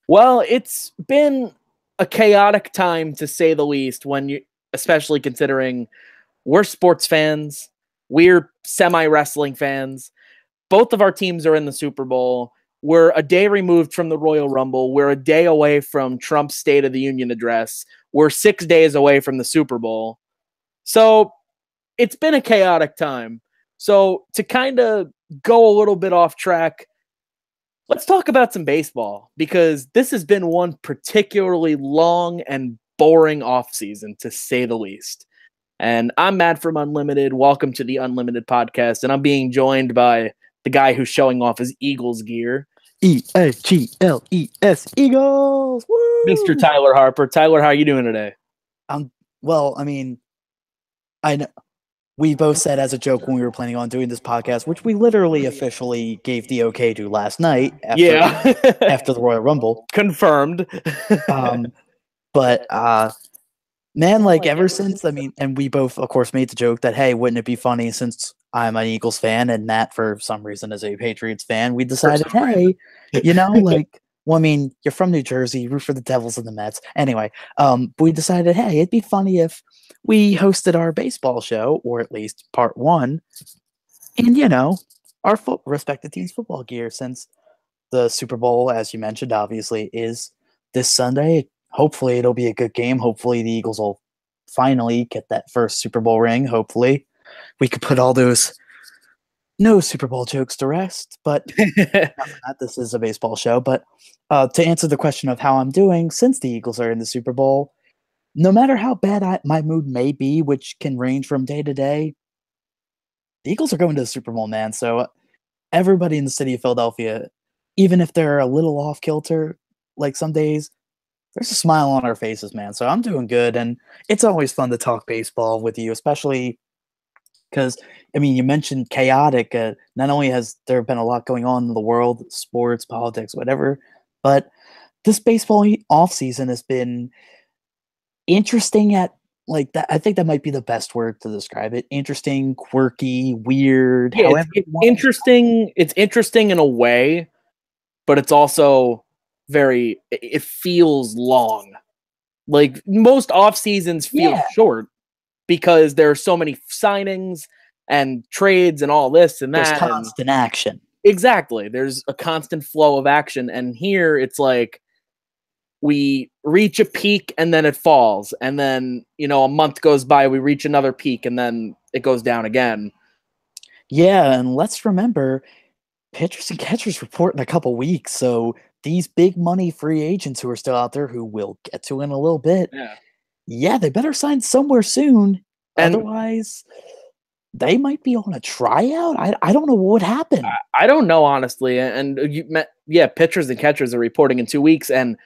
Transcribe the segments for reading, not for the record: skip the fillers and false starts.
Well, it's been a chaotic time to say the least especially considering we're sports fans, we're semi-wrestling fans. Both of our teams are in the Super Bowl. We're a day removed from the Royal Rumble. We're a day away from Trump's State of the Union address. We're 6 days away from the Super Bowl. So it's been a chaotic time. So to kind of go a little bit off track, let's talk about some baseball because this has been one particularly long and boring offseason, to say the least. And I'm Matt from Unlimited. Welcome to the Unlimited podcast. And I'm being joined by the guy who's showing off his Eagles gear. ESGLES Eagles. Woo! Mr. Tyler Harper. Tyler, how are you doing today? I know we both said as a joke when we were planning on doing this podcast, which we literally officially gave the okay to last night after the Royal Rumble. Confirmed. Man, ever since, and we both, of course, made the joke that, hey, wouldn't it be funny since I'm an Eagles fan and Matt, for some reason, is a Patriots fan, we decided, hey, you're from New Jersey, you root for the Devils and the Mets. Anyway, we decided, hey, it'd be funny if we hosted our baseball show, or at least part one, in, our respective team's football gear, since the Super Bowl, as you mentioned, obviously, is this Sunday. Hopefully it'll be a good game. Hopefully the Eagles will finally get that first Super Bowl ring. Hopefully we could put all those no Super Bowl jokes to rest. But this is a baseball show. But to answer the question of how I'm doing since the Eagles are in the Super Bowl, no matter how bad my mood may be, which can range from day to day, the Eagles are going to the Super Bowl, man. So everybody in the city of Philadelphia, even if they're a little off kilter, like some days, there's a smile on our faces, man. So I'm doing good, and it's always fun to talk baseball with you, especially because, you mentioned chaotic. Not only has there been a lot going on in the world, sports, politics, whatever, but this baseball offseason has been interesting at, that. I think that might be the best word to describe it. Interesting, quirky, weird. Yeah, it's interesting. It's interesting in a way, but it's also it feels long. Like most off seasons feel short because there are so many signings and trades and all this and that. There's constant action. Exactly. There's a constant flow of action. And here it's like we reach a peak and then it falls. And then, a month goes by, we reach another peak and then it goes down again. Yeah. And let's remember, pitchers and catchers report in a couple weeks. So these big money free agents who are still out there, who we'll get to in a little bit, they better sign somewhere soon. And otherwise, they might be on a tryout. I don't know what would happen. I don't know, honestly. And pitchers and catchers are reporting in 2 weeks. And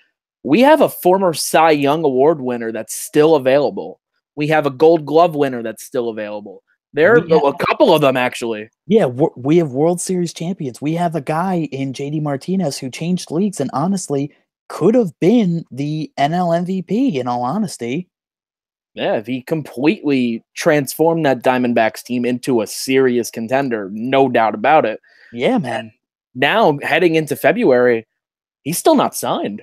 we have a former Cy Young Award winner that's still available. We have a Gold Glove winner that's still available. There are a couple of them, actually. Yeah, we have World Series champions. We have a guy in JD Martinez who changed leagues and honestly could have been the NL MVP, in all honesty. Yeah, if he completely transformed that Diamondbacks team into a serious contender, no doubt about it. Yeah, man. And now, heading into February, he's still not signed.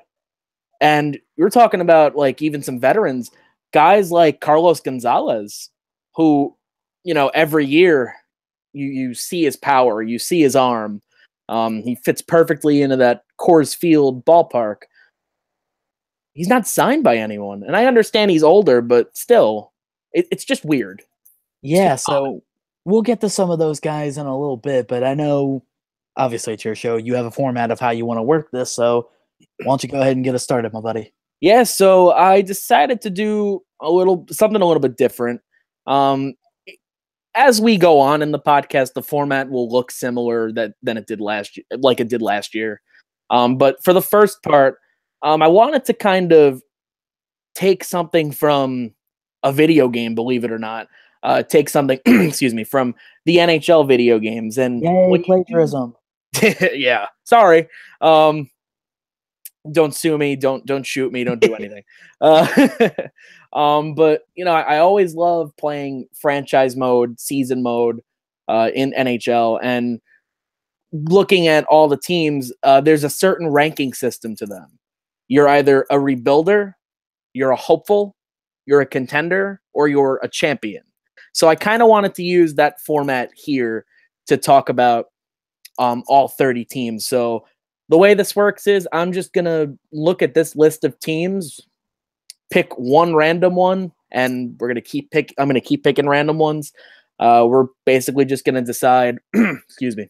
And we're talking about, even some veterans, guys like Carlos Gonzalez, who, every year you see his power, you see his arm. He fits perfectly into that Coors Field ballpark. He's not signed by anyone. And I understand he's older, but still, it's just weird. Yeah, so we'll get to some of those guys in a little bit, but I know, obviously, it's your show. You have a format of how you want to work this, so why don't you go ahead and get us started, my buddy? Yeah, so I decided to do something a little bit different. As we go on in the podcast, the format will look similar than it did last year. But for the first part, I wanted to kind of take something from a video game, believe it or not. Take something, excuse me, from the NHL video games. And yay, plagiarism. Yeah, sorry. Don't sue me. Don't shoot me. Don't do anything. But I always love playing franchise mode, season mode, in NHL, and looking at all the teams. There's a certain ranking system to them. You're either a rebuilder, you're a hopeful, you're a contender, or you're a champion. So I kind of wanted to use that format here to talk about all 30 teams. So the way this works is I'm just going to look at this list of teams, pick one random one, and I'm going to keep picking random ones. We're basically just going to decide, excuse me,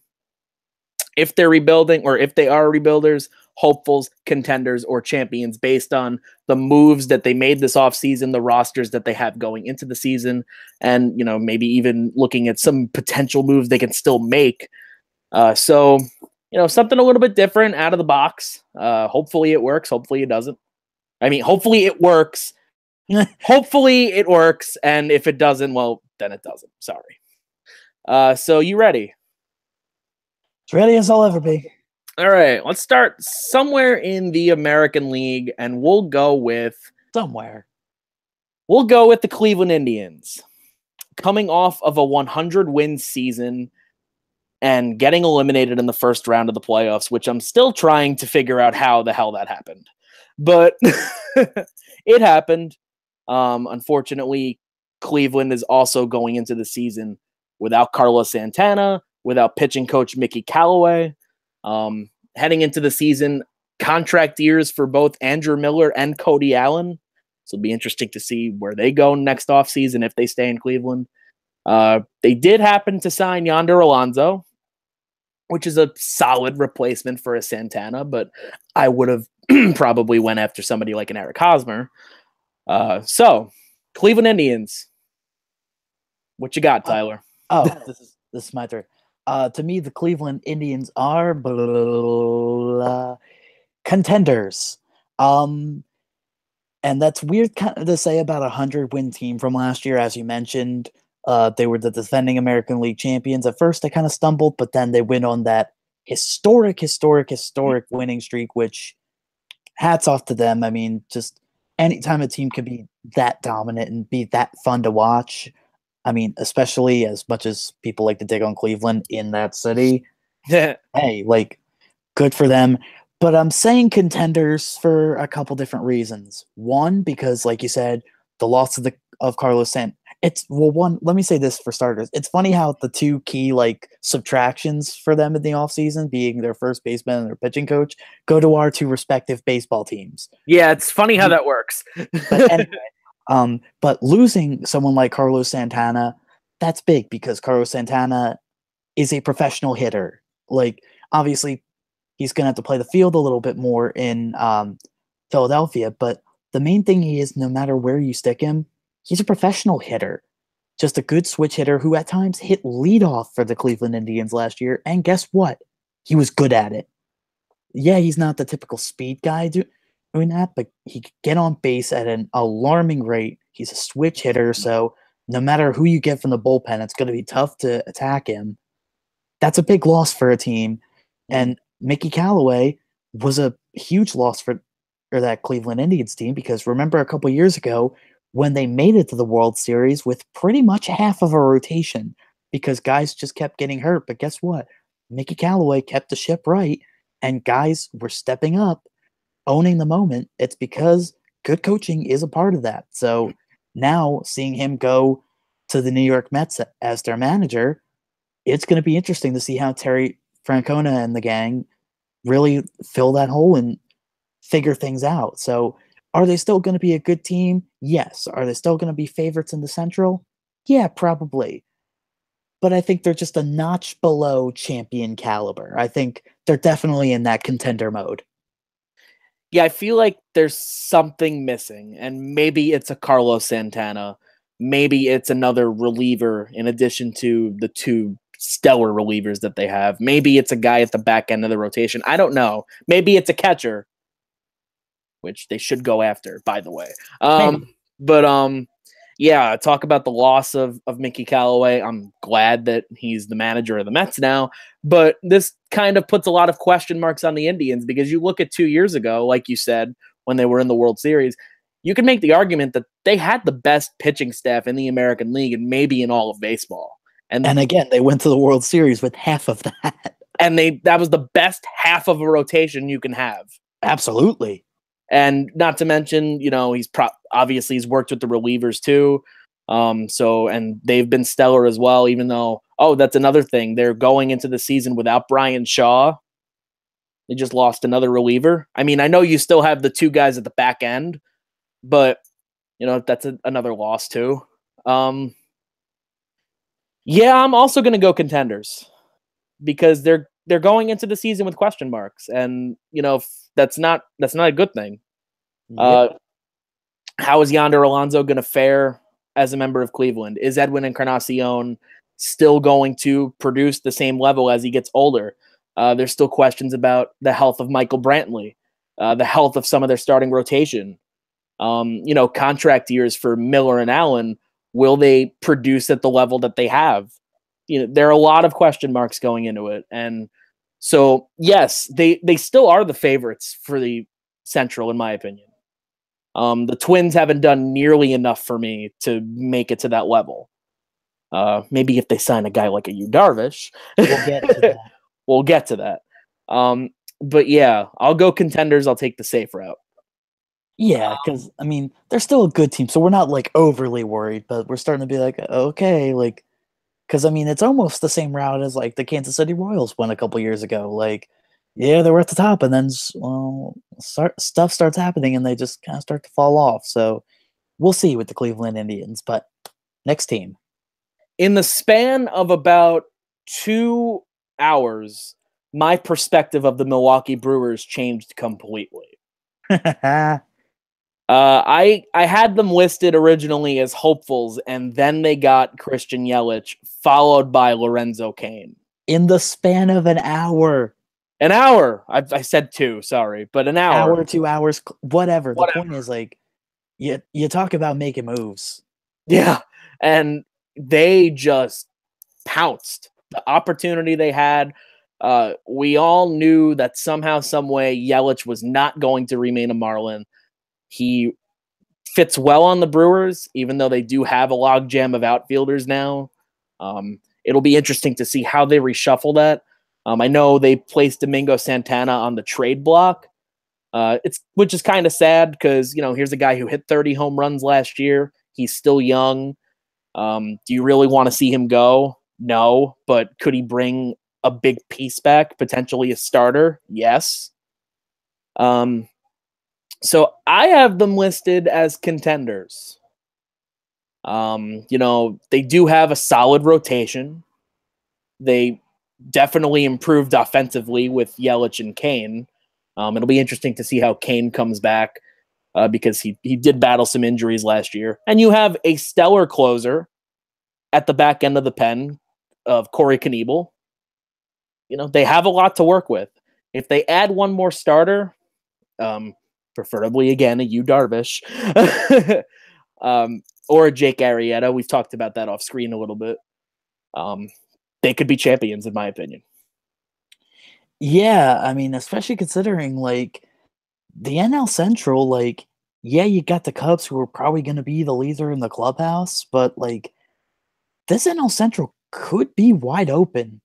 if they're rebuilding or if they are rebuilders, hopefuls, contenders, or champions based on the moves that they made this offseason, the rosters that they have going into the season, and, maybe even looking at some potential moves they can still make. So, something a little bit different out of the box. Hopefully it works. Hopefully it doesn't. I mean, hopefully it works. Hopefully it works. And if it doesn't, well, then it doesn't. Sorry. So you ready? As ready as I'll ever be. All right. Let's start somewhere in the American League, and we'll go with the Cleveland Indians. Coming off of a 100-win season and getting eliminated in the first round of the playoffs, which I'm still trying to figure out how the hell that happened. But it happened. Unfortunately, Cleveland is also going into the season without Carlos Santana, without pitching coach Mickey Callaway. Heading into the season, contract years for both Andrew Miller and Cody Allen. So it'll be interesting to see where they go next offseason if they stay in Cleveland. They did happen to sign Yonder Alonso, which is a solid replacement for a Santana, but I would have probably went after somebody like an Eric Hosmer. So, Cleveland Indians. What you got, Tyler? This is my turn. To me, the Cleveland Indians are contenders. And that's weird kind of to say about a 100-win team from last year, as you mentioned. They were the defending American League champions. At first, they kind of stumbled, but then they went on that historic winning streak, which hats off to them. I mean, just anytime a team can be that dominant and be that fun to watch, I mean, especially as much as people like to dig on Cleveland in that city, hey, good for them. But I'm saying contenders for a couple different reasons. One, because like you said, the loss of Carlos Santana. Let me say this for starters. It's funny how the two key subtractions for them in the offseason, being their first baseman and their pitching coach, go to our two respective baseball teams. Yeah, it's funny how that works. But anyway, but losing someone like Carlos Santana, that's big because Carlos Santana is a professional hitter. Obviously, he's going to have to play the field a little bit more in Philadelphia, but the main thing is, no matter where you stick him, he's a professional hitter. Just a good switch hitter who at times hit leadoff for the Cleveland Indians last year, and guess what? He was good at it. Yeah, he's not the typical speed guy doing that, but he could get on base at an alarming rate. He's a switch hitter, so no matter who you get from the bullpen, it's going to be tough to attack him. That's a big loss for a team, and Mickey Callaway was a huge loss for that Cleveland Indians team, because remember a couple years ago when they made it to the World Series with pretty much half of a rotation because guys just kept getting hurt. But guess what? Mickey Callaway kept the ship right, and guys were stepping up, owning the moment. It's because good coaching is a part of that. So now seeing him go to the New York Mets as their manager, it's going to be interesting to see how Terry Francona and the gang really fill that hole and figure things out. So are they still going to be a good team? Yes. Are they still going to be favorites in the Central? Yeah, probably. But I think they're just a notch below champion caliber. I think they're definitely in that contender mode. Yeah, I feel like there's something missing, and maybe it's a Carlos Santana. Maybe it's another reliever in addition to the two stellar relievers that they have. Maybe it's a guy at the back end of the rotation. I don't know. Maybe it's a catcher, which they should go after, by the way. Yeah, talk about the loss of Mickey Callaway. I'm glad that he's the manager of the Mets now, but this kind of puts a lot of question marks on the Indians, because you look at 2 years ago, like you said, when they were in the World Series, you can make the argument that they had the best pitching staff in the American League and maybe in all of baseball. And again, they went to the World Series with half of that. And that was the best half of a rotation you can have. Absolutely. And not to mention, obviously he's worked with the relievers too. And they've been stellar as well, even though, that's another thing. They're going into the season without Brian Shaw. They just lost another reliever. I mean, I know you still have the two guys at the back end, but that's another loss too. Yeah, I'm also going to go contenders because they're going into the season with question marks, and that's not a good thing. Yep. How is Yonder Alonso going to fare as a member of Cleveland? Is Edwin Encarnacion still going to produce the same level as he gets older? There's still questions about the health of Michael Brantley, the health of some of their starting rotation. Contract years for Miller and Allen, will they produce at the level that they have? There are a lot of question marks going into it. And so, yes, they still are the favorites for the Central, in my opinion. The Twins haven't done nearly enough for me to make it to that level. Maybe if they sign a guy like a Yu Darvish, We'll get to that. We'll get to that. But yeah, I'll go contenders. I'll take the safe route. Yeah, because I mean, they're still a good team, so we're not like overly worried, but we're starting to be like, okay, like, because I mean, it's almost the same route as like the Kansas City Royals went a couple years ago. Like, yeah, they were at the top, and then stuff starts happening, and they just kind of start to fall off. So we'll see with the Cleveland Indians. But next team. In the span of about 2 hours, my perspective of the Milwaukee Brewers changed completely. I had them listed originally as hopefuls, and then they got Christian Yelich, followed by Lorenzo Cain. In the span of an hour. An hour. I said 2, sorry, but an hour. Hour, 2 hours, whatever. The point is, like, you talk about making moves. Yeah, and they just pounced. The opportunity they had, we all knew that somehow, some way, Yelich was not going to remain a Marlin. He fits well on the Brewers, even though they do have a logjam of outfielders now. It'll be interesting to see how they reshuffle that. I know they placed Domingo Santana on the trade block, which is kind of sad because, here's a guy who hit 30 home runs last year. He's still young. Do you really want to see him go? No, but could he bring a big piece back, potentially a starter? Yes. So I have them listed as contenders. They do have a solid rotation. They definitely improved offensively with Yelich and Cain. It'll be interesting to see how Cain comes back because he did battle some injuries last year. And you have a stellar closer at the back end of the pen of Corey Knebel. They have a lot to work with. If they add one more starter, preferably again a Yu Darvish, or a Jake Arrieta, we've talked about that off screen a little bit. They could be champions, in my opinion. Yeah, I mean, especially considering like the NL Central, like, yeah, you got the Cubs who are probably going to be the leader in the clubhouse, but like this NL Central could be wide open.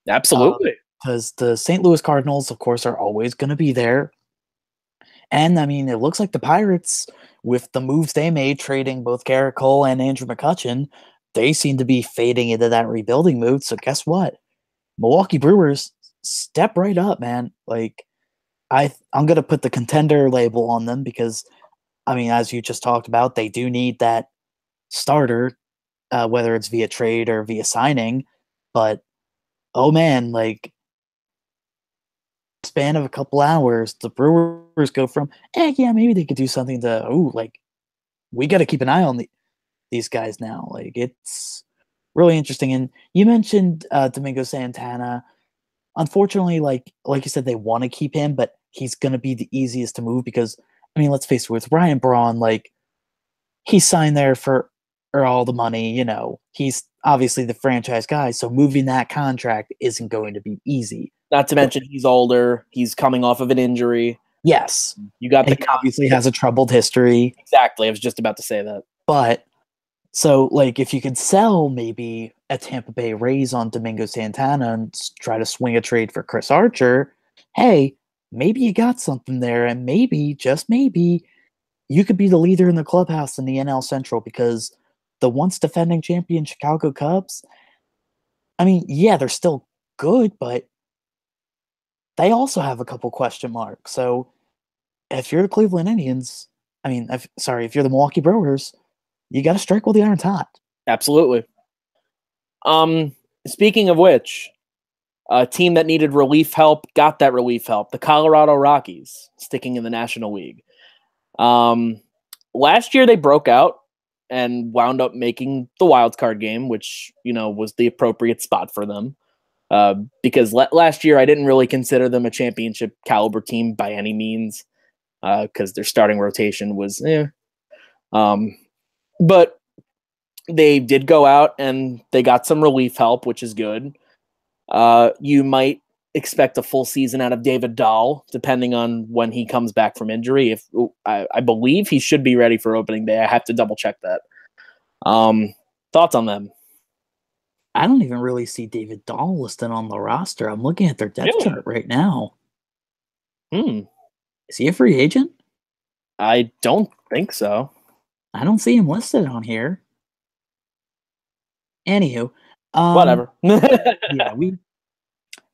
Absolutely. Because the St. Louis Cardinals, of course, are always going to be there. And I mean, it looks like the Pirates, with the moves they made, trading both Garrett Cole and Andrew McCutchen, they seem to be fading into that rebuilding mood. So guess what? Milwaukee Brewers, step right up, man. Like, I'm going to put the contender label on them because, I mean, as you just talked about, they do need that starter, whether it's via trade or via signing. But, oh man, like, span of a couple hours, the Brewers go from, yeah, maybe they could do something to, like, we got to keep an eye on these guys now. Like, it's really interesting. And you mentioned Domingo Santana. Unfortunately, like you said, they want to keep him, but he's going to be the easiest to move because, I mean, let's face it, with Ryan Braun, like, he signed there for all the money, he's obviously the franchise guy, so moving that contract isn't going to be easy. Not to mention he's older. He's coming off of an injury. Yes. You got he obviously has a troubled history. Exactly. I was just about to say that. But so, like, if you could sell maybe a Tampa Bay Rays on Domingo Santana and try to swing a trade for Chris Archer, hey, maybe you got something there, and maybe, just maybe, you could be the leader in the clubhouse in the NL Central because the once defending champion Chicago Cubs, I mean, yeah, they're still good, but they also have a couple question marks. So if you're the Cleveland Indians, if you're the Milwaukee Brewers, you got to strike while the iron's hot. Absolutely. Speaking of which, a team that needed relief help got that relief help. The Colorado Rockies, sticking in the National League. Last year they broke out and wound up making the wild card game, which, was the appropriate spot for them. Because last year I didn't really consider them a championship caliber team by any means, because their starting rotation was but they did go out and they got some relief help, which is good. You might expect a full season out of David Dahl, depending on when he comes back from injury. If I believe he should be ready for opening day. I have to double check that. Thoughts on them? I don't even really see David Dahl listed on the roster. I'm looking at their depth chart right now. Is he a free agent? I don't think so. I don't see him listed on here. Anywho, whatever.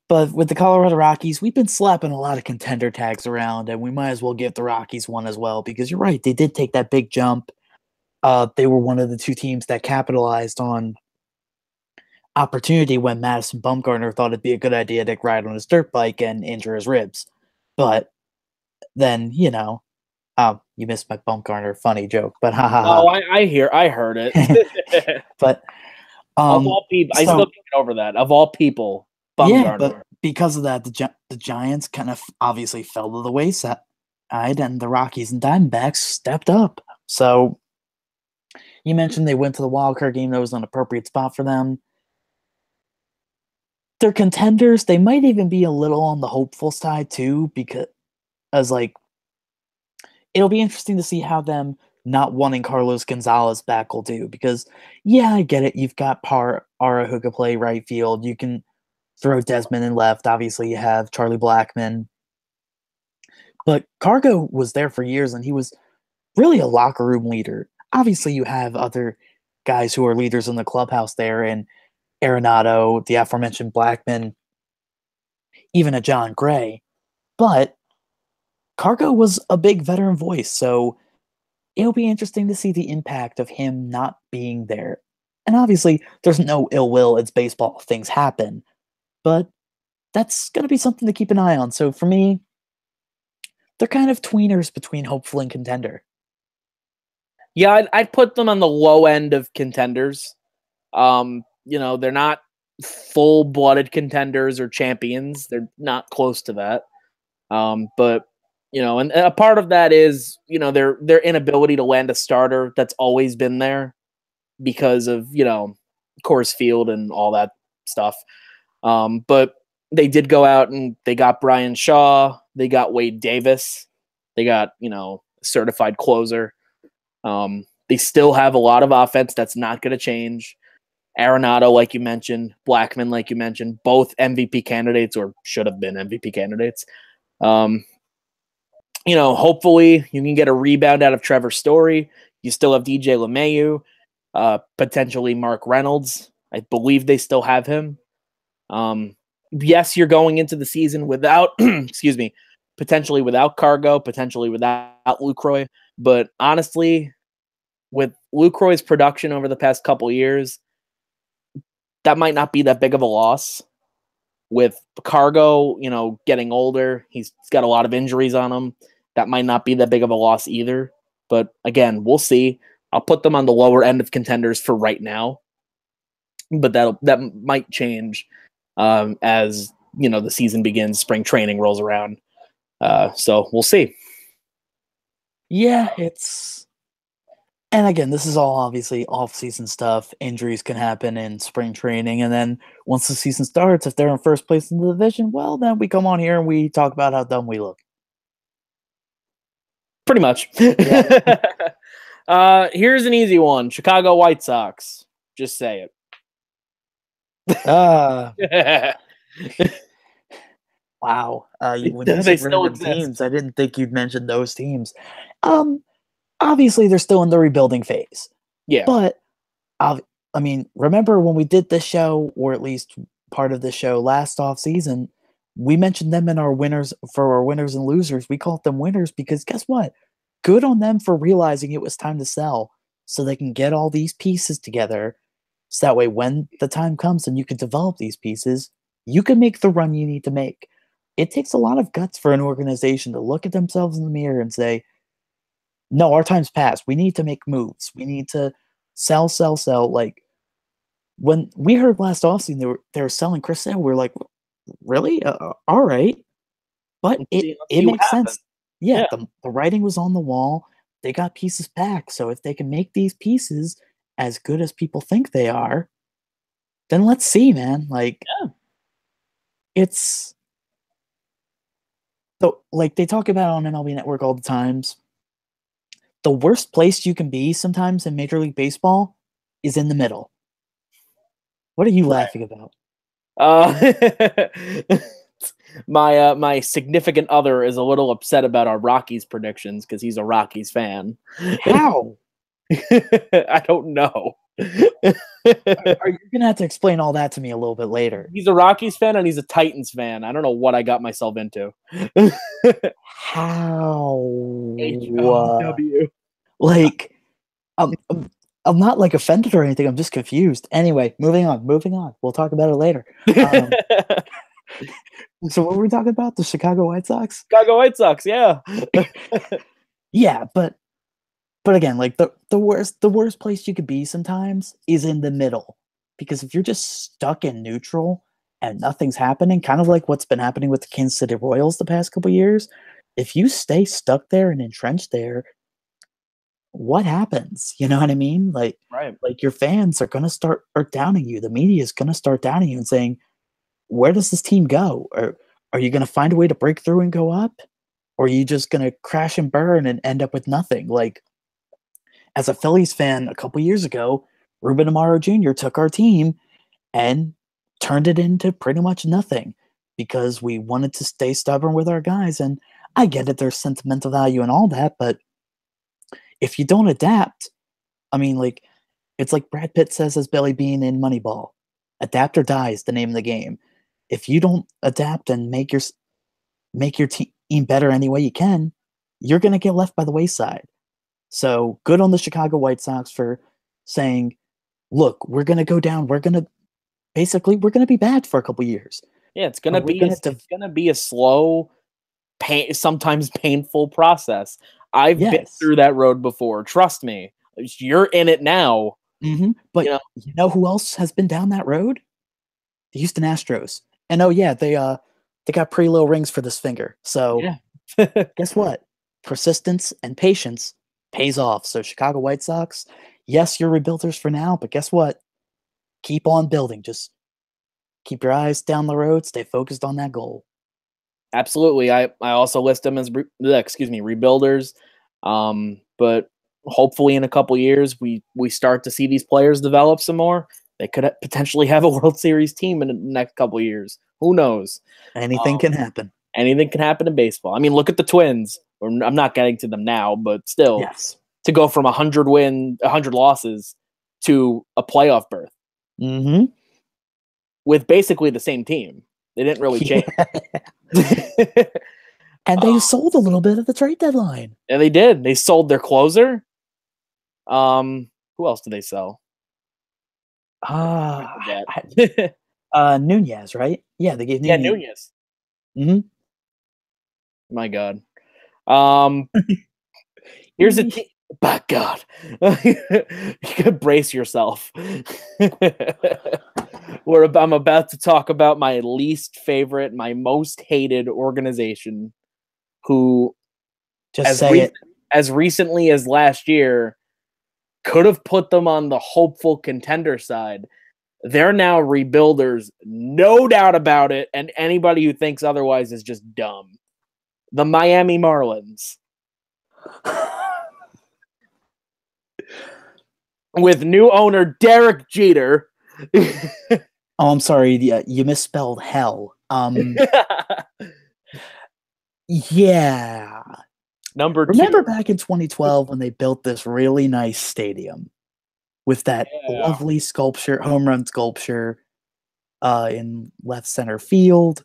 But with the Colorado Rockies, we've been slapping a lot of contender tags around, and we might as well give the Rockies one as well, because you're right, they did take that big jump. They were one of the two teams that capitalized on opportunity when Madison Bumgarner thought it'd be a good idea to ride on his dirt bike and injure his ribs. But then, you missed my Bumgarner funny joke, but ha ha ha. Oh, I heard it. But of all people, I still can't get over that. Of all people, Bumgarner. Yeah, but because of that, the Giants kind of obviously fell to the wayside, and the Rockies and Diamondbacks stepped up. So you mentioned they went to the wild card game. That was an appropriate spot for them. They're contenders. They might even be a little on the hopeful side too, because it'll be interesting to see how them not wanting Carlos Gonzalez back will do. Because yeah, I get it. You've got Ara who could play right field. You can throw Desmond in left. Obviously, you have Charlie Blackmon. But Cargo was there for years, and he was really a locker room leader. Obviously, you have other guys who are leaders in the clubhouse there, and Arenado, the aforementioned Blackmon, even a John Gray. But Cargo was a big veteran voice, so it'll be interesting to see the impact of him not being there. And obviously, there's no ill will. It's baseball. Things happen. But that's going to be something to keep an eye on. So for me, they're kind of tweeners between hopeful and contender. Yeah, I'd put them on the low end of contenders. They're not full-blooded contenders or champions. They're not close to that. But and a part of that is, their inability to land a starter that's always been there because of, Coors Field and all that stuff. But they did go out and they got Brian Shaw. They got Wade Davis. They got, a certified closer. They still have a lot of offense that's not going to change. Arenado, like you mentioned, Blackmon, like you mentioned, both MVP candidates or should have been MVP candidates. Hopefully you can get a rebound out of Trevor Story. You still have DJ LeMahieu, potentially Mark Reynolds. I believe they still have him. Yes, you're going into the season without, potentially without Cargo, potentially without Lucroy. But honestly, with Lucroy's production over the past couple years, that might not be that big of a loss. With Cargo, getting older, he's got a lot of injuries on him. That might not be that big of a loss either. But again, we'll see. I'll put them on the lower end of contenders for right now. But that might change as the season begins, spring training rolls around. So we'll see. Yeah, and again, this is all obviously off-season stuff. Injuries can happen in spring training, and then once the season starts, if they're in first place in the division, well, then we come on here and we talk about how dumb we look. Pretty much. Yeah. Here's an easy one: Chicago White Sox. Just say it. Wow. When you They said still random exist. teams, I didn't think you'd mention those teams. Obviously, they're still in the rebuilding phase. Yeah. But, I mean, remember when we did this show, or at least part of the show last off season, we mentioned them in our winners and losers. We called them winners because guess what? Good on them for realizing it was time to sell so they can get all these pieces together. So that way, when the time comes and you can develop these pieces, you can make the run you need to make. It takes a lot of guts for an organization to look at themselves in the mirror and say, no, our time's passed. We need to make moves. We need to sell, sell, sell. Like when we heard last offseason they were selling Chris Sale, we were like, really? All right. But it makes sense. Yeah, Yeah. the writing was on the wall. They got pieces back. So if they can make these pieces as good as people think they are, then let's see, man. Like, it's so like they talk about on MLB Network all the times. The worst place you can be sometimes in Major League Baseball is in the middle. What are you laughing about? My significant other is a little upset about our Rockies predictions because he's a Rockies fan. How? I don't know. Are you gonna have to explain all that to me a little bit later? He's a Rockies fan and he's a Titans fan. I don't know what I got myself into. How? HOW. Like, I'm not like offended or anything. I'm just confused. Anyway, moving on. We'll talk about it later. So what were we talking about? The Chicago White Sox? Chicago White Sox, yeah. Yeah, but again, like the worst place you could be sometimes is in the middle. Because if you're just stuck in neutral and nothing's happening, kind of like what's been happening with the Kansas City Royals the past couple years, if you stay stuck there and entrenched there, what happens? You know what I mean? Like, right. Like your fans are gonna start downing you. The media is gonna start downing you and saying, where does this team go? Or are you gonna find a way to break through and go up? Or are you just gonna crash and burn and end up with nothing? Like, as a Phillies fan a couple years ago, Ruben Amaro Jr. took our team and turned it into pretty much nothing because we wanted to stay stubborn with our guys. And I get it, there's sentimental value and all that, but if you don't adapt, I mean, like, it's like Brad Pitt says as Billy Bean in Moneyball, adapt or die is the name of the game. If you don't adapt and make your team better any way you can, you're going to get left by the wayside. So good on the Chicago White Sox for saying, look, we're going to go down. We're going to be bad for a couple years. Yeah, it's going to be a slow, sometimes painful process. I've been through that road before. Trust me. You're in it now. Mm-hmm. But you know who else has been down that road? The Houston Astros. And oh yeah, they got pretty low rings for this finger. So guess what? Persistence and patience pays off. So Chicago White Sox, yes, you're rebuilders for now, but guess what? Keep on building. Just keep your eyes down the road. Stay focused on that goal. Absolutely. I also list them as rebuilders. But hopefully in a couple years we start to see these players develop some more. They could potentially have a World Series team in the next couple years. Who knows? Anything can happen. Anything can happen in baseball. I mean, look at the Twins. I'm not getting to them now, but still, to go from 100 losses to a playoff berth with basically the same team. They didn't really change. And they sold a little bit at the trade deadline. Yeah, they did. They sold their closer. Who else did they sell? Nunez, right? Yeah, they gave Nunez. Yeah, Nunez. Mm-hmm. My God. Here's a team. By God, you could brace yourself. I'm about to talk about my least favorite, my most hated organization, who, as recently as last year, could have put them on the hopeful contender side. They're now rebuilders, no doubt about it, and anybody who thinks otherwise is just dumb. The Miami Marlins. With new owner Derek Jeter. Oh, I'm sorry. You misspelled hell. Yeah. Number Remember 2. back in 2012 when they built this really nice stadium with that lovely sculpture, home run sculpture in left center field?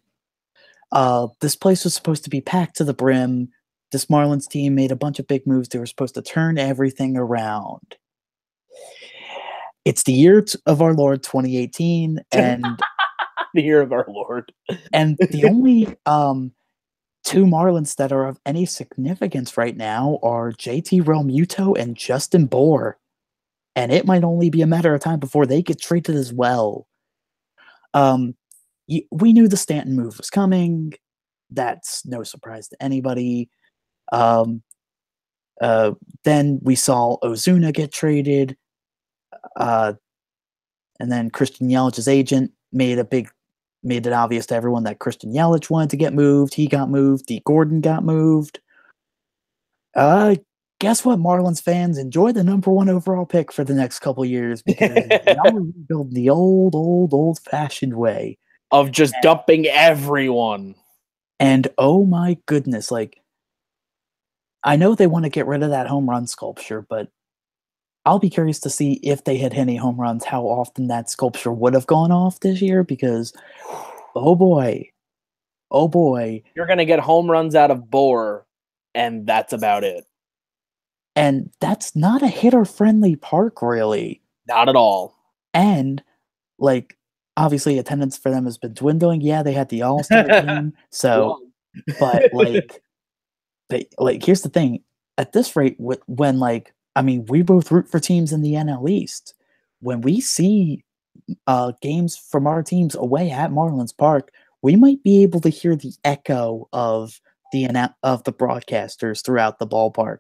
This place was supposed to be packed to the brim. This Marlins team made a bunch of big moves. They were supposed to turn everything around. It's the year of our Lord 2018, and The year of our Lord. and the only two Marlins that are of any significance right now are JT Realmuto and Justin Bour, and it might only be a matter of time before they get traded as well. We knew the Stanton move was coming. That's no surprise to anybody. Then we saw Ozuna get traded, and then Christian Yelich's agent made it obvious to everyone that Christian Yelich wanted to get moved. He got moved. D. Gordon got moved. Guess what, Marlins fans? Enjoy the number 1 overall pick for the next couple years, because y'all are rebuilding the old-fashioned way of just dumping everyone. And oh my goodness, like, I know they want to get rid of that home run sculpture, but I'll be curious to see if they hit any home runs, how often that sculpture would have gone off this year, because oh boy, you're gonna get home runs out of Bour, and that's about it. And that's not a hitter-friendly park, really. Not at all. And, like, obviously attendance for them has been dwindling. Yeah, they had the All-Star game, so, but, like, here's the thing. At this rate, when, like, I mean, we both root for teams in the NL East. When we see games from our teams away at Marlins Park, we might be able to hear the echo of the broadcasters throughout the ballpark.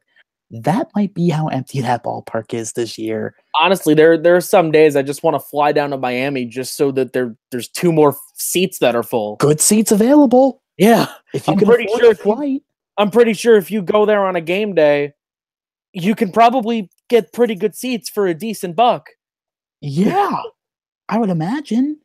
That might be how empty that ballpark is this year. Honestly, there are some days I just want to fly down to Miami just so that there's 2 more seats that are full. Good seats available. Yeah, if you can afford a flight. I'm pretty sure if you go there on a game day, you can probably get pretty good seats for a decent buck. Yeah, I would imagine.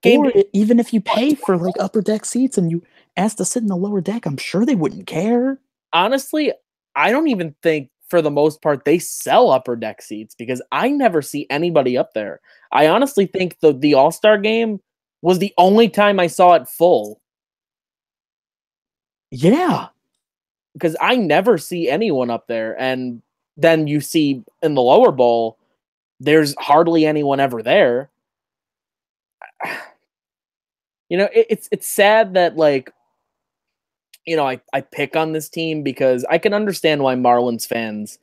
Or even if you pay for like upper deck seats and you ask to sit in the lower deck, I'm sure they wouldn't care. Honestly, I don't even think, for the most part, they sell upper deck seats, because I never see anybody up there. I honestly think the All-Star game was the only time I saw it full. Yeah. Because I never see anyone up there, and then you see in the lower bowl, there's hardly anyone ever there. You know, it's sad that, like, you know, I pick on this team because I can understand why Marlins fans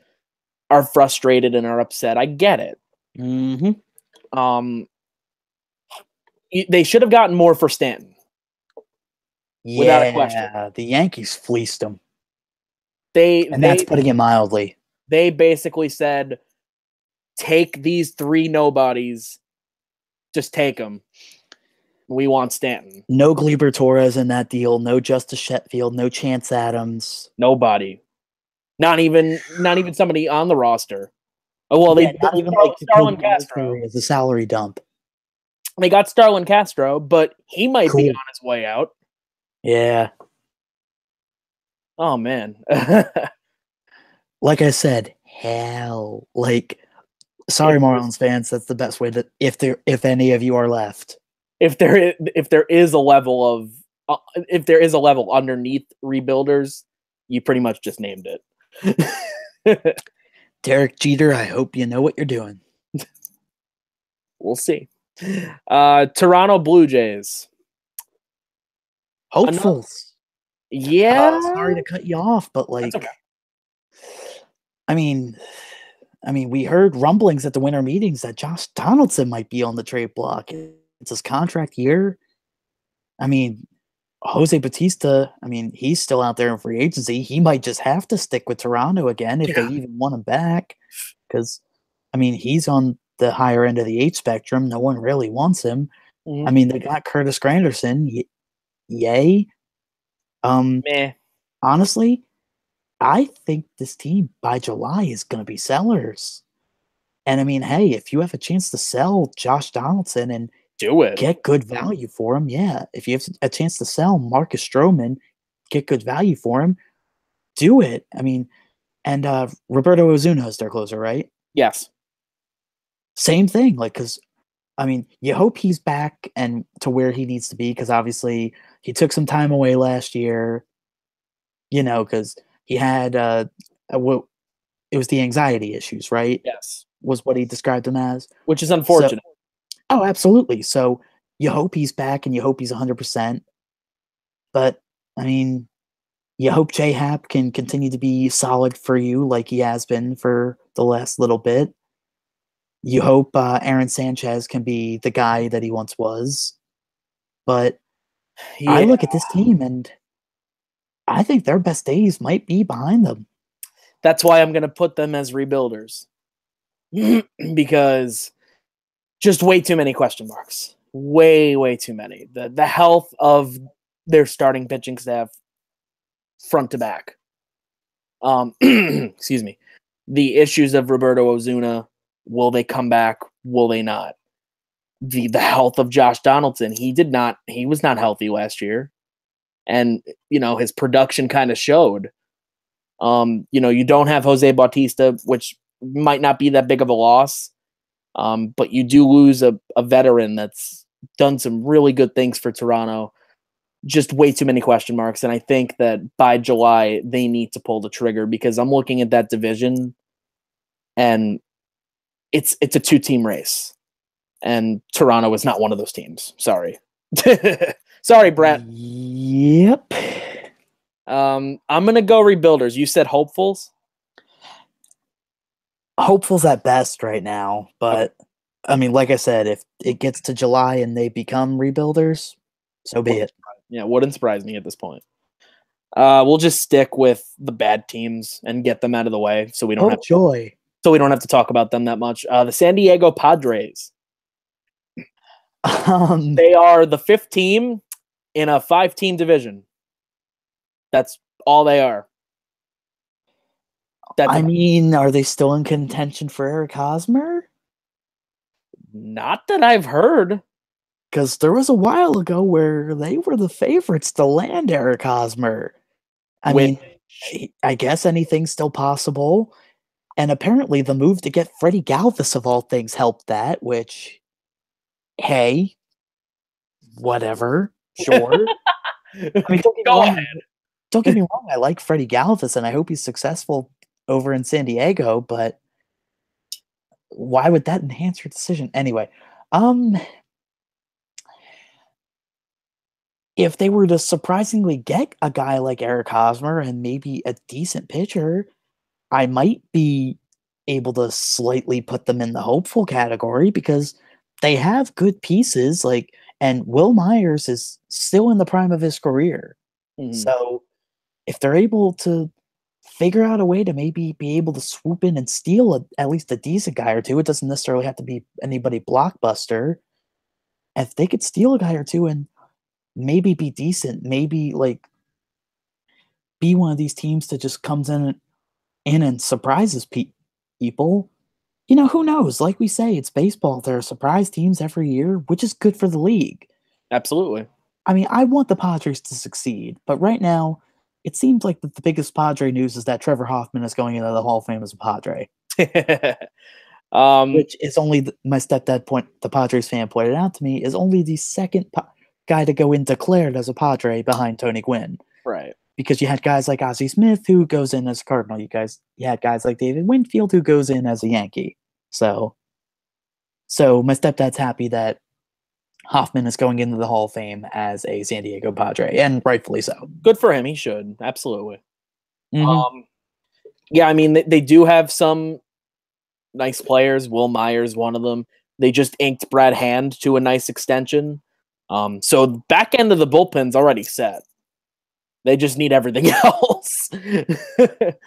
are frustrated and are upset. I get it. Mm-hmm. They should have gotten more for Stanton. Yeah, without a question. The Yankees fleeced him. And that's putting it mildly. They basically said, take these 3 nobodies, just take them. We want Stanton. No Gleyber Torres in that deal. No Justice Sheffield. No Chance Adams. Nobody. Not even somebody on the roster. Oh well, they not even like Starlin Castro as a salary dump. They got Starlin Castro, but he might be on his way out. Yeah. Oh man. Like I said, hell. Like, sorry, Marlins fans. That's the best way to, if any of you are left. If there is a level underneath rebuilders, you pretty much just named it. Derek Jeter, I hope you know what you're doing. We'll see. Toronto Blue Jays. Hopefuls. Yeah. Sorry to cut you off, but like, that's okay. I mean, we heard rumblings at the winter meetings that Josh Donaldson might be on the trade block. It's his contract year. I mean, Jose Bautista, he's still out there in free agency. He might just have to stick with Toronto again if they even want him back. Because, he's on the higher end of the age spectrum. No one really wants him. Mm-hmm. They got Curtis Granderson. Yay. Meh. Honestly, I think this team by July is going to be sellers. And hey, if you have a chance to sell Josh Donaldson and Do it. Get good value for him. Yeah. If you have a chance to sell Marcus Stroman, get good value for him. Do it. I mean, and Roberto Ozuna is their closer, right? Yes. Same thing. Like, because I mean, you hope he's back and to where he needs to be, because obviously he took some time away last year. Because he had what it was the anxiety issues, right? Yes. Was what he described them as, which is unfortunate. Oh, absolutely. So you hope he's back and you hope he's 100%. But I mean, you hope J-Hap can continue to be solid for you like he has been for the last little bit. You hope Aaron Sanchez can be the guy that he once was. But I look at this team and I think their best days might be behind them. That's why I'm going to put them as rebuilders. Because just way too many question marks. Way, way too many. The health of their starting pitching staff front to back. Excuse me. The issues of Roberto Ozuna. Will they come back? Will they not? The health of Josh Donaldson. He was not healthy last year. And, his production kind of showed. You don't have Jose Bautista, which might not be that big of a loss. But you do lose a veteran that's done some really good things for Toronto. Just way too many question marks. And I think that by July, they need to pull the trigger, because I'm looking at that division and it's a 2-team race. And Toronto is not one of those teams. Sorry. Sorry, Brett. Yep. I'm going to go rebuilders. You said hopefuls? Hopefuls at best right now. But, I mean, like I said, if it gets to July and they become rebuilders, so be it. Yeah, wouldn't surprise me at this point. We'll just stick with the bad teams and get them out of the way, so we don't have to talk about them that much. The San Diego Padres. They are the 5th team in a 5-team division. That's all they are. Are they still in contention for Eric Hosmer? Not that I've heard. Because there was a while ago where they were the favorites to land Eric Hosmer. I mean, I guess anything's still possible. And apparently the move to get Freddie Galvis, of all things, helped that, which, hey, whatever, sure. I mean, don't get me wrong, I like Freddie Galvis, and I hope he's successful over in San Diego, but why would that enhance your decision? Anyway, if they were to surprisingly get a guy like Eric Hosmer and maybe a decent pitcher, I might be able to slightly put them in the hopeful category, because they have good pieces, and Will Myers is still in the prime of his career. Mm-hmm. So if they're able to figure out a way to maybe be able to swoop in and steal at least a decent guy or two, it doesn't necessarily have to be anybody blockbuster. If they could steal a guy or two and maybe be decent, maybe be one of these teams that just comes in and surprises people, who knows? Like we say, it's baseball. There are surprise teams every year, which is good for the league. Absolutely. I mean, I want the Padres to succeed, but right now, it seems like the biggest Padre news is that Trevor Hoffman is going into the Hall of Fame as a Padre. Which is only, my stepdad the Padres fan pointed out to me, is only the second guy to go in declared as a Padre behind Tony Gwynn. Right. Because you had guys like Ozzie Smith who goes in as a Cardinal. You had guys like David Winfield who goes in as a Yankee. So my stepdad's happy that Hoffman is going into the Hall of Fame as a San Diego Padre, and rightfully so. Good for him. He should. Absolutely. Mm-hmm. Yeah, I mean, they do have some nice players. Will Myers, one of them. They just inked Brad Hand to a nice extension. So the back end of the bullpen's already set. They just need everything else. Yeah,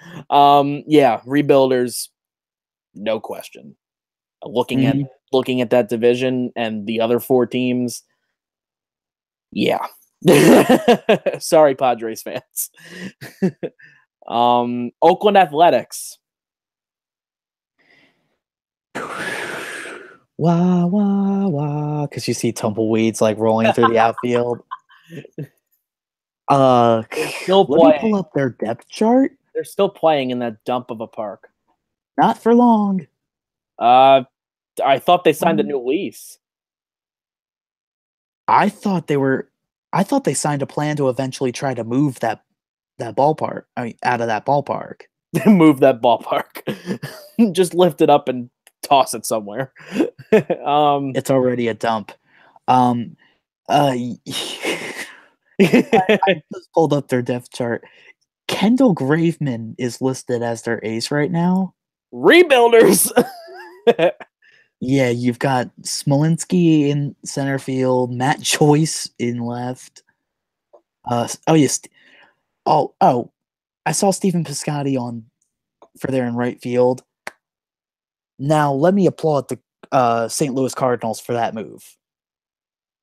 rebuilders, no question. Looking at that division and the other 4 teams, yeah. Sorry, Padres fans. Oakland Athletics. Wah, wah, wah. Because you see tumbleweeds like rolling through the outfield. They're still Let me playing. pull up their depth chart. They're still playing in that dump of a park. Not for long. I thought they signed a new lease. I thought they signed a plan to eventually try to move that ballpark. I mean, out of that ballpark. Move that ballpark. Just lift it up and toss it somewhere. It's already a dump. I just pulled up their depth chart. Kendall Graveman is listed as their ace right now. Rebuilders. Yeah, you've got Smolinski in center field, Matt Joyce in left. Yes. I saw Stephen Piscotty for there in right field. Now, let me applaud the St. Louis Cardinals for that move,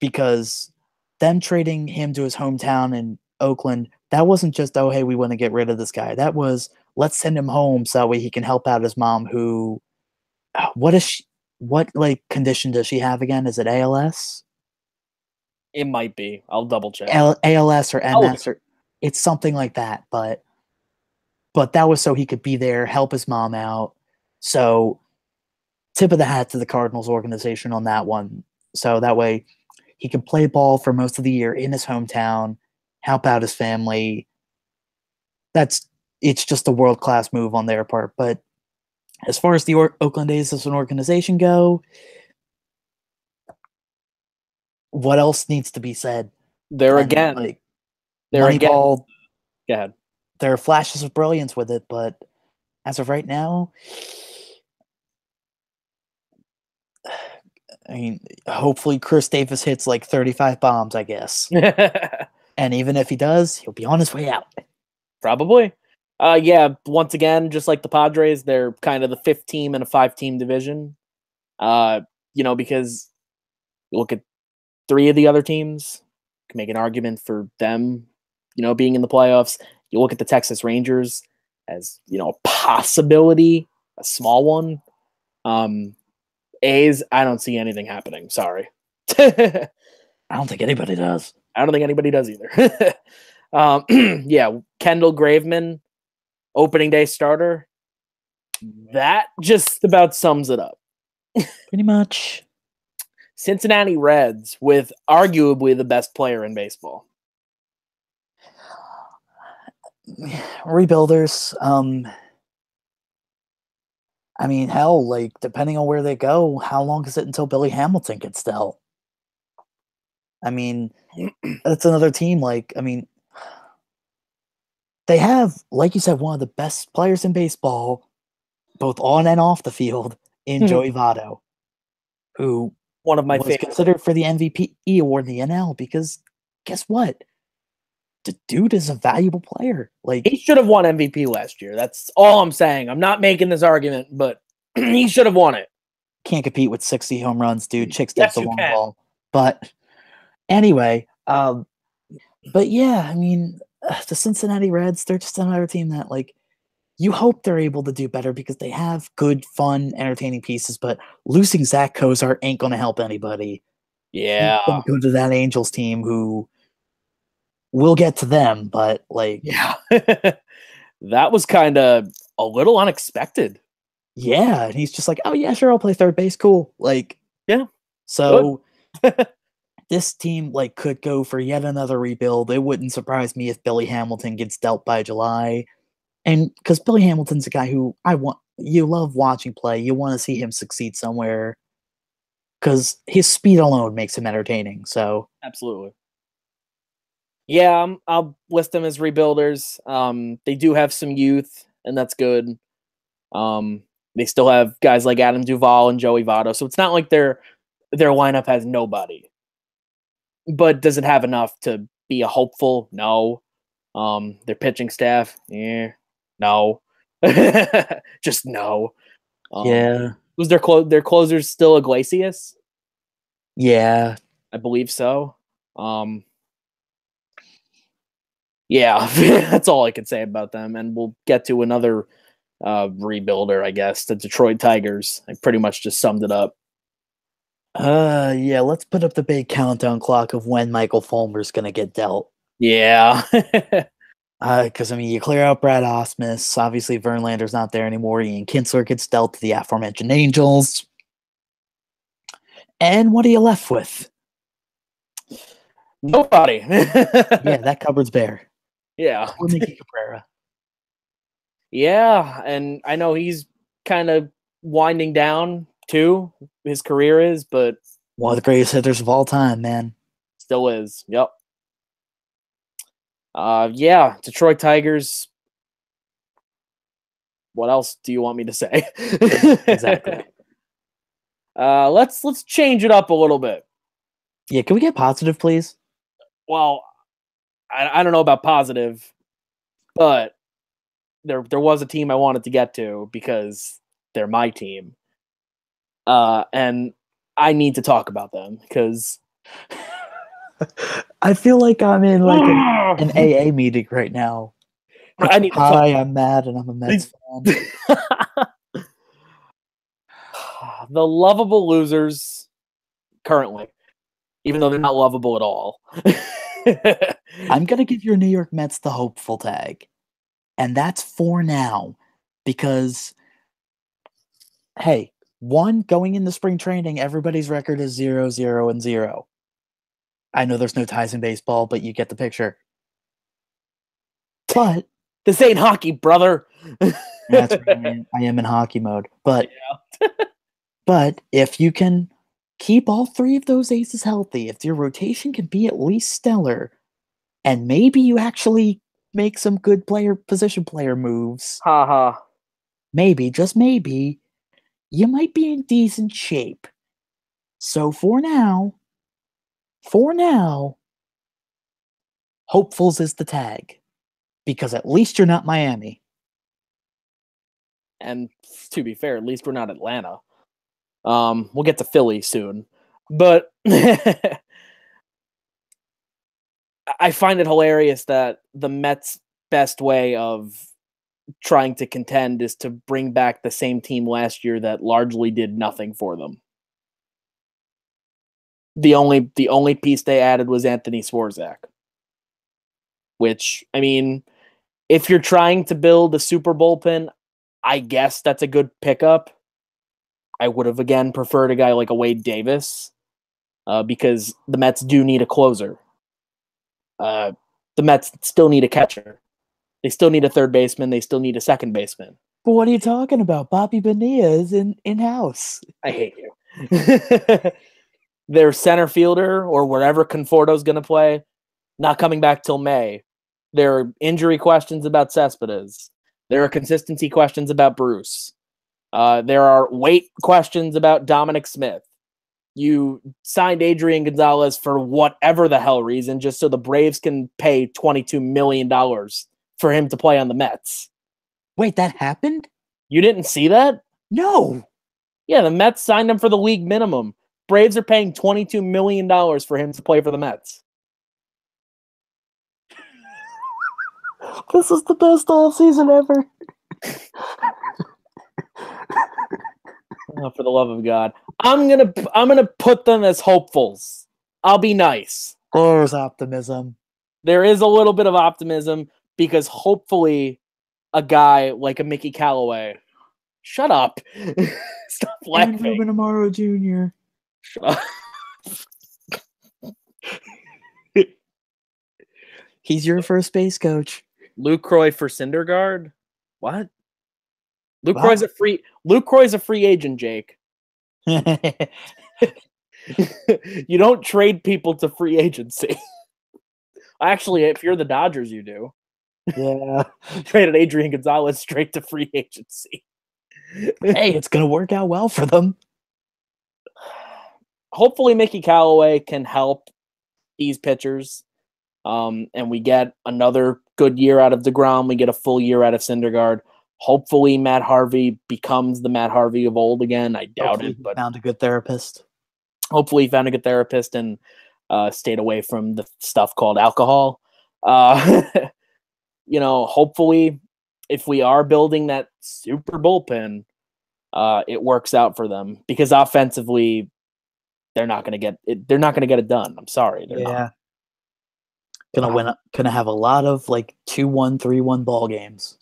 because them trading him to his hometown in Oakland, that wasn't just, oh, hey, we want to get rid of this guy. That was, let's send him home so that way he can help out his mom, who, what like condition does she have again? Is it ALS? It might be. I'll double check. ALS or MS, or it's something like that. But that was so he could be there, help his mom out. So tip of the hat to the Cardinals organization on that one. So that way he can play ball for most of the year in his hometown, help out his family. It's just a world-class move on their part. But as far as the Oakland A's as an organization go, what else needs to be said? There again. Moneyball. Go ahead. There are flashes of brilliance with it, but as of right now, I mean, hopefully Chris Davis hits like 35 bombs, I guess. And even if he does, he'll be on his way out. Probably. Yeah, once again, just like the Padres, they're kind of the 5th team in a 5-team division. Because you look at 3 of the other teams, you can make an argument for them, being in the playoffs. You look at the Texas Rangers as, a possibility, a small one. A's, I don't see anything happening. Sorry. I don't think anybody does. I don't think anybody does either. Yeah, Kendall Graveman, opening day starter. That just about sums it up. Pretty much. Cincinnati Reds with arguably the best player in baseball. Rebuilders. I mean, hell, like, depending on where they go, how long is it until Billy Hamilton gets dealt? I mean, that's another team. They have, like you said, one of the best players in baseball, both on and off the field, in Joey Votto, who one of my was favorites, considered for the MVP award in the NL, because guess what? The dude is a valuable player. Like, he should have won MVP last year. That's all I'm saying. I'm not making this argument, but he should have won it. Can't compete with 60 home runs, dude. Chicks does the long ball. But anyway, but yeah, I mean, the Cincinnati Reds, they're just another team that, like, you hope they're able to do better because they have good, fun, entertaining pieces, but losing Zach Kozar ain't going to help anybody. Yeah. He's going to go to that Angels team who we'll get to them, but, like... Yeah. That was kind of a little unexpected. Yeah, and he's just like, oh, yeah, sure, I'll play third base. Cool. Like, yeah. So... this team, like, could go for yet another rebuild. It wouldn't surprise me if Billy Hamilton gets dealt by July. And because Billy Hamilton's a guy who you love watching play. You want to see him succeed somewhere because his speed alone makes him entertaining. So absolutely. Yeah, I'll list them as rebuilders. They do have some youth, and that's good. They still have guys like Adam Duvall and Joey Votto, so it's not like their lineup has nobody. But does it have enough to be a hopeful? No. Their pitching staff, no. Just no. Yeah. Was their closers still Iglesias? Yeah, I believe so. Yeah, that's all I can say about them, and we'll get to another rebuilder, I guess, the Detroit Tigers. I pretty much just summed it up. Yeah, let's put up the big countdown clock of when Michael Fulmer's gonna get dealt. Yeah. Because I mean, you clear out Brad Osmus. Obviously, Verlander's not there anymore. Ian Kinsler gets dealt to the aforementioned Angels. And what are you left with? Nobody. Yeah, that cupboard's bare. Yeah. Poor Mickey Cabrera. Yeah, and I know he's kind of winding down too. His career is, but One of the greatest hitters of all time, man. still is. Yep. Yeah, Detroit Tigers. What else do you want me to say? Exactly. Let's change it up a little bit. Yeah, can we get positive, please? Well, I don't know about positive, but there was a team I wanted to get to because they're my team. And I need to talk about them because I feel like I'm in like an AA meeting right now. I need to Hi, I'm mad and I'm a Mets fan. The lovable losers currently, even though they're not lovable at all. I'm going to give your New York Mets the hopeful tag. And that's for now. Because, hey, one, going into spring training, everybody's record is 0-0-0. I know there's no ties in baseball, but you get the picture. But this ain't hockey, brother. that's right. I am in hockey mode. But Yeah. but if you can keep all three of those aces healthy, if your rotation can be at least stellar, and maybe you actually make some good position player moves, Haha. maybe, just maybe, you might be in decent shape. So for now, hopefuls is the tag. Because at least you're not Miami. And to be fair, at least we're not Atlanta. We'll get to Philly soon. But I find it hilarious that the Mets' best way of trying to contend is to bring back the same team last year that largely did nothing for them. The only piece they added was Anthony Swarzak. Which, I mean, if you're trying to build a super bullpen, I guess that's a good pickup. I would have, again, preferred a guy like a Wade Davis because the Mets do need a closer. The Mets still need a catcher. They still need a third baseman. They still need a second baseman. But what are you talking about? Bobby Bonilla is in-house. I hate you. Their center fielder or wherever Conforto's going to play, not coming back till May. There are injury questions about Cespedes. There are consistency questions about Bruce. There are weight questions about Dominic Smith. You signed Adrian Gonzalez for whatever the hell reason, just so the Braves can pay $22 million for him to play on the Mets. Wait, that happened? You didn't see that? No. Yeah, the Mets signed him for the league minimum. Braves are paying $22 million for him to play for the Mets. This is the best offseason ever. Oh, for the love of God. I'm gonna put them as hopefuls. I'll be nice. There's optimism. There is a little bit of optimism because hopefully a guy like a Mickey Callaway. Shut up. Stop laughing. And Ruben Amaro Jr. Shut up. He's your first base coach. Lucroy for Syndergaard? What? Lucroy's a free agent, Jake. You don't trade people to free agency. Actually, if you're the Dodgers, you do. Yeah. Traded Adrian Gonzalez straight to free agency. Hey, it's going to work out well for them. Hopefully Mickey Callaway can help these pitchers. And we get another good year out of DeGrom. We get a full year out of Syndergaard. Hopefully Matt Harvey becomes the Matt Harvey of old again. I doubt it, but found a good therapist. Hopefully he found a good therapist and stayed away from the stuff called alcohol. Hopefully if we are building that super bullpen, it works out for them because offensively they're not going to get it. They're not going to get it done. I'm sorry. They're Yeah. Gonna have a lot of like 2-1, 3-1 ball games.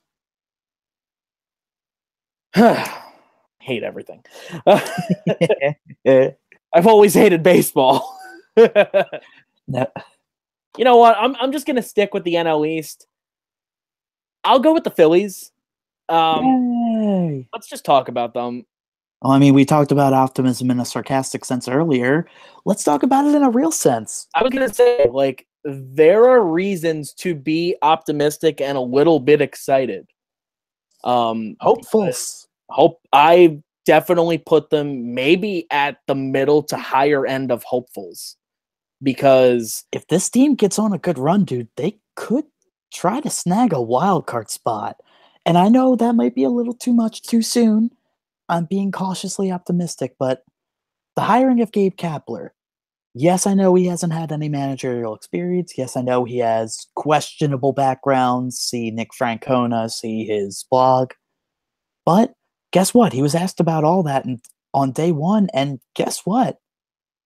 Hate everything. I've always hated baseball. No. You know what? I'm just gonna stick with the NL East. I'll go with the Phillies. Yay. Let's just talk about them. Well, I mean, we talked about optimism in a sarcastic sense earlier. Let's talk about it in a real sense. I was gonna say, like, there are reasons to be optimistic and a little bit excited. Hopefuls. I definitely put them maybe at the middle to higher end of hopefuls, because if this team gets on a good run, dude, they could try to snag a wild card spot. And I know that might be a little too much too soon. I'm being cautiously optimistic, but the hiring of Gabe Kapler, yes, I know he hasn't had any managerial experience. Yes, I know he has questionable backgrounds. See Nick Francona, see his blog. But guess what? He was asked about all that on day one, and guess what?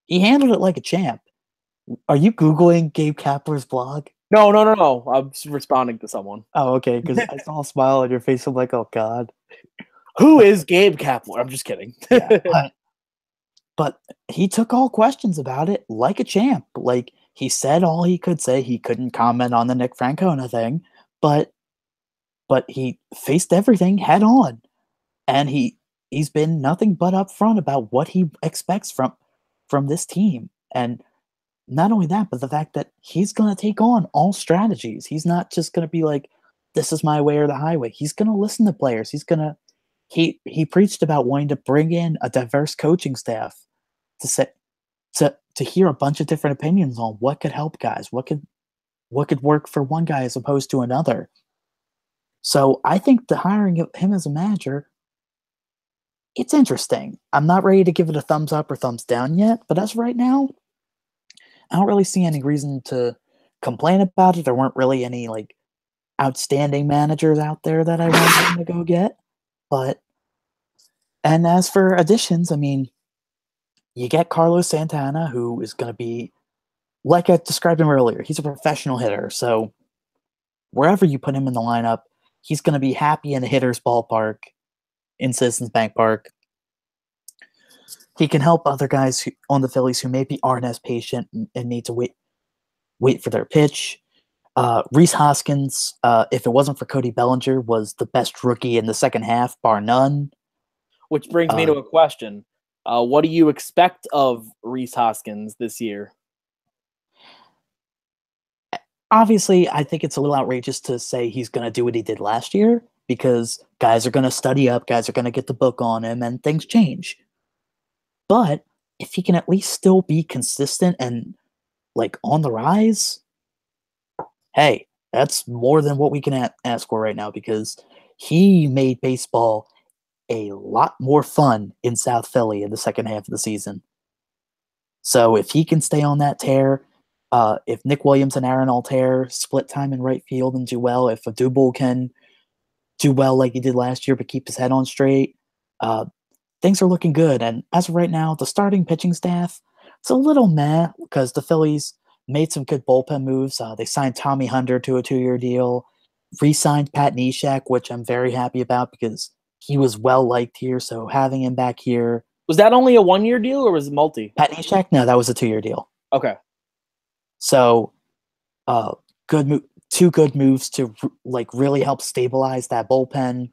He handled it like a champ. Are you Googling Gabe Kapler's blog? No. I'm responding to someone. Oh, okay, because I saw a smile on your face. I'm like, oh, God. Who is Gabe Kapler? I'm just kidding. Yeah, but he took all questions about it like a champ. Like, he said all he could say. He couldn't comment on the Nick Francona thing, but he faced everything head on. And he's been nothing but upfront about what he expects from this team. And not only that, but the fact that he's going to take on all strategies. He's not just going to be like, this is my way or the highway. He's going to listen to players. He preached about wanting to bring in a diverse coaching staff to hear a bunch of different opinions on what could help guys, what could work for one guy as opposed to another. So I think the hiring of him as a manager, it's interesting. I'm not ready to give it a thumbs up or thumbs down yet, but as of right now, I don't really see any reason to complain about it. There weren't really any like outstanding managers out there that I wanted him to go get. And as for additions, I mean, you get Carlos Santana, who is going to be, like I described him earlier, he's a professional hitter. So wherever you put him in the lineup, he's going to be happy in a hitter's ballpark in Citizens Bank Park. He can help other guys on the Phillies who maybe aren't as patient and need to wait for their pitch. Rhys Hoskins, if it wasn't for Cody Bellinger, was the best rookie in the second half, bar none. Which brings me to a question. What do you expect of Rhys Hoskins this year? Obviously, I think it's a little outrageous to say he's going to do what he did last year, because guys are going to study up, guys are going to get the book on him, and things change. But if he can at least still be consistent and like on the rise, hey, that's more than what we can ask for right now, because he made baseball a lot more fun in South Philly in the second half of the season. So if he can stay on that tear, if Nick Williams and Aaron Altair split time in right field and do well, if Adubel can do well like he did last year but keep his head on straight, things are looking good. And as of right now, the starting pitching staff, it's a little meh, because the Phillies made some good bullpen moves. They signed Tommy Hunter to a 2-year deal, re-signed Pat Neshek, which I'm very happy about because he was well-liked here, so having him back here. Was that only a 1-year deal or was it multi? Pat Neshek? No, that was a 2-year deal. Okay. So, two good moves to like really help stabilize that bullpen.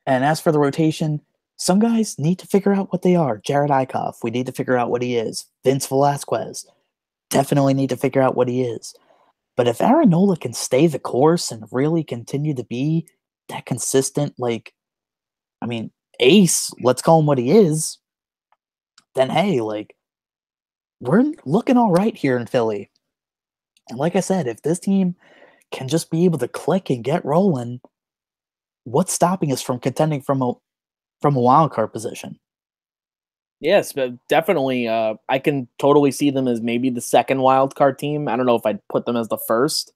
And as for the rotation, some guys need to figure out what they are. Jared Eichhoff, we need to figure out what he is. Vince Velasquez, definitely need to figure out what he is. But if Aaron Nola can stay the course and really continue to be that consistent, like, I mean, ace, let's call him what he is, then hey, like, we're looking all right here in Philly. And like I said, if this team can just be able to click and get rolling, what's stopping us from contending from a wild card position? Yes, but definitely. I can totally see them as maybe the second wild card team. I don't know if I'd put them as the first.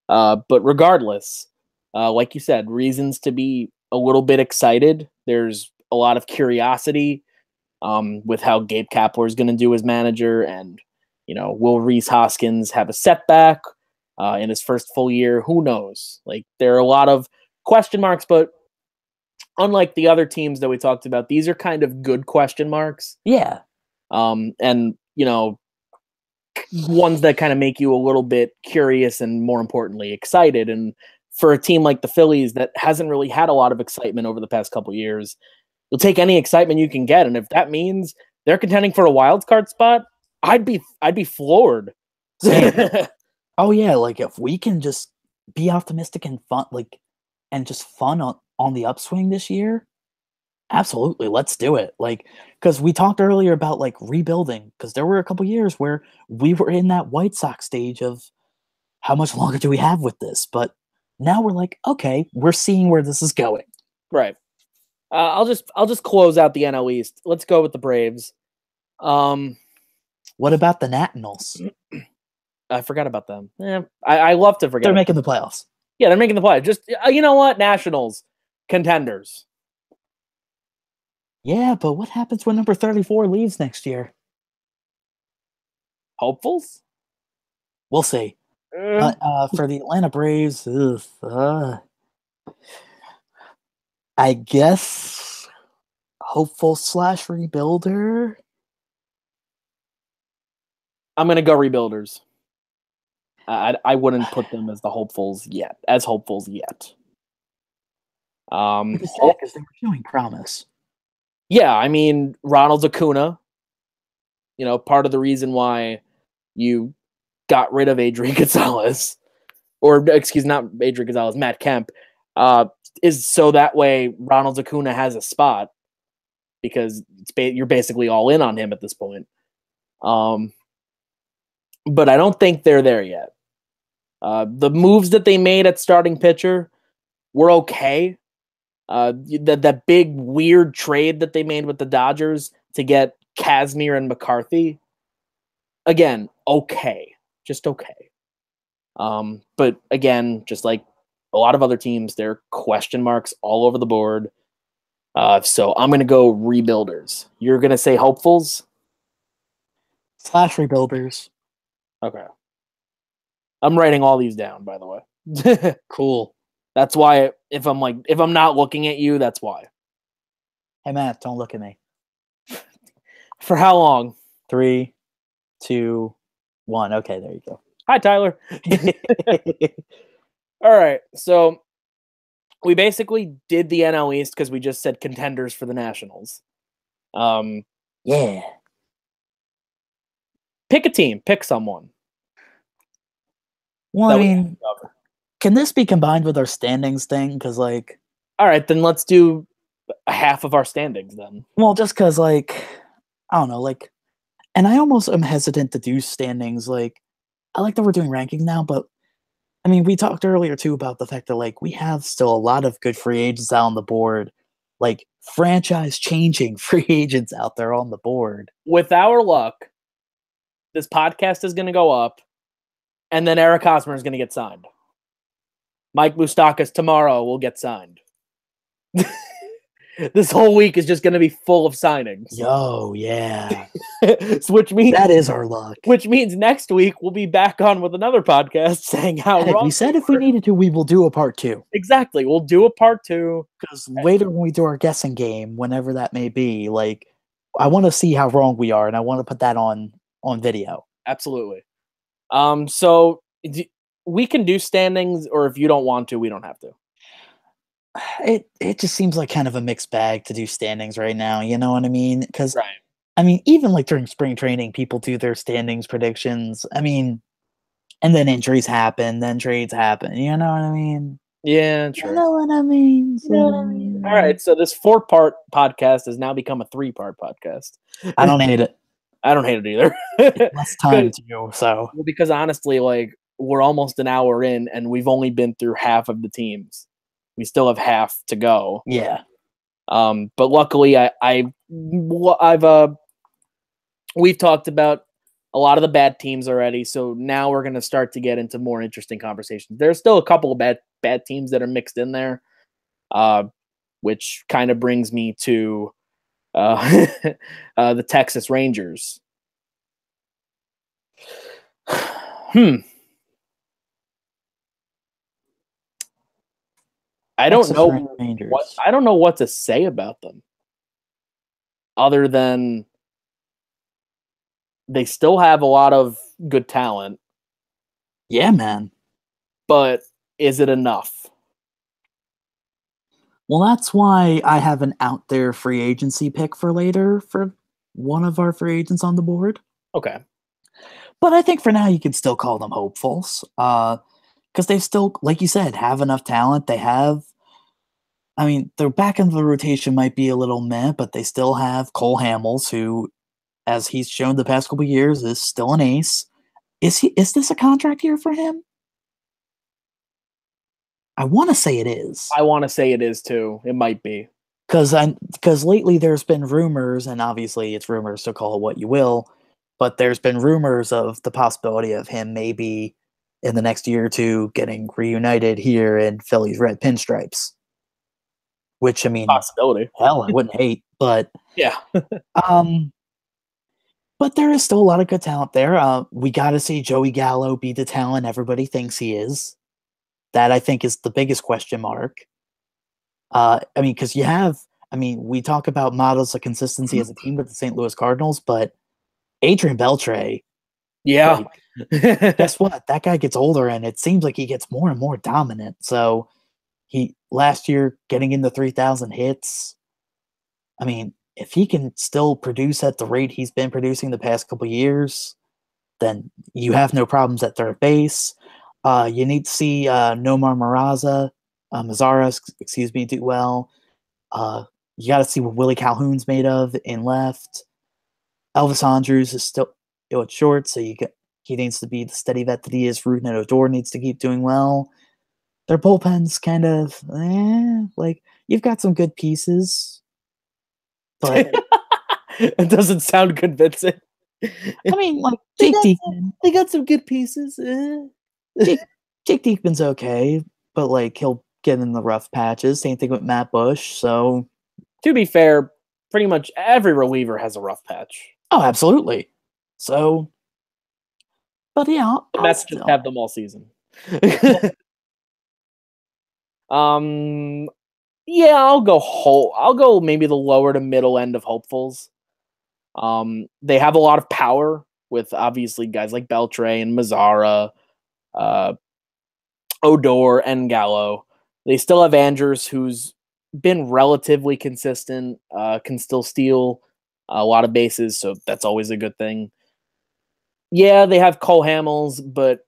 But regardless, like you said, reasons to be a little bit excited. There's a lot of curiosity. with how Gabe Kapler is going to do as manager, and will Rhys Hoskins have a setback in his first full year? Who knows? Like, there are a lot of question marks, but unlike the other teams that we talked about, these are kind of good question marks. Yeah. And ones that kind of make you a little bit curious and, more importantly, excited. And for a team like the Phillies that hasn't really had a lot of excitement over the past couple years, you'll take any excitement you can get. And if that means they're contending for a wild card spot, I'd be floored. Oh yeah, like if we can just be optimistic and fun, and just fun on the upswing this year, absolutely, let's do it. Like, because we talked earlier about like rebuilding, because there were a couple years where we were in that White Sox stage of how much longer do we have with this? But now we're like, okay, we're seeing where this is going. Right. I'll just close out the NL East. Let's go with the Braves. What about the Nationals? I forgot about them. I love to forget. They're making the playoffs. Yeah, they're making the playoffs. Just you know what? Nationals, contenders. Yeah, but what happens when number 34 leaves next year? Hopefuls? We'll see. But for the Atlanta Braves, I guess hopeful / rebuilder. I'm gonna go rebuilders. I wouldn't put them as the hopefuls yet. Because they were showing promise. Yeah, I mean, Ronald Acuna, part of the reason why you got rid of Adrian Gonzalez, or excuse, not Adrian Gonzalez, Matt Kemp, is so that way Ronald Acuna has a spot, because you're basically all in on him at this point. But I don't think they're there yet. The moves that they made at starting pitcher were okay. That big weird trade that they made with the Dodgers to get Kazmir and McCarthy, again, okay, just okay. But again, just like a lot of other teams, there are question marks all over the board. So I'm gonna go rebuilders. You're gonna say hopefuls / rebuilders. Okay. I'm writing all these down, by the way. Cool. That's why if I'm not looking at you, that's why. Hey Matt, don't look at me. For how long? 3, 2, 1. Okay, there you go. Hi, Tyler. All right. So we basically did the NL East because we just said contenders for the Nationals. Yeah. Pick a team. Pick someone. Well, I mean, can this be combined with our standings thing? Because, all right, then let's do half of our standings then. Well, just because, I don't know, and I almost am hesitant to do standings. I like that we're doing ranking now, but I mean, we talked earlier too about the fact that we have still a lot of good free agents out on the board, franchise changing free agents out there on the board. With our luck, this podcast is going to go up, and then Eric Hosmer is going to get signed. Mike Moustakas tomorrow will get signed. This whole week is just going to be full of signings. Yo, yeah. Which means that is our luck. Which means next week we'll be back on with another podcast saying how wrong we said if we needed to, we will do a part 2. Exactly. We'll do a part 2. Because later when we do our guessing game, whenever that may be, I want to see how wrong we are, and I want to put that on video. Absolutely. So we can do standings, or if you don't want to, we don't have to. It just seems like kind of a mixed bag to do standings right now. You know what I mean? Because right. I mean, even during spring training, people do their standings predictions. I mean, and then injuries happen, then trades happen. You know what I mean? Yeah, true. You know what I mean? All right, so this 4-part podcast has now become a 3-part podcast. I don't hate it. I don't hate it either. It's less time to go, so. Well, because honestly, we're almost an hour in, and we've only been through half of the teams. We still have half to go. Yeah. But luckily, we've talked about a lot of the bad teams already, so now we're going to start to get into more interesting conversations. There's still a couple of bad teams that are mixed in there, which kind of brings me to The Texas Rangers. I don't Texas know Rangers. I don't know what to say about them other than they still have a lot of good talent, Yeah, man. but is it enough? Well, that's why I have an out there free agency pick for later for one of our free agents on the board. Okay. But I think for now you could still call them hopefuls. Because they still, like you said, have enough talent. They have, I mean, their back end of the rotation might be a little meh, but they still have Cole Hamels, who, as he's shown the past couple years, is still an ace. Is this a contract year for him? I want to say it is. I want to say it is too. It might be. Because lately there's been rumors, and obviously it's rumors, so call it what you will, but there's been rumors of the possibility of him maybe in the next year or two getting reunited here in Philly's red pinstripes. Which, I mean, Possibility. hell, I wouldn't hate, but Yeah. but there is still a lot of good talent there. We got to see Joey Gallo be the talent everybody thinks he is. That I think is the biggest question mark. I mean, because we talk about models of consistency as a team with the St. Louis Cardinals, but Adrian Beltre, Yeah. guess what? That guy gets older, and it seems like he gets more and more dominant. So he last year getting into 3,000 hits. I mean, if he can still produce at the rate he's been producing the past couple years, then you have no problems at third base. You need to see Nomar Mazara, excuse me, do well. You got to see what Willie Calhoun's made of in left. Elvis Andrus is still at short, so he needs to be the steady vet that he is. Ruben Odor needs to keep doing well. Their bullpen's kind of like you've got some good pieces, but it doesn't sound convincing. I mean, like Jake Diekman, they got some good pieces. Jake Diekman's okay, but like he'll get in the rough patches. Same thing with Matt Bush. So, to be fair, pretty much every reliever has a rough patch. Oh, absolutely. So, but yeah, the Mets just have them all season. Yeah, I'll go maybe the lower to middle end of hopefuls. They have a lot of power with obviously guys like Beltre and Mazara, Odor and Gallo. They still have Andrews, who's been relatively consistent, can still steal a lot of bases, so that's always a good thing. Yeah, they have Cole Hamels, but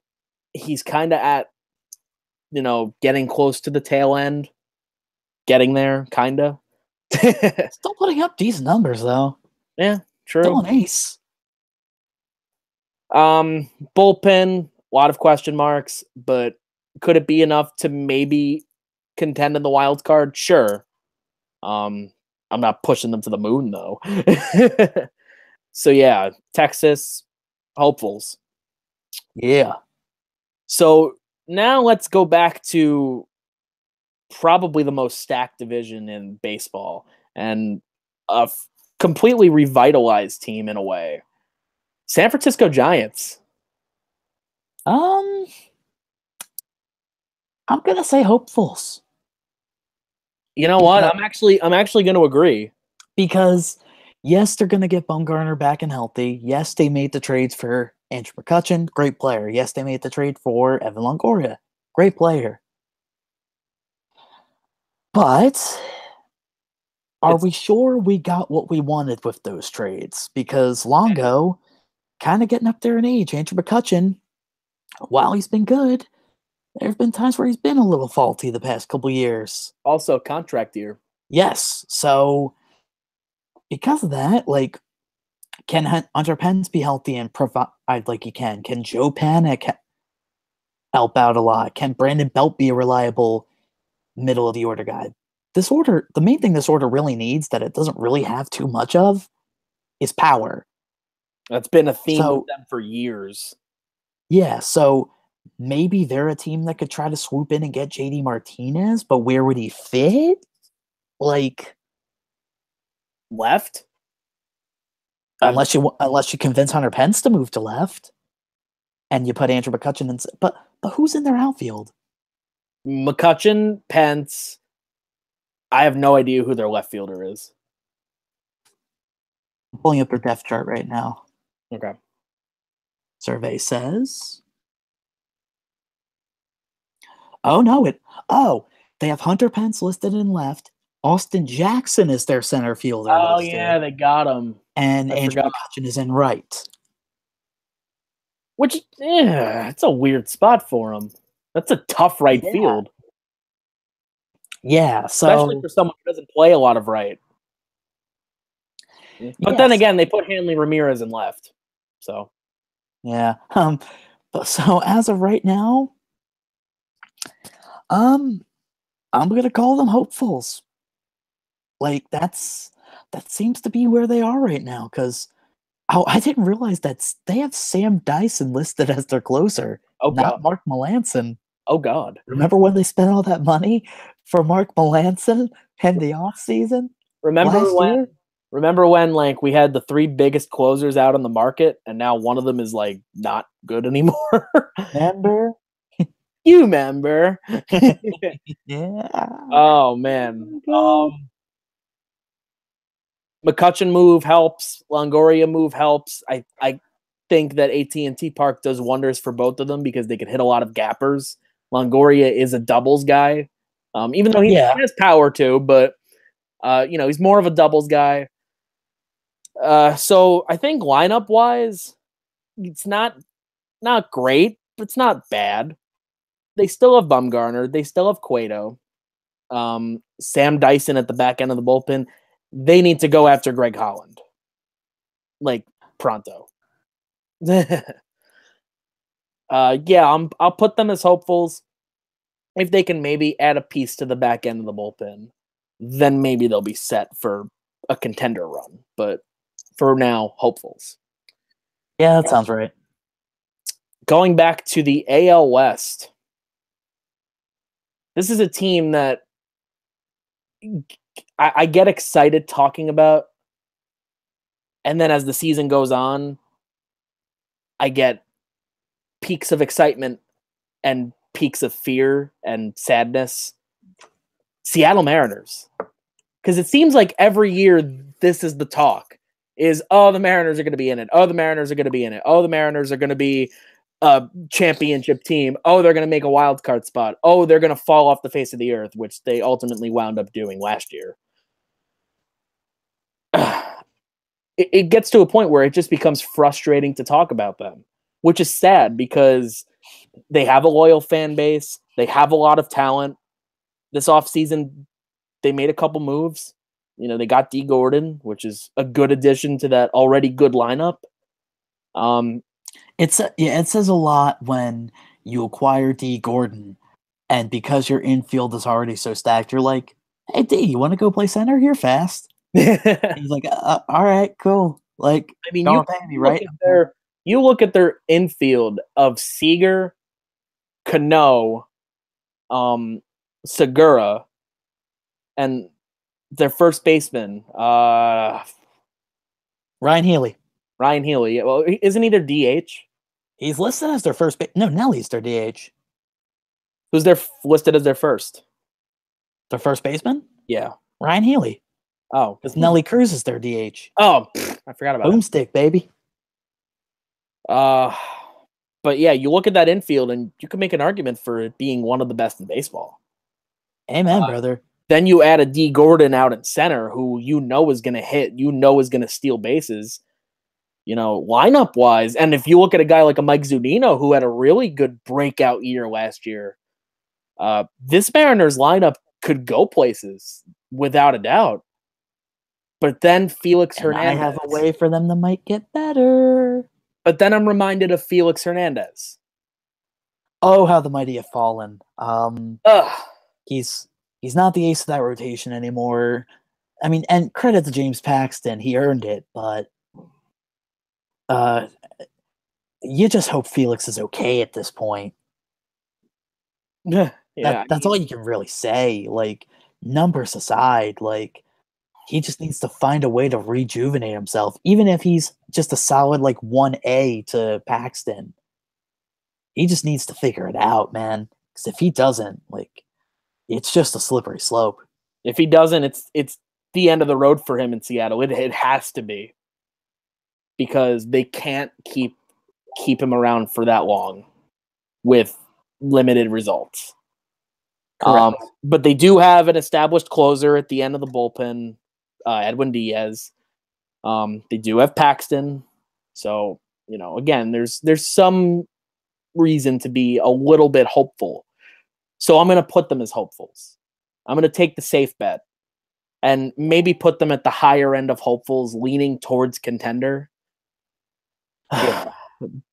he's kind of at, getting close to the tail end. Getting there, kind of. Still putting up decent numbers, though. Yeah, true. Still an ace. Bullpen, a lot of question marks, but could it be enough to maybe contend in the wild card? Sure. I'm not pushing them to the moon, though. So, yeah, Texas, hopefuls. Yeah. So, now let's go back to probably the most stacked division in baseball and a completely revitalized team in a way. San Francisco Giants. I'm gonna say hopefuls. You know what? I'm actually going to agree. Because yes, they're gonna get Bumgarner back and healthy. Yes, they made the trades for Andrew McCutchen, great player. Yes, they made the trade for Evan Longoria, great player. But are we sure we got what we wanted with those trades? Because Longo, kind of getting up there in age. Andrew McCutchen, while he's been good, there have been times where he's been a little faulty the past couple years. Also, contract year. Yes. So, because of that, like, can Hunter Pence be healthy and provide like he can? Can Joe Panic help out a lot? Can Brandon Belt be a reliable middle of the order guy? The main thing this order really needs that it doesn't really have too much of is power. That's been a theme with them for years. Yeah, so maybe they're a team that could try to swoop in and get JD Martinez, but where would he fit? Like, Left? Unless you convince Hunter Pence to move to left, and you put Andrew McCutchen in. But who's in their outfield? McCutchen, Pence. I have no idea who their left fielder is. I'm pulling up their depth chart right now. Okay. Survey says. Oh no! They have Hunter Pence listed in left. Austin Jackson is their center fielder. Oh listed. Yeah, they got him. And Andrew McCutchen is in right. Which, it's a weird spot for him. That's a tough right field. Yeah, so especially for someone who doesn't play a lot of right. But then again, they put Hanley Ramirez in left. So yeah. But so as of right now, I'm gonna call them hopefuls. Like that seems to be where they are right now. Because I didn't realize that they have Sam Dyson listed as their closer, not Mark Melancon. Oh God! Remember when they spent all that money for Mark Melancon in the offseason? Remember when like we had the 3 biggest closers out on the market, and now one of them is like not good anymore. Remember? You remember? Yeah. Oh man. McCutchen move helps. Longoria move helps. I think that AT&T Park does wonders for both of them because they can hit a lot of gappers. Longoria is a doubles guy, even though he has power too. But he's more of a doubles guy. So I think lineup wise, it's not great, but it's not bad. They still have Bumgarner. They still have Cueto. Sam Dyson at the back end of the bullpen. They need to go after Greg Holland. Like, pronto. I'll put them as hopefuls. If they can maybe add a piece to the back end of the bullpen, then maybe they'll be set for a contender run. But for now, hopefuls. Yeah, that sounds right. Going back to the AL West. This is a team that I get excited talking about. And then as the season goes on, I get peaks of excitement and peaks of fear and sadness. Seattle Mariners. Because it seems like every year this is the talk. Is, the Mariners are going to be in it. Oh, the Mariners are going to be in it. Oh, the Mariners are going to be a championship team. Oh, they're going to make a wild card spot. Oh, they're going to fall off the face of the earth, which they ultimately wound up doing last year. It gets to a point where it just becomes frustrating to talk about them, which is sad because they have a loyal fan base. They have a lot of talent. This offseason, they made a couple moves. They got D. Gordon, which is a good addition to that already good lineup. It says a lot when you acquire D. Gordon, and because your infield is already so stacked, you're like, "Hey D, you want to go play center here fast?" He's like, "All right, cool." Like, I mean, you look at their infield of Seager, Cano, Segura, and their first baseman, Ryan Healy. Well, isn't he their DH? He's listed as their first base. No, Nelly's their DH. Who's listed as their first? Their first baseman? Yeah. Ryan Healy. Oh. Because Nelly Cruz is their DH. Oh, I forgot about Boomstick, baby. But yeah, you look at that infield and you can make an argument for it being one of the best in baseball. Amen, brother. Then you add a D. Gordon out at center who is going to hit, is going to steal bases, lineup-wise. And if you look at a guy like a Mike Zunino who had a really good breakout year last year, this Mariners lineup could go places without a doubt. But then Felix Hernandez. I have a way for them that might get better. But then I'm reminded of Felix Hernandez. Oh, how the mighty have fallen. He's not the ace of that rotation anymore. I mean, and credit to James Paxton, he earned it, but you just hope Felix is okay at this point. Yeah, that's all you can really say. Like, numbers aside, like, He just needs to find a way to rejuvenate himself, even if he's just a solid like 1A to Paxton. He just needs to figure it out, man. Because if he doesn't, like, it's just a slippery slope. If he doesn't, it's the end of the road for him in Seattle. It has to be, because they can't keep him around for that long with limited results. But they do have an established closer at the end of the bullpen, Edwin Diaz. They do have Paxton. So, again, there's some reason to be a little bit hopeful. So I'm going to put them as hopefuls. I'm going to take the safe bet and maybe put them at the higher end of hopefuls, leaning towards contender.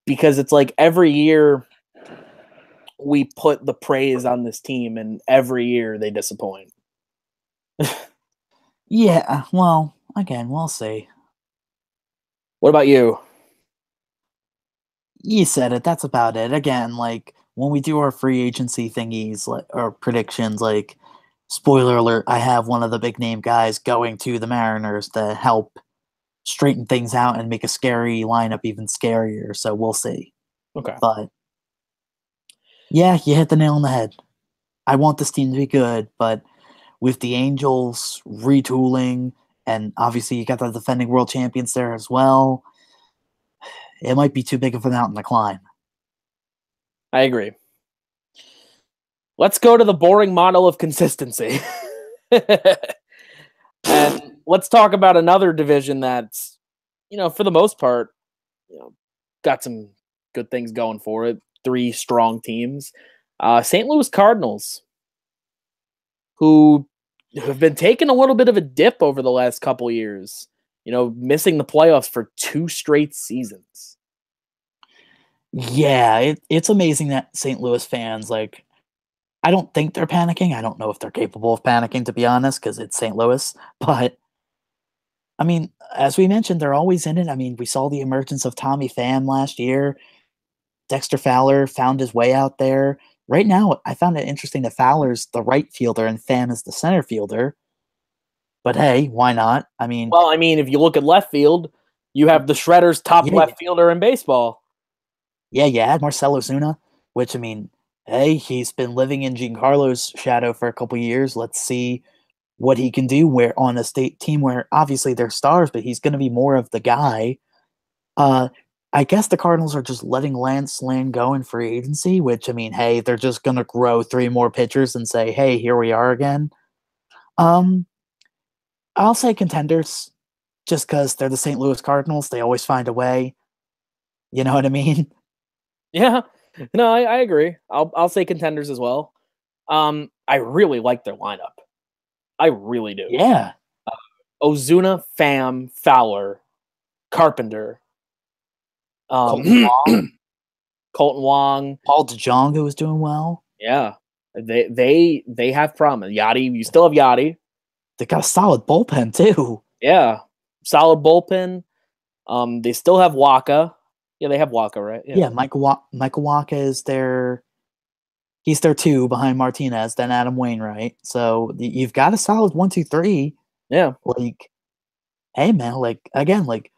Because it's like every year we put the praise on this team, and every year they disappoint. Yeah, well, again, we'll see. What about you? You said it. That's about it. Again, like, when we do our free agency thingies, like, or predictions, like, spoiler alert, I have one of the big name guys going to the Mariners to help straighten things out and make a scary lineup even scarier. So we'll see. Okay. But yeah, you hit the nail on the head. I want this team to be good, but with the Angels retooling, and obviously you got the defending world champions there as well, it might be too big of a mountain to climb. I agree. Let's go to the boring model of consistency. And let's talk about another division that's, for the most part, got some good things going for it. 3 strong teams. St. Louis Cardinals, who have been taking a little bit of a dip over the last couple years, missing the playoffs for 2 straight seasons. Yeah, it's amazing that St. Louis fans, like, I don't think they're panicking. I don't know if they're capable of panicking, to be honest, because it's St. Louis. But, I mean, as we mentioned, they're always in it. I mean, we saw the emergence of Tommy Pham last year. Dexter Fowler found his way out there. Right now, I found it interesting that Fowler's the right fielder and Pham is the center fielder. But hey, why not? I mean, well, if you look at left field, you have the Shredder's top left fielder in baseball. Yeah, you had Marcell Ozuna, which, I mean, hey, he's been living in Giancarlo's shadow for a couple years. Let's see what he can do where on a state team where obviously they're stars, but he's going to be more of the guy. I guess the Cardinals are just letting Lance Lynn go in free agency, which, I mean, hey, they're just going to grow 3 more pitchers and say, hey, here we are again. I'll say contenders just because they're the St. Louis Cardinals. They always find a way. You know what I mean? Yeah. No, I agree. I'll say contenders as well. I really like their lineup. I really do. Yeah. Ozuna, Pham, Fowler, Carpenter, Colton Wong, Paul DeJong, who was doing well. Yeah, they have promise. Yachty, you still have Yachty. They got a solid bullpen too. Yeah, solid bullpen. They still have Waka. Yeah, they have Waka, right? Yeah, Michael Waka is their. He's their 2 behind Martinez, then Adam Wainwright. So you've got a solid 1, 2, 3. Yeah. Like, hey man, like again, like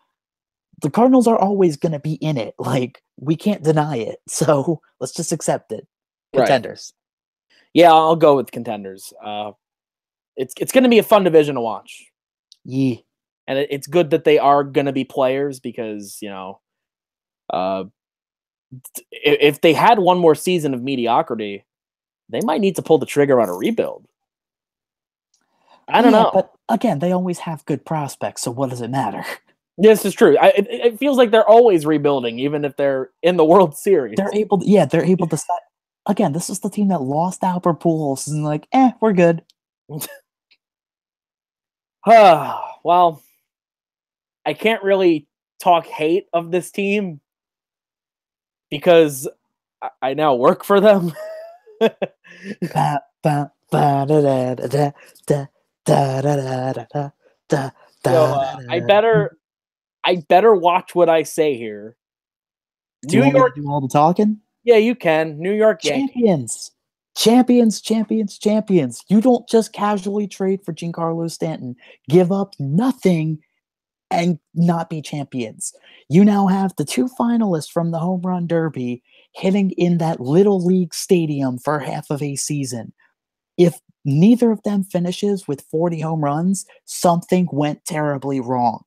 the Cardinals are always going to be in it. Like, we can't deny it. So let's just accept it. Contenders. Right. Yeah, I'll go with contenders. It's going to be a fun division to watch. Yeah. And it's good that they are going to be players because, if they had one more season of mediocrity, they might need to pull the trigger on a rebuild. I don't know. But again, they always have good prospects, so what does it matter? This is true. It feels like they're always rebuilding, even if they're in the World Series. They're able to set. Again, this is the team that lost Albert Pujols and like, we're good. Well, I can't really talk hate of this team because I now work for them. I better watch what I say here. Do you want me to do all the talking? Yeah, you can. New York champions. Champions, champions, champions. You don't just casually trade for Giancarlo Stanton, give up nothing, and not be champions. You now have the 2 finalists from the Home Run Derby hitting in that little league stadium for half of a season. If neither of them finishes with 40 home runs, something went terribly wrong.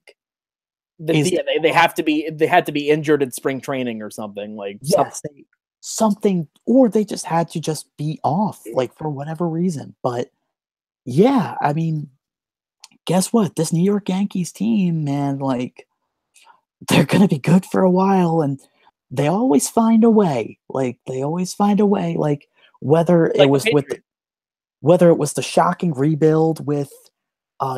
They had to be injured in spring training or something like. Yes, something, or they just had to just be off, like for whatever reason. But yeah, I mean, guess what? This New York Yankees team, man, like they're gonna be good for a while, and they always find a way. Like they always find a way. Like whether it was the shocking rebuild with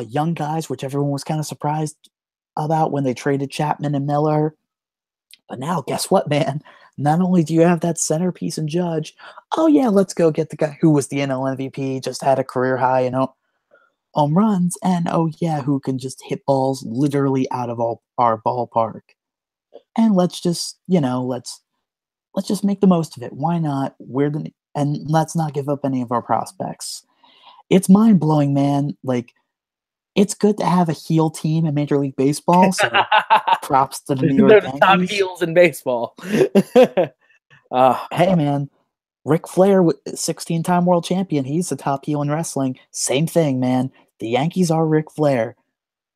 young guys, which everyone was kind of surprised about when they traded Chapman and Miller. But now, guess what, man? Not only do you have that centerpiece in Judge, oh yeah, let's go get the guy who was the NL MVP, just had a career high in home runs, and oh yeah, who can just hit balls literally out of our ballpark. And let's just, let's just make the most of it. Why not? And let's not give up any of our prospects. It's mind blowing, man. Like, it's good to have a heel team in Major League Baseball. So props to the New York Yankees. They're the top heels in baseball. Hey, man. Ric Flair, 16-time world champion. He's the top heel in wrestling. Same thing, man. The Yankees are Ric Flair.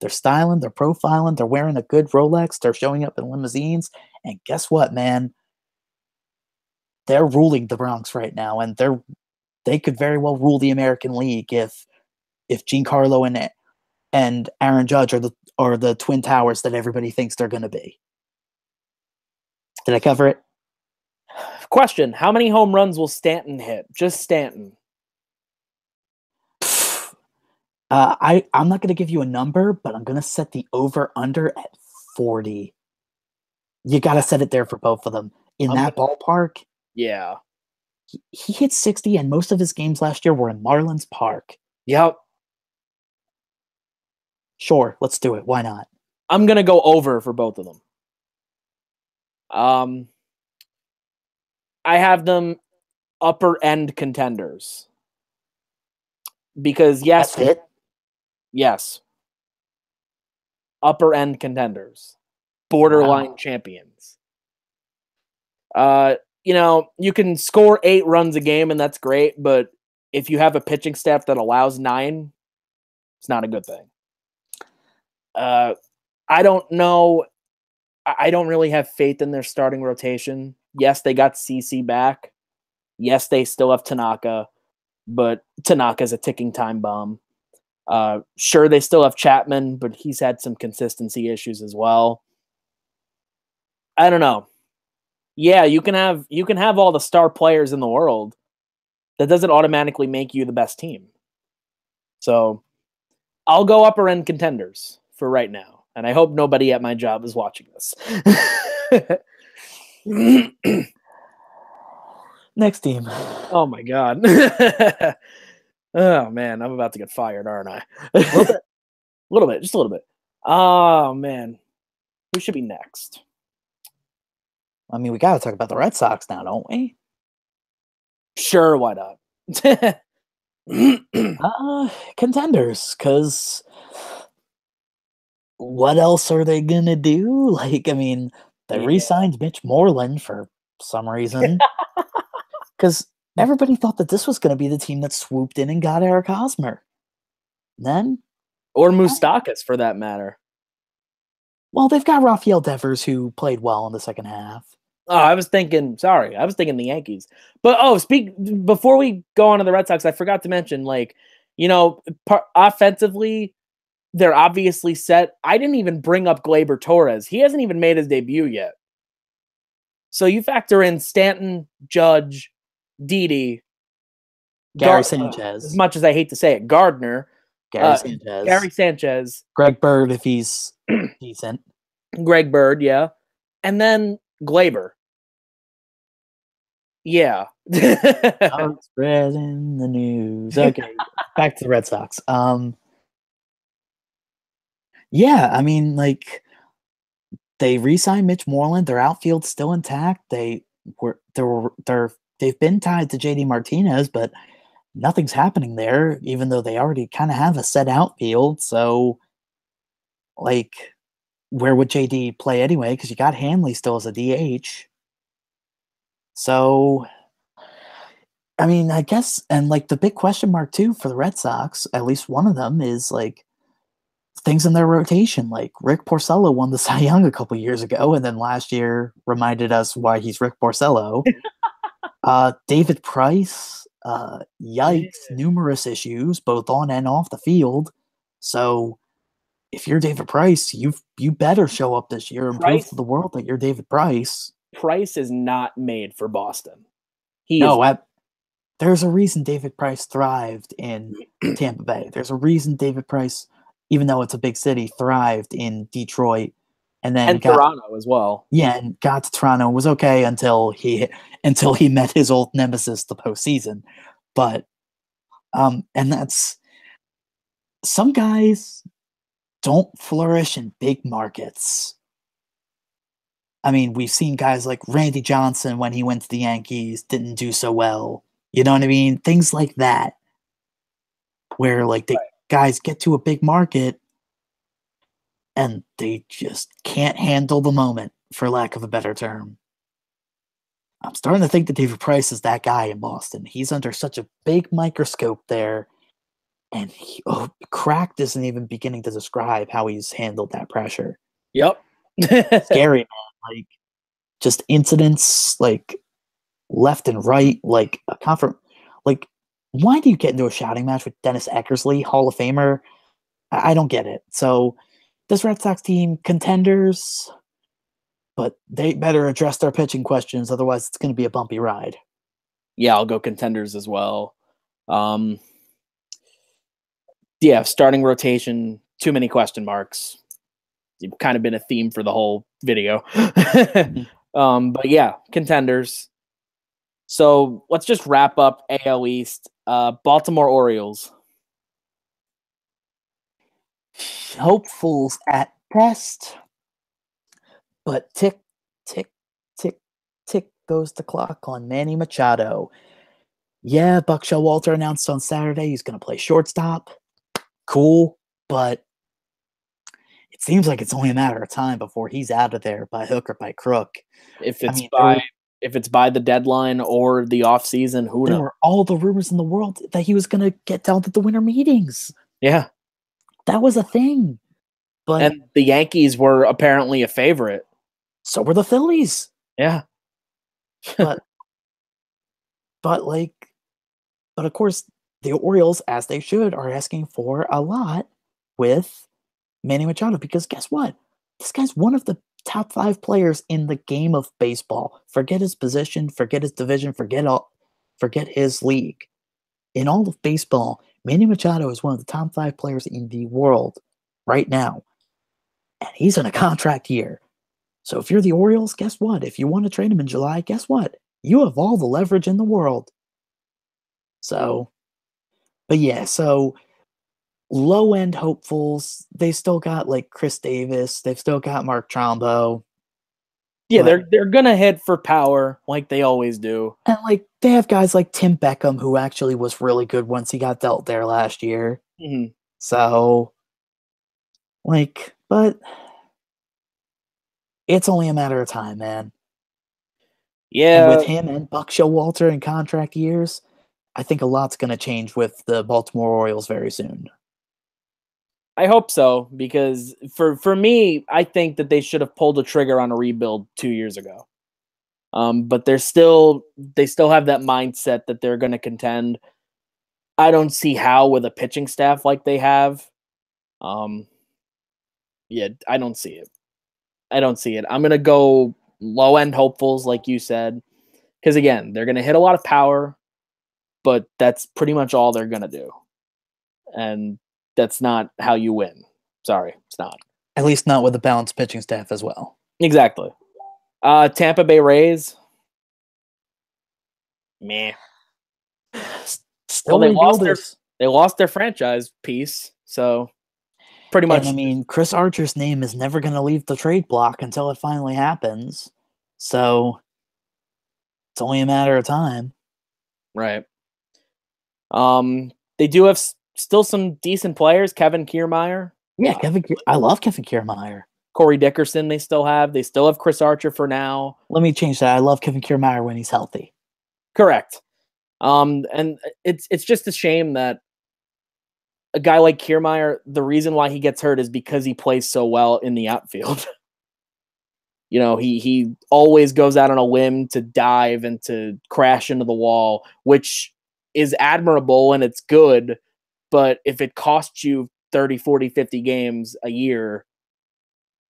They're styling, they're profiling, they're wearing a good Rolex, they're showing up in limousines. And guess what, man? They're ruling the Bronx right now, and they could very well rule the American League if Giancarlo and Aaron Judge are the twin towers that everybody thinks they're going to be. Did I cover it? Question: how many home runs will Stanton hit? Just Stanton. I'm not going to give you a number, but I'm going to set the over/under at 40. You got to set it there for both of them. Ballpark, yeah. He hit 60, and most of his games last year were in Marlins Park. Yep. Sure, let's do it. Why not? I'm going to go over for both of them. I have them upper end contenders. Because yes, that's it. Yes. Upper end contenders. Borderline champions. You can score 8 runs a game and that's great, but if you have a pitching staff that allows 9, it's not a good thing. I don't know. I don't really have faith in their starting rotation. Yes, they got CC back. Yes, they still have Tanaka, but Tanaka's a ticking time bomb. Sure, they still have Chapman, but he's had some consistency issues as well. I don't know. Yeah, you can have all the star players in the world. That doesn't automatically make you the best team. So I'll go upper end contenders for right now. And I hope nobody at my job is watching this. Next team. Oh my God. Oh man, I'm about to get fired, aren't I? A little bit, just a little bit. Oh man. Who should be next? I mean, we got to talk about the Red Sox now, don't we? Sure, why not? Contenders, because what else are they going to do? Like, I mean, they re-signed Mitch Moreland for some reason. Because everybody thought that this was going to be the team that swooped in and got Eric Hosmer. Then? Or Moustakas, for that matter. Well, they've got Rafael Devers, who played well in the second half. Oh, I was thinking the Yankees. But, before we go on to the Red Sox, I forgot to mention, offensively, they're obviously set. I didn't even bring up Gleyber Torres. He hasn't even made his debut yet. So you factor in Stanton, Judge, Didi, Gary Sanchez. As much as I hate to say it, Gardner. Gary Sanchez. Greg Bird, if he's decent. Greg Bird, yeah. And then Gleyber. Yeah. Spreading the news. Okay, back to the Red Sox. Yeah, I mean, they re-signed Mitch Moreland. Their outfield's still intact. Their they've been tied to JD Martinez, but nothing's happening there, even though they already kind of have a set outfield. So, like, where would JD play anyway? Because you got Hanley still as a DH. So, I mean, I guess, and like the big question mark too for the Red Sox, at least one of them is like things in their rotation. Like Rick Porcello won the Cy Young a couple years ago, and then last year reminded us why he's Rick Porcello. David Price, yikes, numerous issues, both on and off the field. So if you're David Price, you better show up this year and prove to the world that you're David Price. Price is not made for Boston. There's a reason David Price thrived in Tampa Bay. There's a reason David Price, even though it's a big city, thrived in Detroit. And Toronto as well. Yeah, and got to Toronto, was okay until he met his old nemesis the postseason. But and that's, some guys don't flourish in big markets. I mean, we've seen guys like Randy Johnson when he went to the Yankees didn't do so well. You know what I mean? Things like that, where like the guys get to a big market and they just can't handle the moment, for lack of a better term. I'm starting to think that David Price is that guy in Boston. He's under such a big microscope there, and cracked isn't even beginning to describe how he's handled that pressure. Yep. Scary, man. Like, just incidents, like, left and right, like, like, why do you get into a shouting match with Dennis Eckersley, Hall of Famer? I don't get it. So, this Red Sox team, contenders, but they better address their pitching questions, otherwise it's going to be a bumpy ride. Yeah, I'll go contenders as well. Yeah, starting rotation, too many question marks. It's kind of been a theme for the whole video. But yeah, contenders. So let's just wrap up AL East. Baltimore Orioles. Hopefuls at best, but tick, tick, tick, tick goes the clock on Manny Machado. Yeah, Buck Showalter announced on Saturday he's going to play shortstop. Cool, but it seems like it's only a matter of time before he's out of there by hook or by crook. If it's by the deadline or the offseason, who knows? There were all the rumors in the world that he was going to get down to the winter meetings. Yeah. That was a thing. And the Yankees were apparently a favorite. So were the Phillies. Yeah. But of course, the Orioles, as they should, are asking for a lot with Manny Machado, because guess what? This guy's one of the top 5 players in the game of baseball. Forget his position, forget his division, forget his league. In all of baseball, Manny Machado is one of the top 5 players in the world right now. And he's in a contract year. So if you're the Orioles, guess what? If you want to trade him in July, guess what? You have all the leverage in the world. So, but yeah, so low-end hopefuls, they still got like Chris Davis. They've still got Mark Trombo. Yeah, they're going to hit for power like they always do. And like they have guys like Tim Beckham, who actually was really good once he got dealt there last year. Mm-hmm. So, like, but it's only a matter of time, man. Yeah. And with him and Buck Showalter in contract years, I think a lot's going to change with the Baltimore Orioles very soon. I hope so, because for me, I think that they should have pulled the trigger on a rebuild 2 years ago. But they still have that mindset that they're going to contend. I don't see how with a pitching staff like they have. Yeah, I don't see it. I'm going to go low-end hopefuls, like you said, because, again, they're going to hit a lot of power, but that's pretty much all they're going to do. And that's not how you win. Sorry, it's not. At least not with a balanced pitching staff as well. Exactly. Tampa Bay Rays. Meh. Still, they lost their franchise piece, so pretty much. And I mean, Chris Archer's name is never going to leave the trade block until it finally happens. So, It's only a matter of time. Right. They do have still some decent players. Kevin Kiermaier. Yeah, I love Kevin Kiermaier. Corey Dickerson they still have. They still have Chris Archer for now. Let me change that. I love Kevin Kiermaier when he's healthy. Correct. And it's just a shame that a guy like Kiermaier, the reason why he gets hurt is because he plays so well in the outfield. You know, he always goes out on a limb to dive and to crash into the wall, which is admirable and it's good. But if it costs you 30, 40, 50 games a year,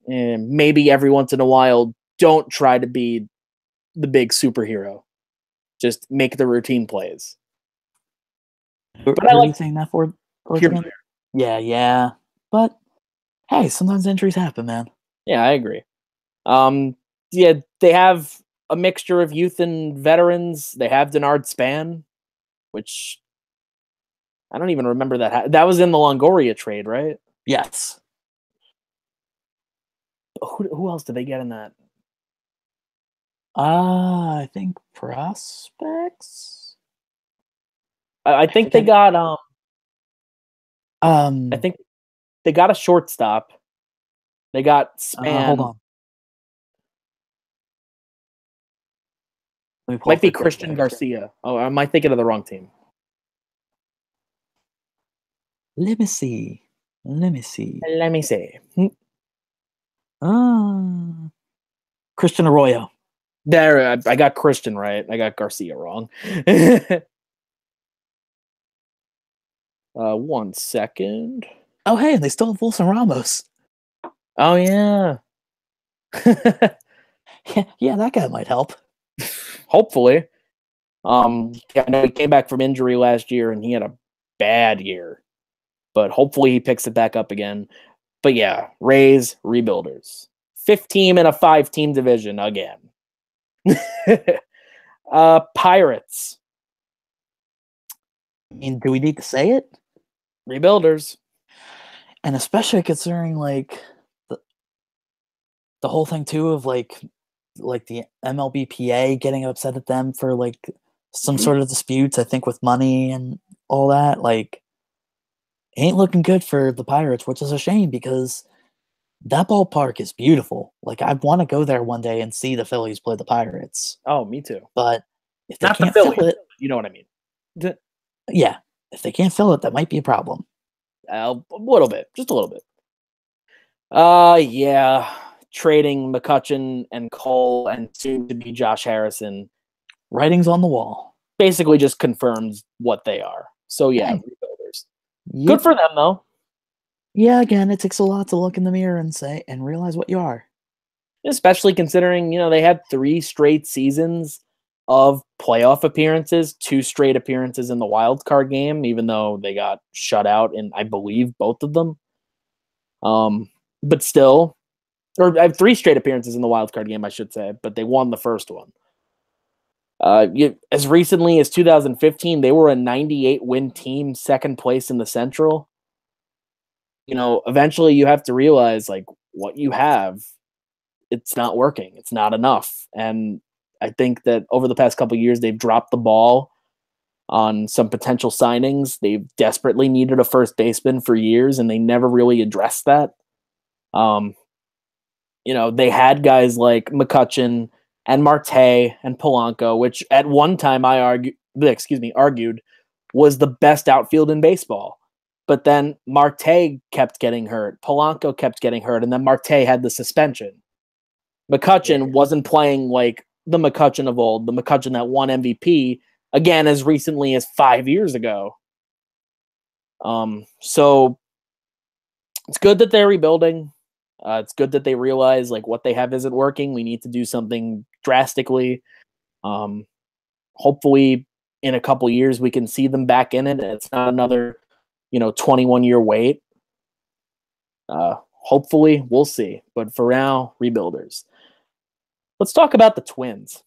and maybe every once in a while, don't try to be the big superhero. Just make the routine plays. But I like saying that for Kiermaier. Yeah. But hey, sometimes injuries happen, man. Yeah, I agree. Yeah, they have a mixture of youth and veterans. They have Denard Span, which I don't even remember that. That was in the Longoria trade, right? Yes. Who else did they get in that? I think prospects. I think they got I think they got a shortstop. They got Span. Hold on. Might be Christian Garcia. Oh, am I thinking of the wrong team? Let me see. Christian Arroyo. There, I got Christian right. I got Garcia wrong. 1 second. Oh, hey, and they still have Wilson Ramos. Oh, yeah. yeah, that guy might help. Hopefully. I know he came back from injury last year and he had a bad year. But hopefully he picks it back up again. But yeah, Rays, rebuilders. 5-team in a 5-team division again. Pirates. I mean, do we need to say it? Rebuilders. And especially considering like the whole thing too of like the MLB PA getting upset at them for like some sort of disputes, I think with money and all that, like ain't looking good for the Pirates, which is a shame because that ballpark is beautiful. Like I want to go there one day and see the Phillies play the Pirates. Oh, me too. But if they Not can't the Phillies, fill it, you know what I mean. Yeah, if they can't fill it, that might be a problem. A little bit, just a little bit. Yeah, trading McCutchen and Cole and soon to be Josh Harrison. Writing's on the wall. Basically, just confirms what they are. So yeah, Hey. rebuilders. Yep. Good for them though. Yeah, again, it takes a lot to look in the mirror and say and realize what you are. Especially considering, they had 3 straight seasons of playoff appearances, 2 straight appearances in the wild card game, even though they got shut out in, I believe, both of them. But still, or I have 3 straight appearances in the wild card game, I should say, but they won the first one. As recently as 2015, they were a 98-win team, second place in the Central. Eventually you have to realize, like, what you have, it's not working. It's not enough. And I think that over the past couple of years, they've dropped the ball on some potential signings. They've desperately needed a first baseman for years, and they never really addressed that. They had guys like McCutchen and Marte and Polanco, which at one time I argued was the best outfield in baseball. But then Marte kept getting hurt. Polanco kept getting hurt. And then Marte had the suspension. McCutchen wasn't playing like the McCutchen of old, the McCutchen that won MVP, again, as recently as 5 years ago. So it's good that they're rebuilding. It's good that they realize like what they have isn't working. We need to do something drastically. Hopefully in a couple years we can see them back in it. It's not another 21-year wait. Hopefully we'll see. But for now, rebuilders. Let's talk about the Twins.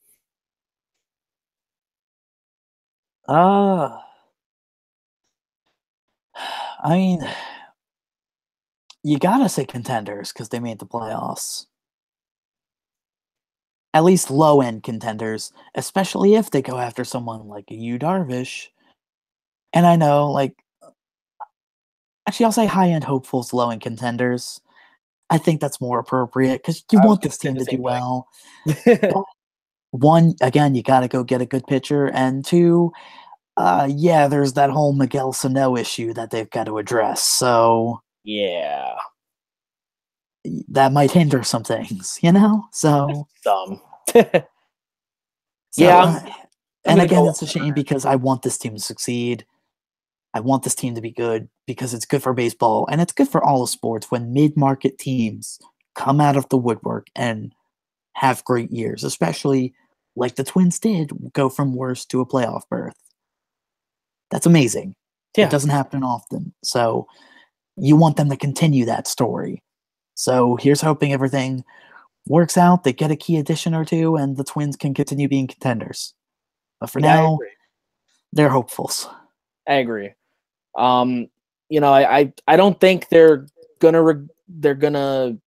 I mean, you gotta say contenders because they made the playoffs. at least low-end contenders, especially if they go after someone like a Yu Darvish. And I know, like, actually, I'll say high-end hopefuls, low-end contenders. I think that's more appropriate because you want this team to do well. But one, again, you got to go get a good pitcher, and two, yeah, there's that whole Miguel Sano issue that they've got to address. So yeah, that might hinder some things, you know. So dumb. And again, it's a shame because I want this team to succeed. I want this team to be good because it's good for baseball and it's good for all of sports when mid-market teams come out of the woodwork and have great years, especially like the Twins did, go from worst to a playoff berth. That's amazing. Yeah. It doesn't happen often. So you want them to continue that story. So here's hoping everything works out. They get a key addition or two, and the Twins can continue being contenders. But for now, they're hopefuls. I agree. I don't think they're gonna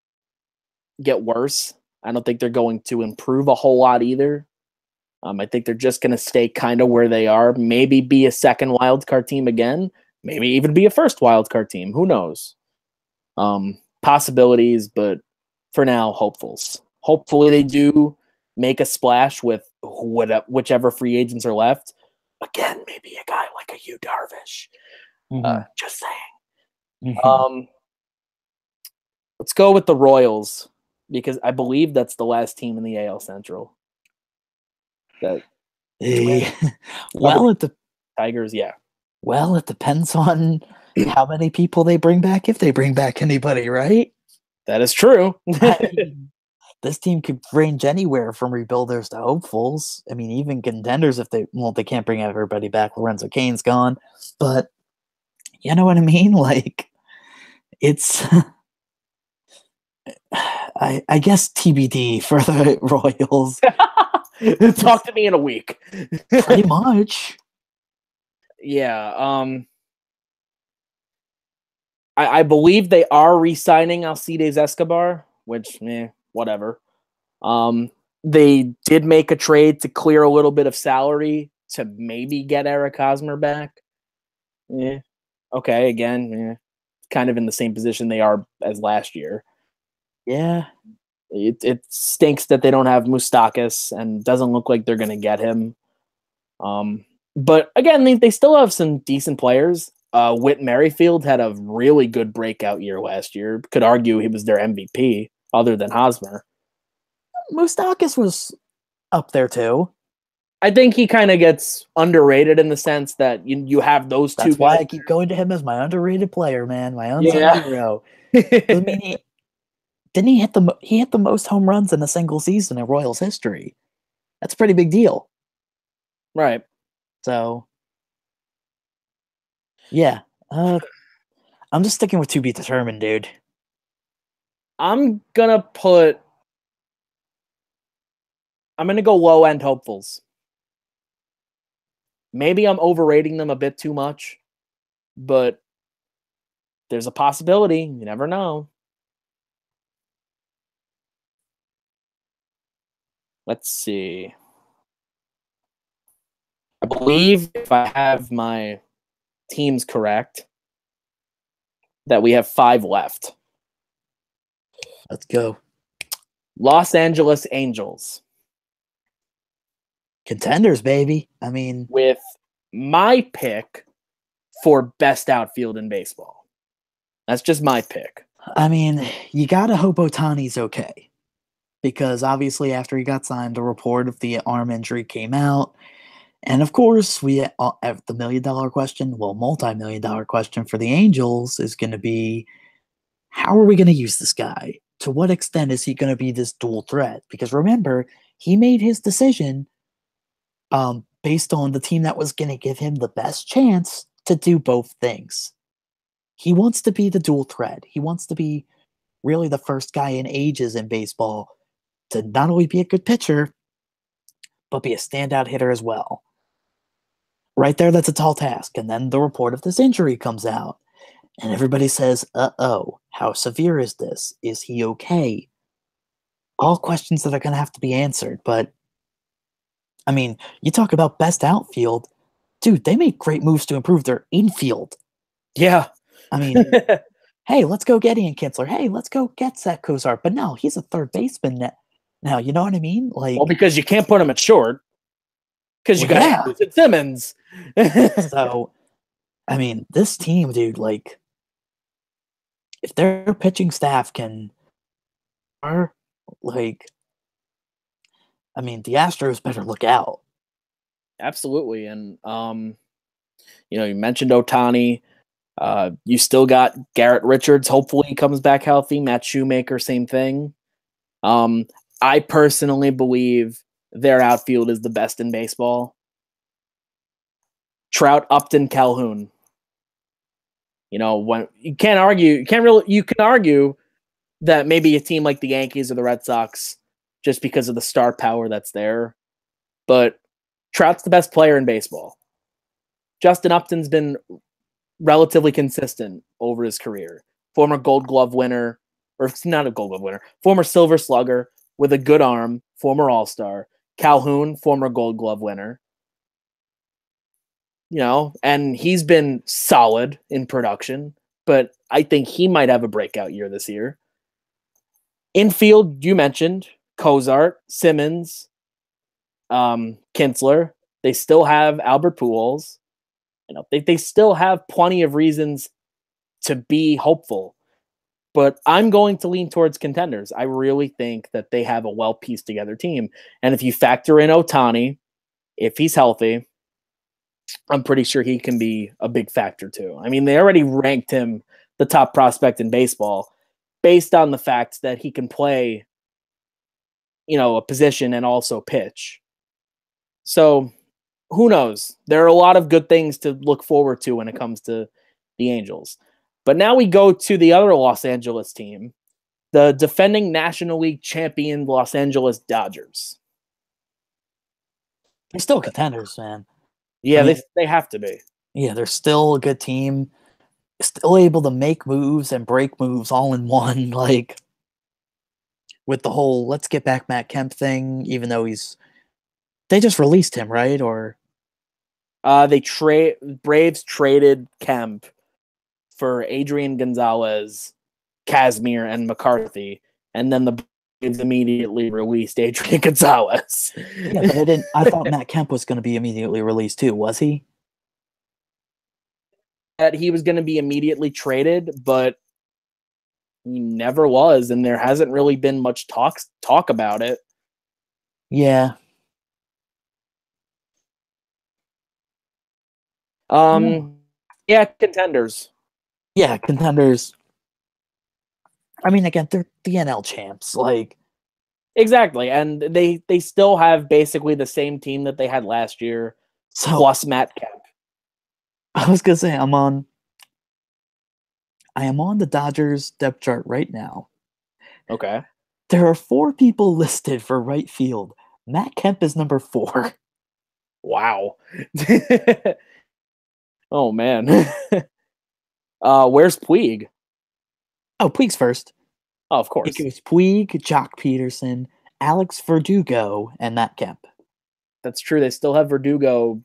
get worse. I don't think they're going to improve a whole lot either. I think they're just gonna stay kind of where they are. Maybe be a second wildcard team again. Maybe even be a first wildcard team. Who knows? Possibilities, but for now, hopefuls. Hopefully, they do make a splash with whichever free agents are left. Again, maybe a guy like a Yu Darvish. Just saying. Let's go with the Royals because I believe that's the last team in the AL Central. Well, the Tigers, yeah. Well, it depends on how many people they bring back, if they bring back anybody, right? That is true. This team could range anywhere from rebuilders to hopefuls. I mean, even contenders if they can't bring everybody back. Lorenzo Cain's gone. But you know what I mean? Like, it's I guess TBD for the Royals. Talk to me in a week. Pretty much. Yeah. I believe they are re-signing Alcides Escobar, which, whatever. They did make a trade to clear a little bit of salary to maybe get Eric Hosmer back. Yeah. Okay, again, kind of in the same position they are as last year. Yeah. It stinks that they don't have Moustakas and doesn't look like they're going to get him. But again, they still have some decent players. Whit Merrifield had a really good breakout year last year. Could argue he was their MVP other than Hosmer. Moustakas was up there too. I think he kind of gets underrated in the sense that you have those two. That's why I keep going to him as my underrated player, man. My unsung hero. I mean, didn't he hit the most home runs in a single season in Royals history? That's a pretty big deal. Right. So, yeah. I'm just sticking with to be determined, dude. I'm going to go low-end hopefuls. Maybe I'm overrating them a bit too much, but there's a possibility. You never know. Let's see. I believe if I have my teams correct, that we have 5 left. Let's go. Los Angeles Angels. Contenders, baby. I mean, with my pick for best outfield in baseball. That's just my pick. I mean, you gotta hope Ohtani's okay. Because obviously after he got signed, a report of the arm injury came out. And of course, we have the multi-million question for the Angels is going to be, how are we going to use this guy? To what extent is he going to be this dual threat? Because remember, he made his decision based on the team that was going to give him the best chance to do both things. He wants to be the dual threat. He wants to be really the first guy in ages in baseball to not only be a good pitcher, but be a standout hitter as well. Right there, that's a tall task. And then the report of this injury comes out. And everybody says, uh-oh, how severe is this? Is he okay? all questions that are going to have to be answered. But, I mean, you talk about best outfield. Dude, they made great moves to improve their infield. Yeah. I mean, hey, let's go get Ian Kinsler. Hey, let's go get Zach Kozar. But no, he's a third baseman now. You know what I mean? Like, well, because you can't put him at short. Because you got Anderson Simmons. So, I mean, this team, dude, like, if their pitching staff like, I mean, the Astros better look out. Absolutely. And, you mentioned Ohtani. You still got Garrett Richards. Hopefully he comes back healthy. Matt Shoemaker, same thing. I personally believe their outfield is the best in baseball. Trout, Upton, Calhoun. When you can't argue, you can argue that maybe a team like the Yankees or the Red Sox, just because of the star power that's there. But Trout's the best player in baseball. Justin Upton's been relatively consistent over his career. Former Gold Glove winner, or not a Gold Glove winner, former Silver Slugger with a good arm, former All-Star. Calhoun, former Gold Glove winner. And he's been solid in production, but I think he might have a breakout year this year. Infield, you mentioned Cozart, Simmons, Kinsler. They still have Albert Pujols. They still have plenty of reasons to be hopeful, but I'm going to lean towards contenders. I really think that they have a well pieced together team, and if you factor in Ohtani, if he's healthy, I'm pretty sure he can be a big factor too. I mean, they already ranked him the top prospect in baseball based on the fact that he can play, a position and also pitch. So who knows? There are a lot of good things to look forward to when it comes to the Angels. But now we go to the other Los Angeles team, the defending National League champion Los Angeles Dodgers. They're still contenders, man. Yeah, I mean, they have to be. Yeah, they're still a good team. Still able to make moves and break moves all in one. Like, with the whole let's get back Matt Kemp thing, even though they just released him, right? Or Braves traded Kemp for Adrian Gonzalez, Kazmir, and McCarthy, and then the Braves immediately released Adrian Gonzalez. Yeah, but I thought Matt Kemp was going to be immediately released too. Was he? That he was going to be immediately traded, but he never was, and there hasn't really been much talk about it. Yeah. Yeah, contenders. Yeah, contenders. I mean, again, they're the NL champs. Like, exactly, and they still have basically the same team that they had last year, plus Matt Kemp. I was gonna say I am on the Dodgers depth chart right now. Okay. There are 4 people listed for right field. Matt Kemp is number 4. Wow. Oh man. Where's Puig? Oh, Puig's first. Oh, of course. It was Puig, Jock Peterson, Alex Verdugo, and Matt Kemp. That's true. They still have Verdugo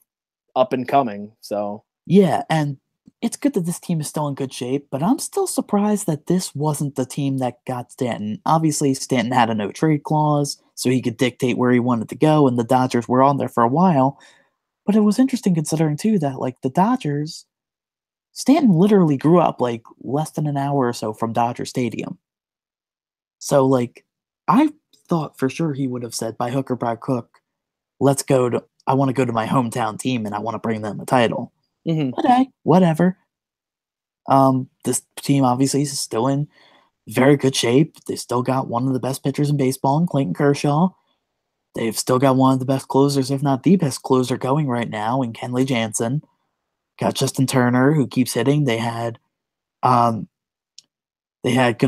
up and coming. So yeah, and it's good that this team is still in good shape, but I'm still surprised that this wasn't the team that got Stanton. Obviously, Stanton had a no-trade clause, so he could dictate where he wanted to go, and the Dodgers were on there for a while. But it was interesting considering, too, that, like, the Dodgers, Stanton literally grew up, like, less than an hour or so from Dodger Stadium. So, like, I thought for sure he would have said, by hook or by crook, I want to go to my hometown team, and I want to bring them a title. Mm-hmm. But hey, whatever. This team obviously is still in very good shape. They still got one of the best pitchers in baseball in Clayton Kershaw. They've still got one of the best closers, if not the best closer going right now in Kenley Jansen. Got Justin Turner, who keeps hitting. They had good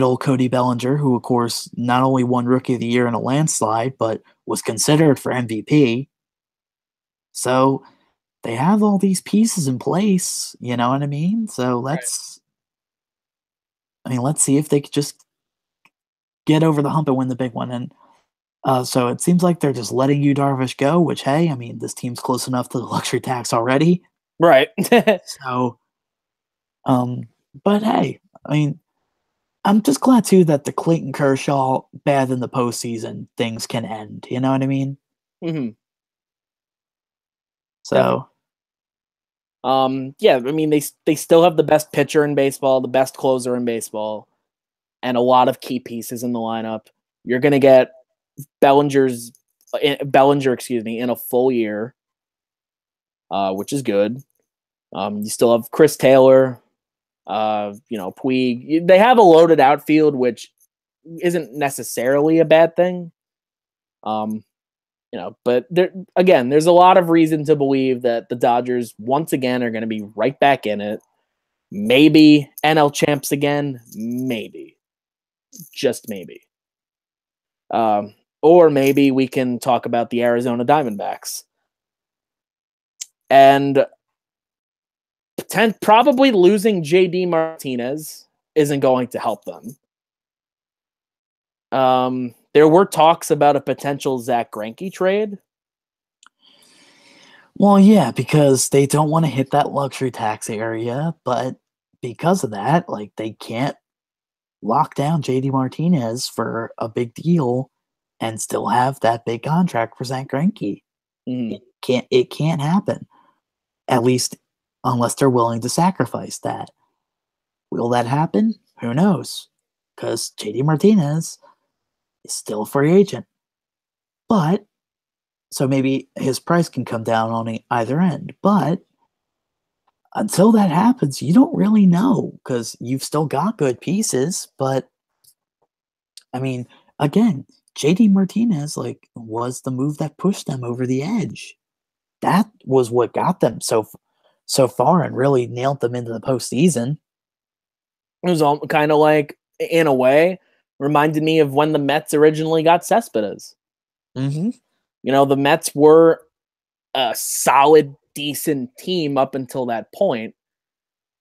old Cody Bellinger, who, of course, not only won Rookie of the Year in a landslide, but was considered for MVP. So they have all these pieces in place, you know what I mean? So let's see if they could just get over the hump and win the big one. And So it seems like they're just letting Yu Darvish go, which, hey, I mean, this team's close enough to the luxury tax already. Right. So, but hey, I mean, I'm just glad too that the Clayton Kershaw bad in the postseason things can end. You know what I mean? Mm-hmm. So, yeah, I mean they still have the best pitcher in baseball, the best closer in baseball, and a lot of key pieces in the lineup. You're gonna get Bellinger, excuse me, in a full year, which is good. You still have Chris Taylor, Puig. They have a loaded outfield, which isn't necessarily a bad thing. But there's a lot of reason to believe that the Dodgers once again are going to be right back in it. Maybe NL champs again, maybe, just maybe. Or maybe we can talk about the Arizona Diamondbacks. And probably losing JD Martinez isn't going to help them. There were talks about a potential Zach Greinke trade. well, yeah, because they don't want to hit that luxury tax area, but because of that, like they can't lock down JD Martinez for a big deal and still have that big contract for Zach Greinke. Mm. It can't happen. At least unless they're willing to sacrifice that. Will that happen? Who knows? Because JD Martinez is still a free agent. But so maybe his price can come down on either end. But until that happens, you don't really know because you've still got good pieces. But I mean, again, JD Martinez was the move that pushed them over the edge. That was what got them so far and really nailed them into the postseason. It was all kind of like, in a way, reminded me of when the Mets originally got Cespedes. Mm-hmm. The Mets were a solid, decent team up until that point,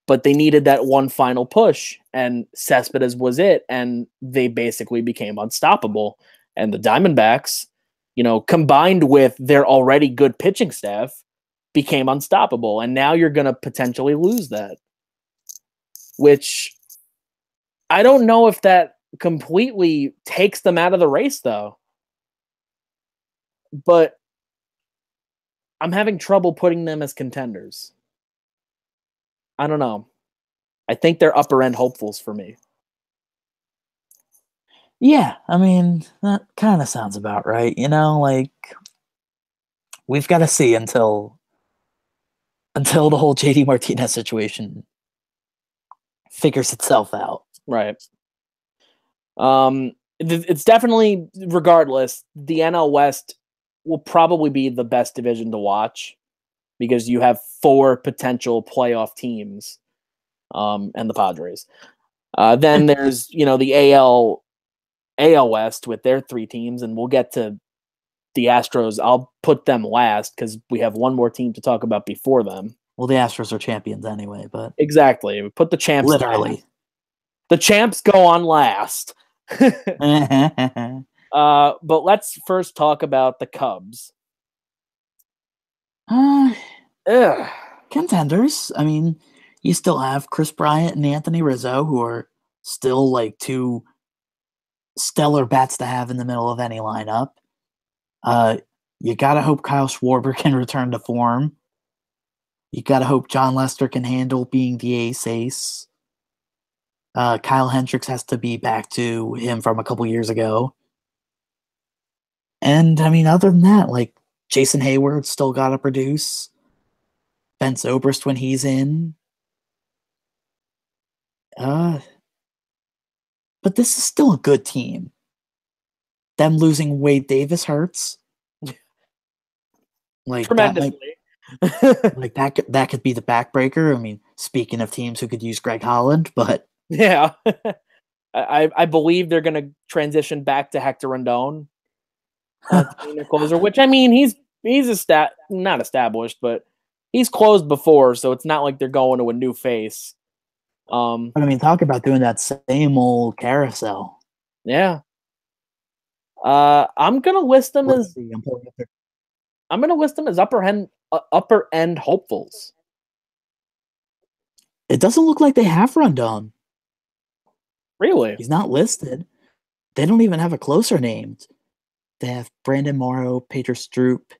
but they needed that one final push, and Cespedes was it, and they basically became unstoppable. And the Diamondbacks, combined with their already good pitching staff, became unstoppable. And now you're going to potentially lose that, which I don't know if that completely takes them out of the race, though. But I'm having trouble putting them as contenders. I don't know. I think they're upper end hopefuls for me. Yeah, I mean, that kind of sounds about right. We've got to see until the whole JD Martinez situation figures itself out. Right. It's definitely, regardless, the NL West will probably be the best division to watch because you have 4 potential playoff teams, and the Padres. Then there's, the AL West with their 3 teams, and we'll get to the Astros. I'll put them last because we have one more team to talk about before them. Well, the Astros are champions anyway, but exactly, we put the champs literally. last. The champs go on last. But let's first talk about the Cubs. Contenders. I mean, you still have Chris Bryant and Anthony Rizzo, who are still 2 stellar bats to have in the middle of any lineup. You gotta hope Kyle Schwarber can return to form. You gotta hope John Lester can handle being the ace. Kyle Hendricks has to be back to him from a couple years ago. And I mean, other than that, Jason Hayward still gotta produce. Ben Zobrist when he's in. But this is still a good team. Them losing Wade Davis hurts. Tremendously. That could be the backbreaker. I mean, speaking of teams who could use Greg Holland, but yeah, I believe they're going to transition back to Hector Rendon, closer. Which, I mean, he's not established, but he's closed before, so it's not like they're going to a new face. But I mean, talk about doing that same old carousel. Yeah. I'm gonna list them Let's as see. I'm pulling up their- upper end hopefuls. It doesn't look like they have Rondon. Really? He's not listed. They don't even have a closer named. They have Brandon Morrow, Pedro Stroop,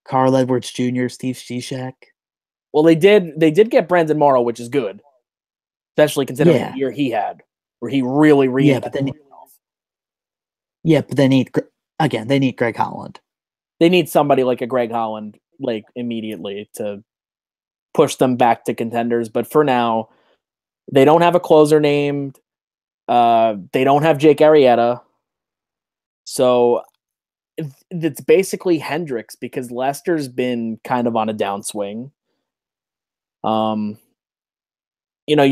Carl Edwards Jr., Steve Cishek. Well, they did get Brandon Morrow, which is good, especially considering Yeah. the year he had, where he really reinvented. But they need Greg Holland. They need somebody like a Greg Holland, like immediately to push them back to contenders. But for now, they don't have a closer named. They don't have Jake Arrieta. So it's basically Hendricks because Lester's been kind of on a downswing. You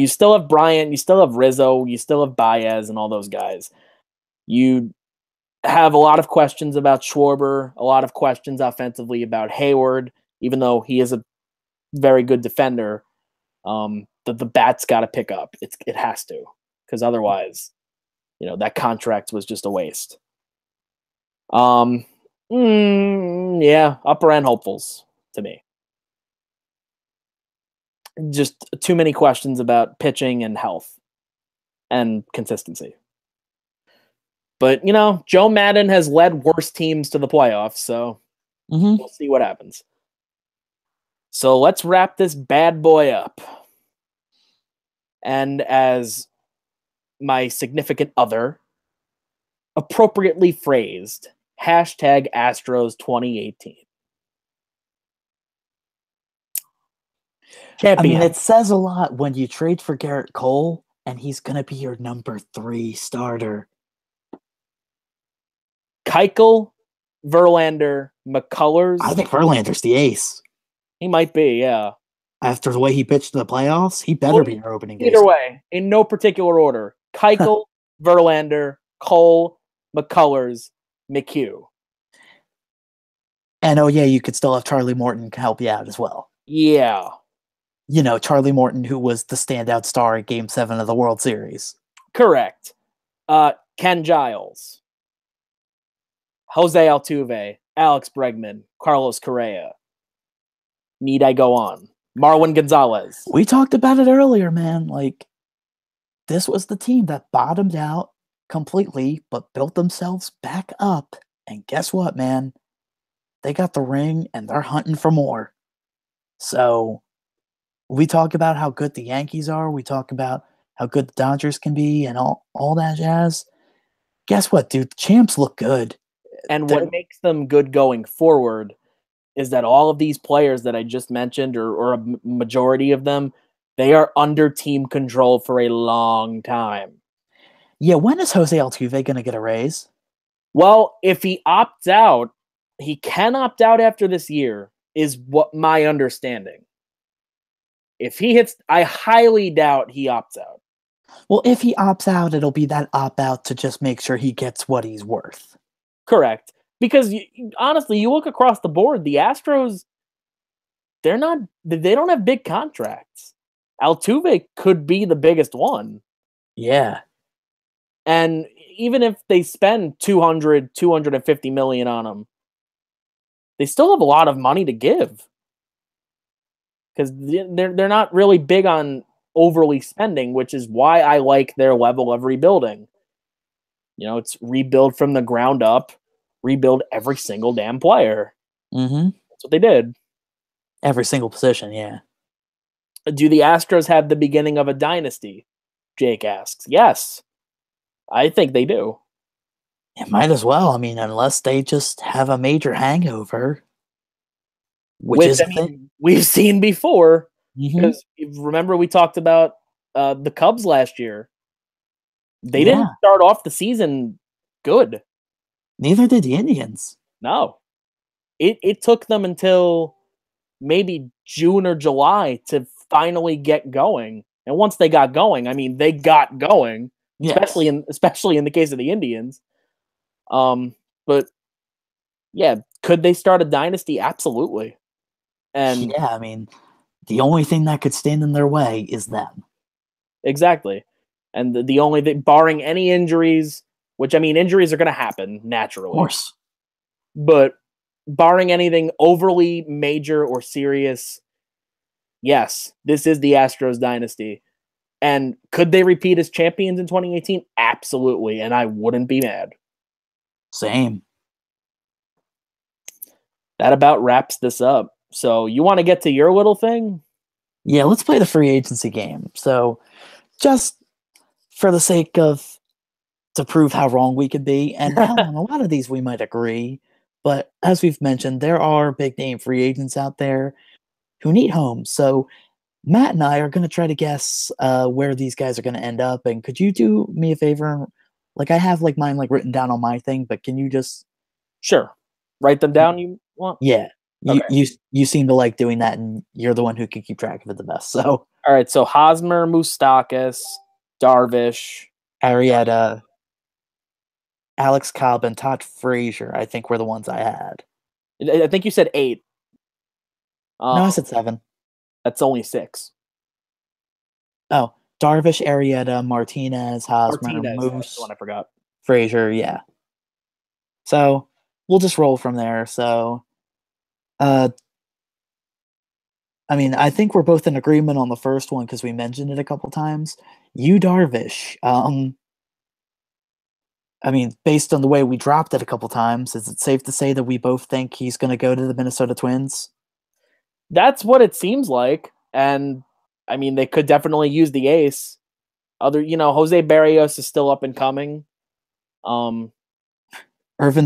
still have Bryant, you still have Rizzo, you still have Baez and all those guys. You have a lot of questions about Schwarber, a lot of questions offensively about Hayward, even though he is a very good defender. The bat's got to pick up. It has to, because otherwise, that contract was just a waste. Yeah, upper end hopefuls to me. Just too many questions about pitching and health and consistency. But, Joe Madden has led worse teams to the playoffs, so we'll see what happens. So let's wrap this bad boy up. And as my significant other appropriately phrased, #Astros 2018. Champion. I mean, it says a lot when you trade for Garrett Cole and he's going to be your number 3 starter. Keuchel, Verlander, McCullers. I think Verlander's the ace. He might be, yeah. After the way he pitched in the playoffs, he better be our opening day. Either way, in no particular order. Keuchel, Verlander, Cole, McCullers, McHugh. And you could still have Charlie Morton help you out as well. Yeah. Charlie Morton, who was the standout star in Game 7 of the World Series. Correct. Ken Giles, Jose Altuve, Alex Bregman, Carlos Correa. Need I go on? Marwin Gonzalez. We talked about it earlier, man. This was the team that bottomed out completely, but built themselves back up. And guess what, man? They got the ring, and they're hunting for more. So we talk about how good the Yankees are. We talk about how good the Dodgers can be and all that jazz. Guess what, dude? The champs look good. And what makes them good going forward is that all of these players that I just mentioned, or a majority of them, they are under team control for a long time. Yeah, when is Jose Altuve going to get a raise? Well, if he opts out, he can opt out after this year, is what my understanding. If he hits, I highly doubt he opts out. Well, if he opts out, it'll be that opt-out to just make sure he gets what he's worth. Correct. Because honestly, you look across the board, the Astros, they don't have big contracts. Altuve could be the biggest one. Yeah. And even if they spend $250 million on him, they still have a lot of money to give. Because they're not really big on overly spending, which is why I like their level of rebuilding. It's rebuild from the ground up, rebuild every single damn player. Mm-hmm. That's what they did. Every single position, yeah. Do the Astros have the beginning of a dynasty? Jake asks. Yes, I think they do. It might as well. I mean, unless they just have a major hangover. Which we've seen before. Mm-hmm. Because remember we talked about the Cubs last year. They didn't start off the season good. Neither did the Indians. No. It took them until maybe June or July to finally get going. And once they got going, I mean, they got going, especially in the case of the Indians. But yeah, could they start a dynasty? Absolutely. And yeah, I mean, the only thing that could stand in their way is them. Exactly. And the only thing, barring any injuries, which, I mean, injuries are going to happen naturally. Of course. But barring anything overly major or serious, yes, this is the Astros dynasty. And could they repeat as champions in 2018? Absolutely, and I wouldn't be mad. Same. That about wraps this up. So you want to get to your little thing? Yeah, let's play the free agency game. So just for the sake of, to prove how wrong we could be, and hell, on a lot of these we might agree, but as we've mentioned, there are big name free agents out there who need homes. So Matt and I are going to try to guess where these guys are going to end up. And could you do me a favor? Like, I have like mine like written down on my thing, but can you just Sure. Write them down you want? Yeah. Okay. You seem to like doing that, and you're the one who can keep track of it the best. So All right, so Hosmer, Moustakas, Darvish, Arrieta, Alex Cobb, and Todd Frazier, I think, were the ones I had. I think you said 8. No, I said 7. That's only 6. Oh, Darvish, Arrieta, Martinez, Hosmer, Martinez, that's Moose, the one I forgot. Frazier, yeah. So we'll just roll from there. So, I mean, I think we're both in agreement on the first one because we mentioned it a couple times. Yu Darvish. I mean, based on the way we dropped it a couple times, is it safe to say that we both think he's going to go to the Minnesota Twins? That's what it seems like. And, I mean, they could definitely use the ace. Jose Barrios is still up and coming. Irvin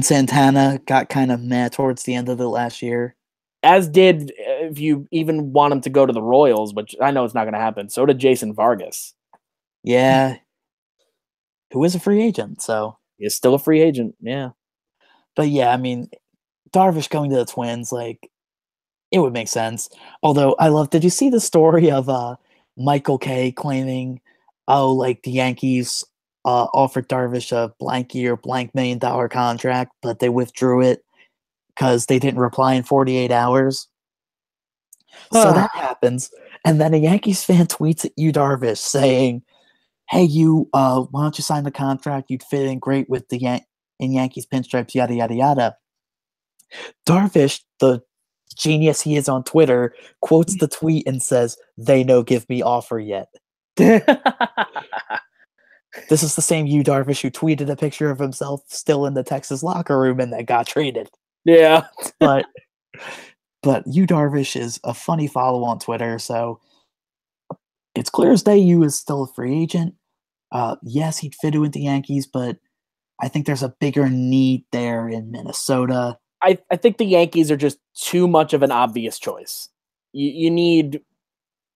Santana got kind of mad towards the end of the last year. As did, if you even want him to go to the Royals, which I know it's not going to happen. So did Jason Vargas. Yeah. Who is a free agent, so. He's still a free agent, yeah. But yeah, I mean, Darvish going to the Twins, like, it would make sense. Although, did you see the story of Michael Kay claiming, like, the Yankees offered Darvish a blank year, blank $1 million contract, but they withdrew it because they didn't reply in 48 hours. So that happens. And then a Yankees fan tweets at Yu Darvish saying, hey, you, why don't you sign the contract? You'd fit in great with the in Yankees pinstripes, yada, yada, yada. Darvish, the genius he is on Twitter, quotes the tweet and says, they no give me offer yet. This is the same Yu Darvish who tweeted a picture of himself still in the Texas locker room and then got traded. Yeah. But Yu Darvish is a funny follow on Twitter, so it's clear as day Yu is still a free agent. Yes, he'd fit in with the Yankees, but I think there's a bigger need there in Minnesota. I think the Yankees are just too much of an obvious choice. You need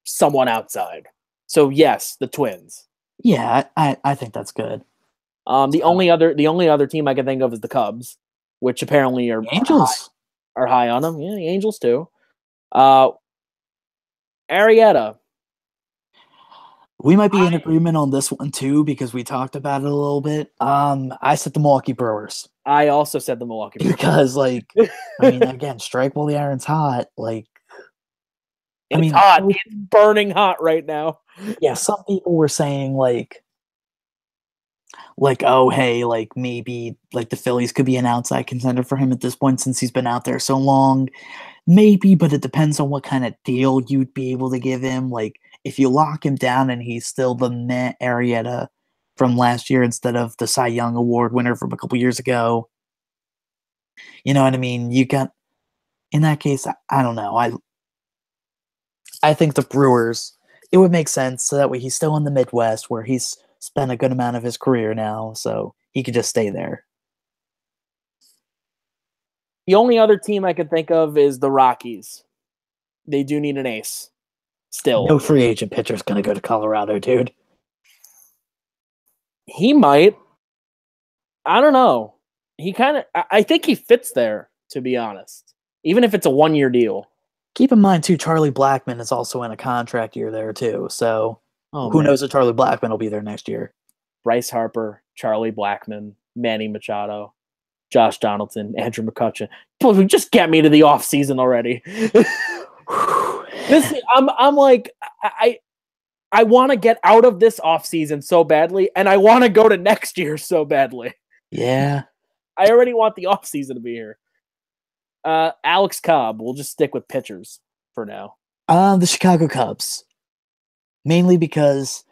someone outside. So yes, the Twins. Yeah, I think that's good. The only other team I can think of is the Cubs, which apparently are Angels are high on them. Yeah, the Angels too. Arrieta. We might be in agreement on this one too because we talked about it a little bit. I said the Milwaukee Brewers. I also said the Milwaukee Brewers because, like, I mean, again, strike while the iron's hot. Like, it's hot. It's burning hot right now. Yeah, some people were saying like, oh, hey, like maybe like the Phillies could be an outside contender for him at this point since he's been out there so long. Maybe, but it depends on what kind of deal you'd be able to give him. Like, if you lock him down and he's still the Matt Arrieta from last year instead of the Cy Young Award winner from a couple years ago, you know what I mean? You got, in that case, I don't know. I think the Brewers, it would make sense so that way he's still in the Midwest where he's spent a good amount of his career now, so he could just stay there. The only other team I could think of is the Rockies. They do need an ace. Still. No free agent pitcher's going to go to Colorado, dude. He might. I don't know. I think he fits there, to be honest. Even if it's a 1-year deal. Keep in mind, too, Charlie Blackmon is also in a contract year there, too. So who knows if Charlie Blackmon will be there next year. Bryce Harper, Charlie Blackmon, Manny Machado, Josh Donaldson, Andrew McCutcheon. Just get me to the offseason already. I'm like, I want to get out of this offseason so badly, and I want to go to next year so badly. Yeah. I already want the offseason to be here. Alex Cobb. We'll just stick with pitchers for now. The Chicago Cubs. Mainly because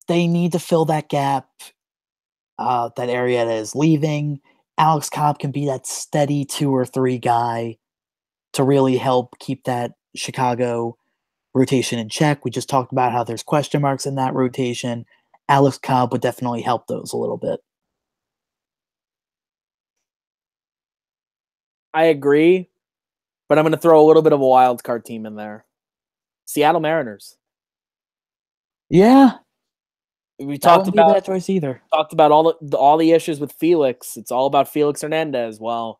they need to fill that gap, that area that is leaving. Alex Cobb can be that steady 2 or 3 guy to really help keep that Chicago rotation in check. We just talked about how there's question marks in that rotation. Alex Cobb would definitely help those a little bit. I agree, but I'm going to throw a little bit of a wild card team in there. Seattle Mariners. Yeah. We talked about that choice either. Talked about all the issues with Felix. It's all about Felix Hernandez. Well,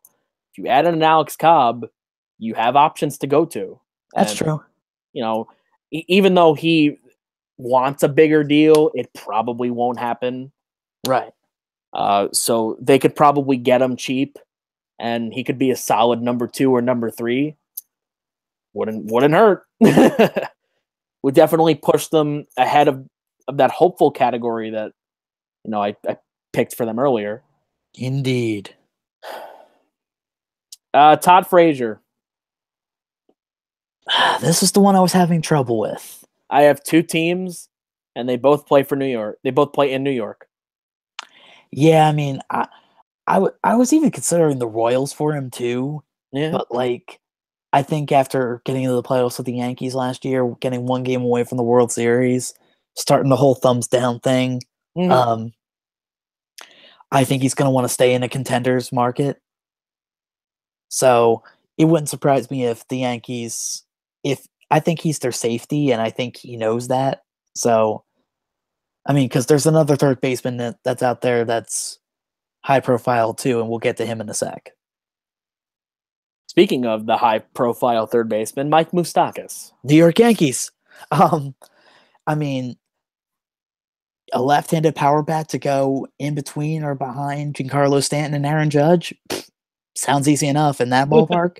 if you add in an Alex Cobb, you have options to go to. That's true. You know, even though he wants a bigger deal, it probably won't happen. Right. So they could probably get him cheap, and he could be a solid number 2 or number 3. Wouldn't hurt. Would definitely push them ahead of that hopeful category that I picked for them earlier. Indeed. Todd Frazier. This is the one I was having trouble with. I have 2 teams, and they both play for New York. They both play in New York. Yeah, I mean, I was even considering the Royals for him too. Yeah. But I think after getting into the playoffs with the Yankees last year, getting 1 game away from the World Series, starting the whole thumbs down thing, I think he's going to want to stay in a contenders market. So it wouldn't surprise me if the Yankees, I think he's their safety, and I think he knows that. So, I mean, because there's another third baseman that's out there that's high profile too, and we'll get to him in a sec. Speaking of the high profile third baseman, Mike Moustakas. New York Yankees. I mean, a left-handed power bat to go in between or behind Giancarlo Stanton and Aaron Judge sounds easy enough in that ballpark.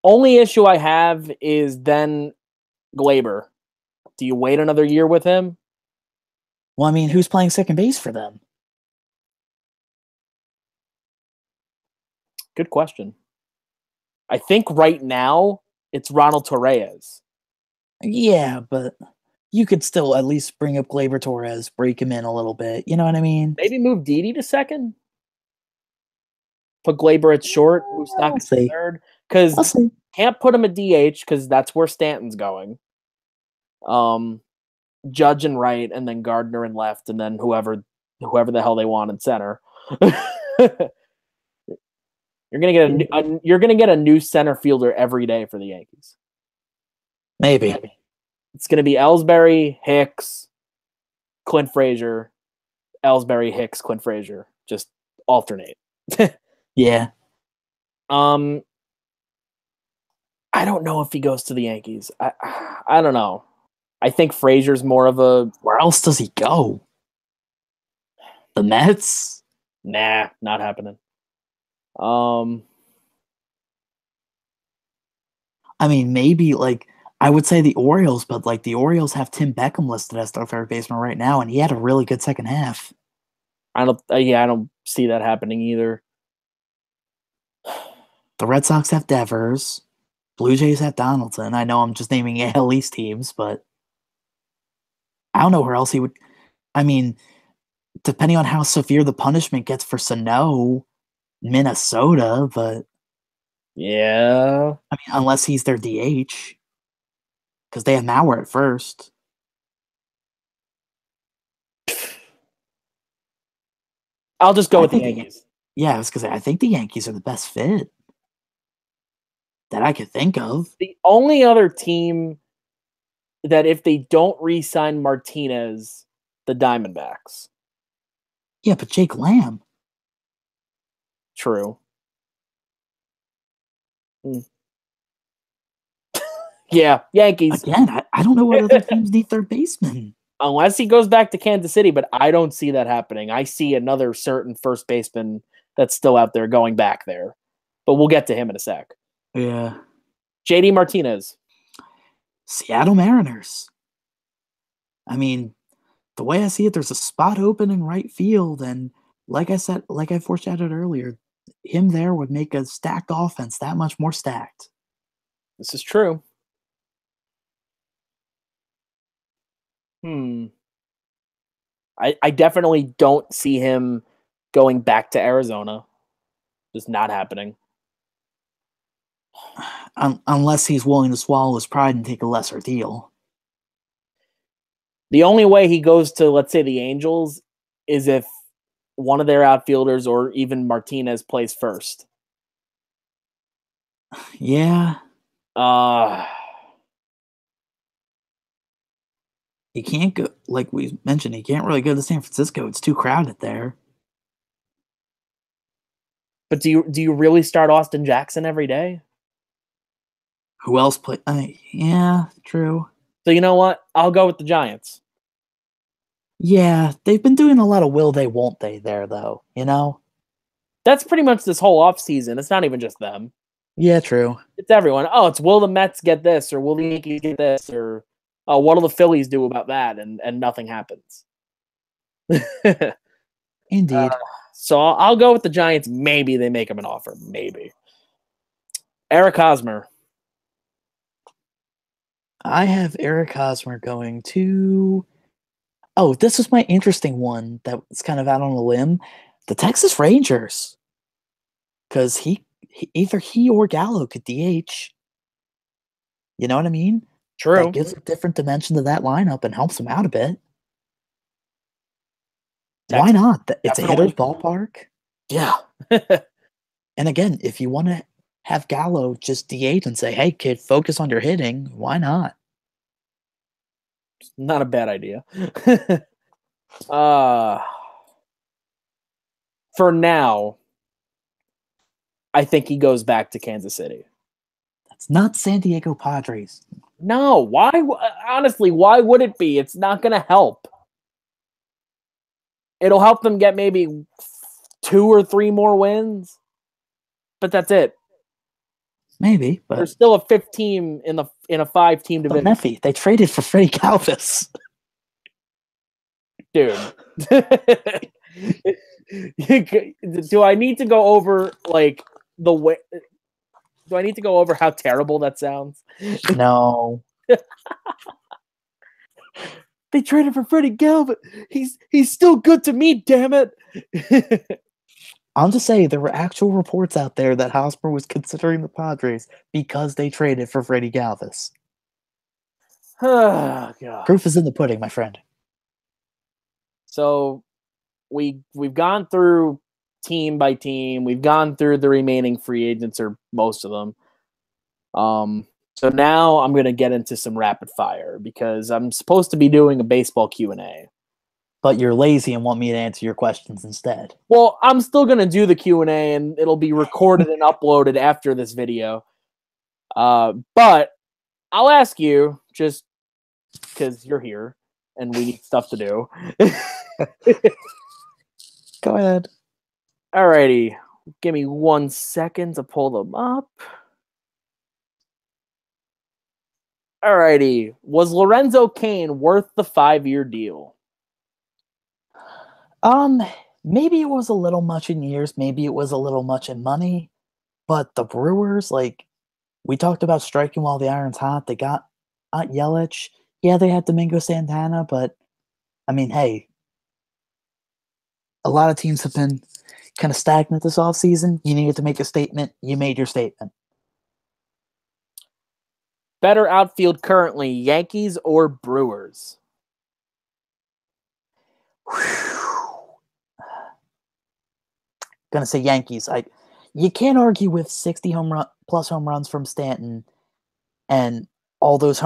Only issue I have is then Glaber. Do you wait another year with him? Well, I mean, who's playing second base for them? Good question. I think right now it's Ronald Torreyes. Yeah, but you could still at least bring up Glaber Torres, break him in a little bit. You know what I mean? Maybe move Didi to second. Put Glaber at short, Moustakas at third. Because can't put him at DH because that's where Stanton's going. Judge and right, and then Gardner and left, and then whoever the hell they want in center. You're gonna get a new center fielder every day for the Yankees. Maybe. It's gonna be Ellsbury, Hicks, Clint Frazier, Ellsbury, Hicks, Clint Frazier. Just alternate. Yeah. I don't know if he goes to the Yankees. I don't know. I think Frazier's more of a... Where else does he go? The Mets? Nah, not happening. I mean, maybe, I would say the Orioles, but, the Orioles have Tim Beckham listed as their third baseman right now, and he had a really good second half. I don't see that happening either. The Red Sox have Devers. Blue Jays have Donaldson. I know I'm just naming AL East teams, but I don't know where else he would... I mean, depending on how severe the punishment gets for Sano, Minnesota, but... Yeah. I mean, unless he's their DH. Because they have Mauer at first. I'll just go with the Yankees. Yeah, I was going to say, I think the Yankees are the best fit that I could think of. The only other team that if they don't re-sign Martinez, the Diamondbacks. Yeah, but Jake Lamb. True. Yeah, Yankees. Again, I don't know what other teams need third baseman. Unless he goes back to Kansas City, but I don't see that happening. I see another certain first baseman that's still out there going back there. But we'll get to him in a sec. Yeah. JD Martinez. Seattle Mariners. I mean, the way I see it, there's a spot open in right field, and like I said, like I foreshadowed earlier, him there would make a stacked offense that much more stacked. This is true. I definitely don't see him going back to Arizona. Just not happening. Unless he's willing to swallow his pride and take a lesser deal. The only way he goes to, let's say, the Angels is if one of their outfielders or even Martinez plays first. Yeah. He can't go, like we mentioned, he can't really go to San Francisco. It's too crowded there. But do you really start Austin Jackson every day? Who else play? Yeah, true. So you know what? I'll go with the Giants. Yeah, they've been doing a lot of will they, won't they there, though, you know? That's pretty much this whole offseason. It's not even just them. Yeah, true. It's everyone. Oh, it's will the Mets get this, or will the Yankees get this, or what will the Phillies do about that? And nothing happens. Indeed. So I'll go with the Giants. Maybe they make him an offer. Maybe. Eric Hosmer. I have Eric Hosmer going to... Oh, this is my interesting one that's kind of out on a limb. The Texas Rangers. Because either he or Gallo could DH. You know what I mean? True. That gives a different dimension to that lineup and helps them out a bit. Why not? It's a hitter's ballpark. Yeah. And again, if you want to have Gallo just DH and say, hey, kid, focus on your hitting, why not? Not a bad idea. For now, I think he goes back to Kansas City. That's not San Diego Padres. No, why? Honestly, why would it be? It's not going to help. It'll help them get maybe 2 or 3 more wins, but that's it. Maybe, but there's still a 5th team in a 5-team division. Meffy, they traded for Freddie Galvis. Dude. Do I need to go over like the way? Do I need to go over how terrible that sounds? No. They traded for Freddie Galvis. He's still good to me, damn it. I'll just say there were actual reports out there that Hosmer was considering the Padres because they traded for Freddie Galvis. Oh, God. Proof is in the pudding, my friend. So we've gone through team by team. We've gone through the remaining free agents, or most of them. So now I'm going to get into some rapid fire because I'm supposed to be doing a baseball Q&A. But you're lazy and want me to answer your questions instead. Well, I'm still going to do the Q&A, and it'll be recorded and uploaded after this video. But I'll ask you, just because you're here and we need stuff to do. Go ahead. Alrighty. Give me 1 second to pull them up. Alrighty. Was Lorenzo Cain worth the 5-year deal? Maybe it was a little much in years, maybe it was a little much in money, but the Brewers, like, we talked about striking while the iron's hot. They got Yelich. Yeah, they had Domingo Santana, but, I mean, hey, a lot of teams have been kind of stagnant this offseason. You needed to make a statement. You made your statement. Better outfield currently, Yankees or Brewers? Gonna say Yankees. You can't argue with 60 plus home runs from Stanton and all those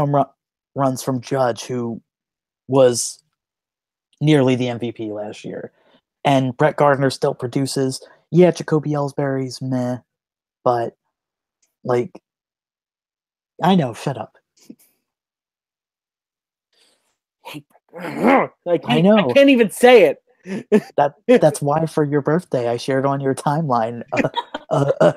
runs from Judge, who was nearly the MVP last year. And Brett Gardner still produces. Yeah, Jacoby Ellsbury's meh, but like, I know. Shut up. I know. I can't even say it. That's why for your birthday I shared on your timeline a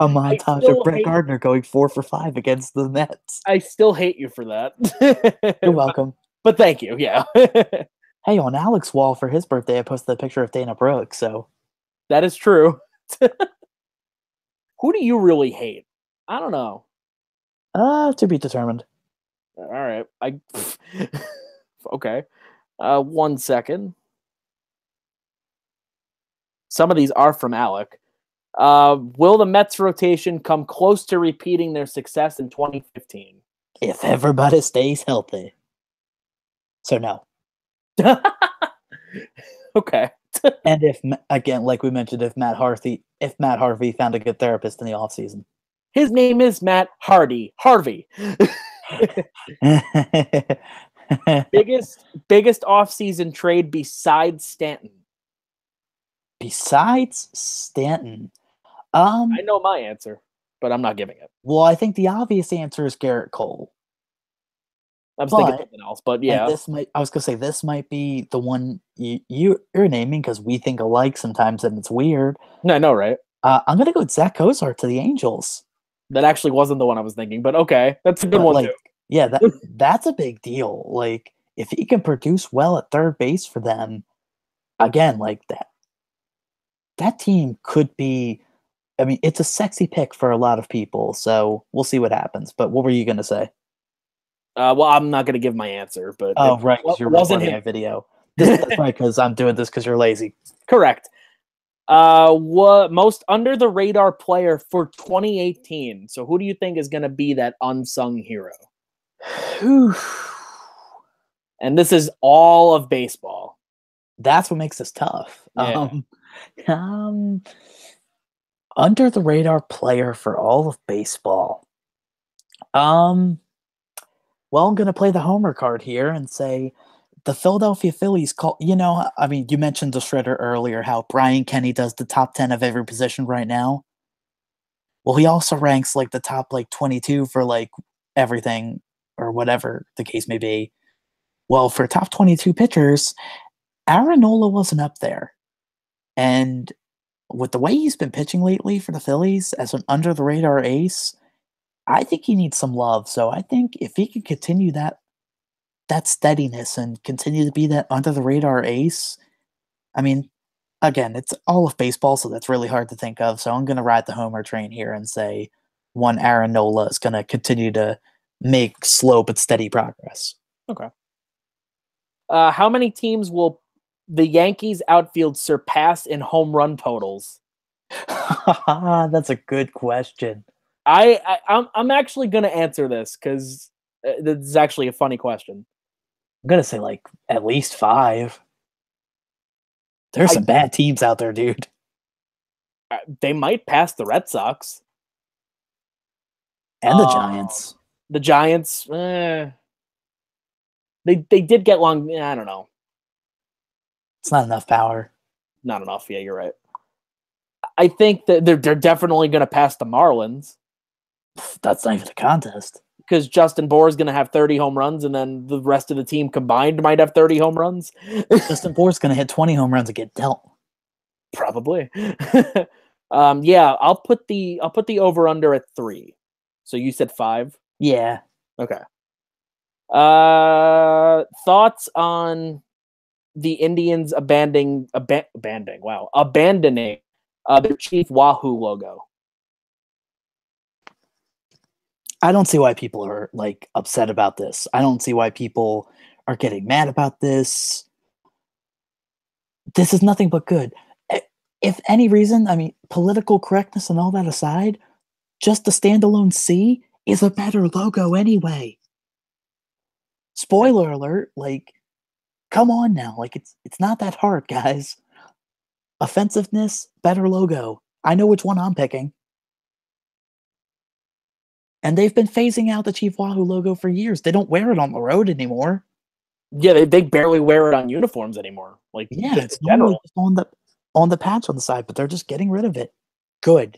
montage of Brett Gardner going 4 for 5 against the Mets. I still hate you for that. You're welcome. But thank you. Yeah. Hey, on Alex's wall for his birthday, I posted a picture of Dana Brooks. So That is true. Who do you really hate? I don't know. to be determined. All right. Okay. 1 second. Some of these are from Alec. Will the Mets rotation come close to repeating their success in 2015? If everybody stays healthy. So no. Okay. And if again, like we mentioned, if Matt Harvey found a good therapist in the offseason. His name is Matt Harvey. biggest offseason trade besides Stanton. Besides Stanton. I know my answer, but I'm not giving it. Well, I think the obvious answer is Garrett Cole. I was thinking something else, but yeah. I was gonna say this might be the one you're naming because we think alike sometimes, and it's weird. No, I know, right? I'm gonna go with Zach Cozart to the Angels. That actually wasn't the one I was thinking, but okay, that's a good one too. Yeah, that's a big deal. Like if he can produce well at third base for them, again, like that team could be. I mean, it's a sexy pick for a lot of people, so we'll see what happens. But what were you gonna say? Well, I'm not gonna give my answer, but right, because you're recording a video. That's right, because I'm doing this because you're lazy. Correct. What most under the radar player for 2018? So who do you think is gonna be that unsung hero? And this is all of baseball. That's what makes this tough. Yeah. Under the radar player for all of baseball. Well, I'm going to play the homer card here and say the Philadelphia Phillies call, I mean, you mentioned the Shredder earlier, how Brian Kenny does the top 10 of every position right now. Well, he also ranks like the top 22 for everything or whatever the case may be. Well, for top 22 pitchers, Aaron Nola wasn't up there. And with the way he's been pitching lately for the Phillies as an under the radar ace, I think he needs some love. So I think if he can continue that steadiness and continue to be that under the radar ace, I mean, again, it's all of baseball, so that's really hard to think of. So I'm going to ride the homer train here and say one Aaron Nola is going to continue to make slow but steady progress. Okay. How many teams will the Yankees outfield surpass in home run totals? That's a good question. I'm actually going to answer this because this is actually a funny question. I'm going to say at least 5. There's some bad teams out there, dude. They might pass the Red Sox. And the Giants. The Giants, they did get long. I don't know. It's not enough power. Not enough. Yeah, you're right. I think that they're definitely going to pass the Marlins. That's not even a contest. Because Justin Bour is going to have 30 home runs, and then the rest of the team combined might have 30 home runs. Justin Bour is going to hit 20 home runs and get dealt. Probably. Yeah, I'll put the over under at 3. So you said 5? Yeah. Okay. Thoughts on the Indians abandoning their Chief Wahoo logo? I don't see why people are upset about this. I don't see why people are getting mad about this. This is nothing but good. If any reason, I mean, political correctness and all that aside, just the standalone C is a better logo anyway. Spoiler alert, come on now. It's not that hard, guys. Offensiveness, better logo. I know which one I'm picking. And they've been phasing out the Chief Wahoo logo for years. They don't wear it on the road anymore. Yeah, they barely wear it on uniforms anymore. Yeah, it's normally just on the patch on the side, but they're just getting rid of it. Good.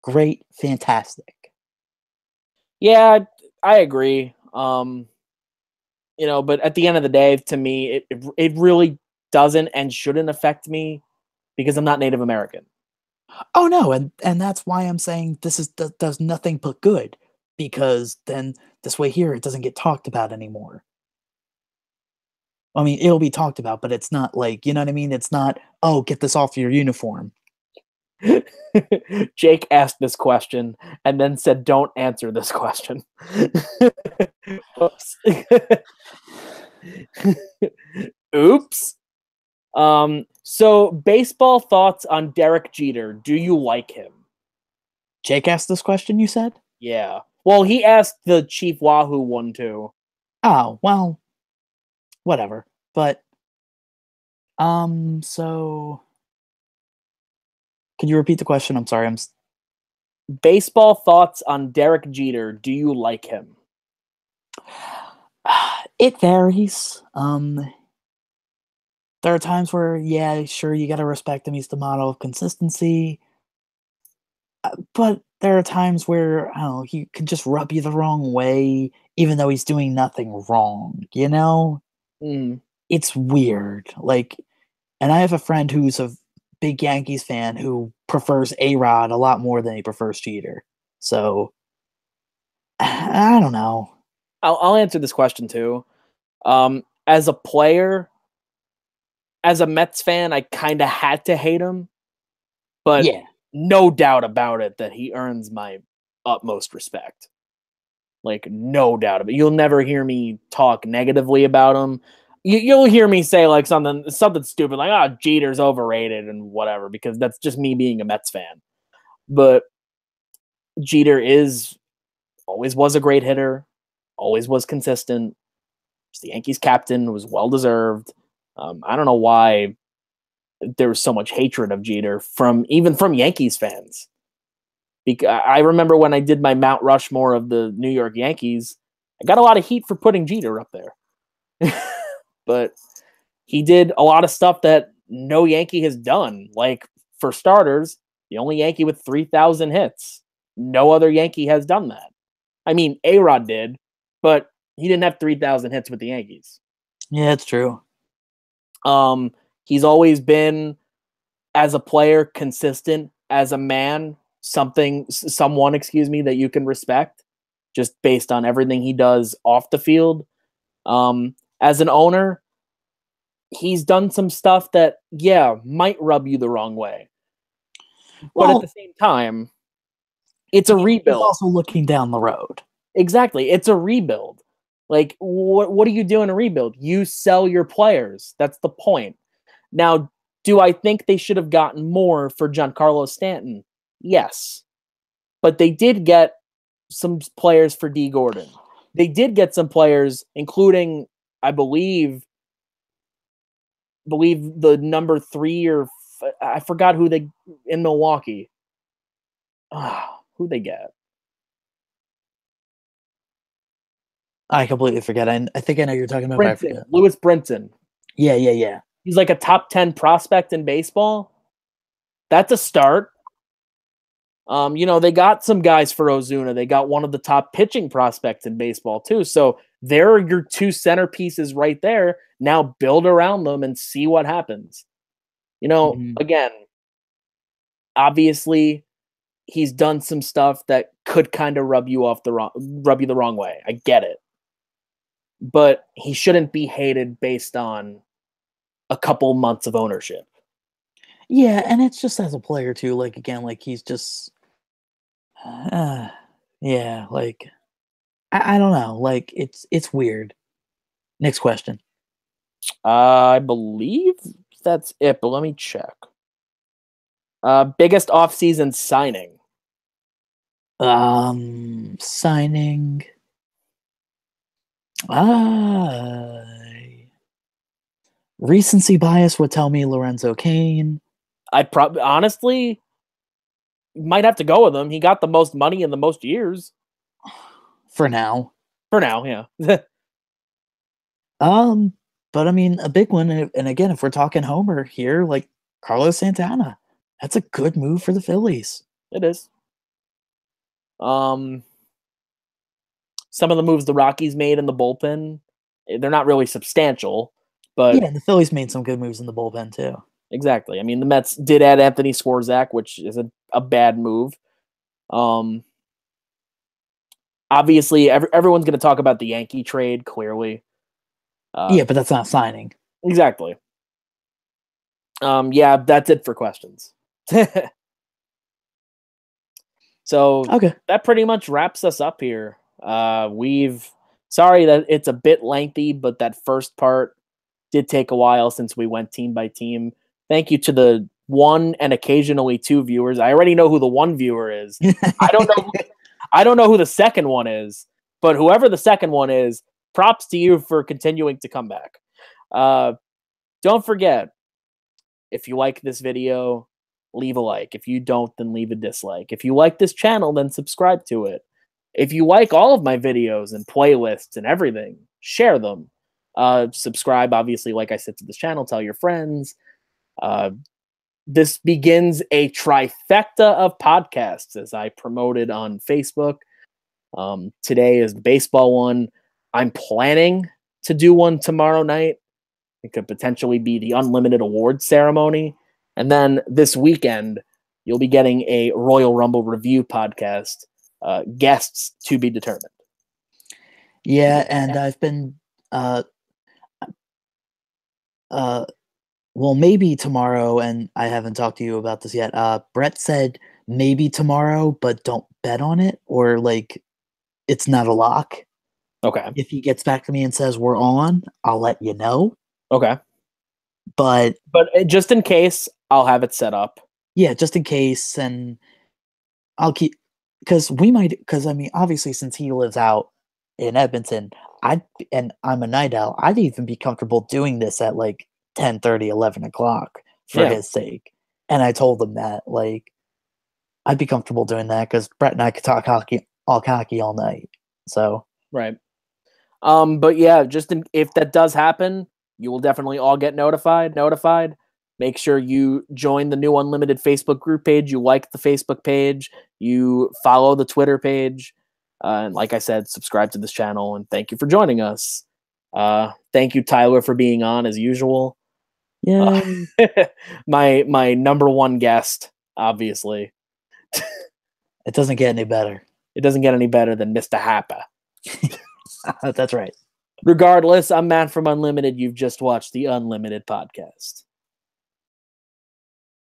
Great. Fantastic. Yeah, I agree. But at the end of the day, to me, it really doesn't and shouldn't affect me because I'm not Native American. Oh no, and that's why I'm saying this does nothing but good, because then this way here it doesn't get talked about anymore. I mean, it'll be talked about, but it's not like, you know what I mean? It's not, oh, get this off your uniform. Jake asked this question and then said, "Don't answer this question." Oops. Oops. So baseball thoughts on Derek Jeter. Do you like him? Jake asked this question, you said? Yeah. Well, he asked the Chief Wahoo one too. Oh, well, whatever. But, so can you repeat the question? I'm sorry. Baseball thoughts on Derek Jeter. Do you like him? It varies. There are times where, yeah, sure, you got to respect him. He's the model of consistency. But there are times where, I don't know, he can just rub you the wrong way, even though he's doing nothing wrong, you know? Mm. It's weird. Like, and I have a friend who's a big Yankees fan who prefers A-Rod a lot more than he prefers Jeter. So, I don't know. I'll answer this question too. As a player, as a Mets fan, I kind of had to hate him, but Yeah. no doubt about it that he earns my utmost respect. Like, no doubt about it. You'll never hear me talk negatively about him. You'll hear me say like something stupid like, "Oh, Jeter's overrated" and whatever, because that's just me being a Mets fan. But Jeter always was a great hitter, always was consistent. Was the Yankees captain, was well deserved. I don't know why there was so much hatred of Jeter from Yankees fans. Because I remember when I did my Mount Rushmore of the New York Yankees, I got a lot of heat for putting Jeter up there. But he did a lot of stuff that no Yankee has done. Like, for starters, the only Yankee with 3,000 hits. No other Yankee has done that. I mean, A-Rod did, but he didn't have 3,000 hits with the Yankees. Yeah, it's true. He's always been, as a player, consistent. As a man, someone, that you can respect, just based on everything he does off the field. As an owner, he's done some stuff that, yeah, might rub you the wrong way. But at the same time, it's a rebuild. He's also looking down the road. Exactly. It's a rebuild. Like, what do you do in a rebuild? You sell your players. That's the point. Now, do I think they should have gotten more for Giancarlo Stanton? Yes. But they did get some players for D. Gordon. They did get some players, including, I believe the number 3 or I forgot who they in Milwaukee. Who they get? I completely forget. I think I know you're talking about. Brinson, Lewis Brinson. Yeah. He's like a top 10 prospect in baseball. That's a start. They got some guys for Ozuna. They got one of the top pitching prospects in baseball too. So there are your 2 centerpieces right there. Now build around them and see what happens. Again, obviously he's done some stuff that could kind of rub you the wrong way. I get it. But he shouldn't be hated based on a couple months of ownership. Yeah, and it's just as a player too. Like, again, like he's just, yeah. Like, I don't know. Like, it's weird. Next question. I believe that's it, but let me check. Biggest offseason signing. Signing. Recency bias would tell me Lorenzo Cain. I'd probably honestly might have to go with him. He got the most money in the most years. For now. Yeah. But I mean, a big one, and again, if we're talking Homer here, like Carlos Santana, that's a good move for the Phillies. It is. Some of the moves the Rockies made in the bullpen, they're not really substantial, but yeah, the Phillies made some good moves in the bullpen too. Exactly. I mean, the Mets did add Anthony Swarzak, which is a bad move. Obviously, everyone's going to talk about the Yankee trade, clearly. Yeah, but that's not signing. Exactly. Yeah, that's it for questions. So Okay. that pretty much wraps us up here. Sorry that it's a bit lengthy, but that first part did take a while since we went team by team. Thank you to the one and occasionally two viewers. I already know who the one viewer is. I don't know who the second one is, but whoever the second one is, props to you for continuing to come back. Don't forget, if you like this video, leave a like. If you don't, then leave a dislike. If you like this channel, then subscribe to it. If you like all of my videos and playlists and everything, share them. Subscribe, obviously, like I said, to this channel. Tell your friends. This begins a trifecta of podcasts, as I promoted on Facebook. Today is the baseball one. I'm planning to do one tomorrow night. It could potentially be the Unlimited Awards ceremony. And then this weekend, you'll be getting a Royal Rumble review podcast. Guests to be determined. Yeah, and I've been well, maybe tomorrow, and I haven't talked to you about this yet. Brett said maybe tomorrow, but don't bet on it, or like it's not a lock. Okay. If he gets back to me and says we're on, I'll let you know. Okay. But just in case, I'll have it set up. Yeah, just in case, and I'll keep because I mean, obviously, since he lives out in Edmonton, and I'm a night owl, I'd even be comfortable doing this at like 10:30, 11 o'clock for his sake. And I told him that, like, I'd be comfortable doing that because Brett and I could talk hockey all night. So right. But yeah, if that does happen, you will definitely all get notified. Make sure you join the new Unlimited Facebook group page. You like the Facebook page. You follow the Twitter page. And like I said, subscribe to this channel. And thank you for joining us. Thank you, Tyler, for being on as usual. Yeah. My number one guest, obviously. It doesn't get any better. It doesn't get any better than Mr. Happa. That's right. Regardless, I'm Matt from Unlimited. You've just watched the Unlimited podcast.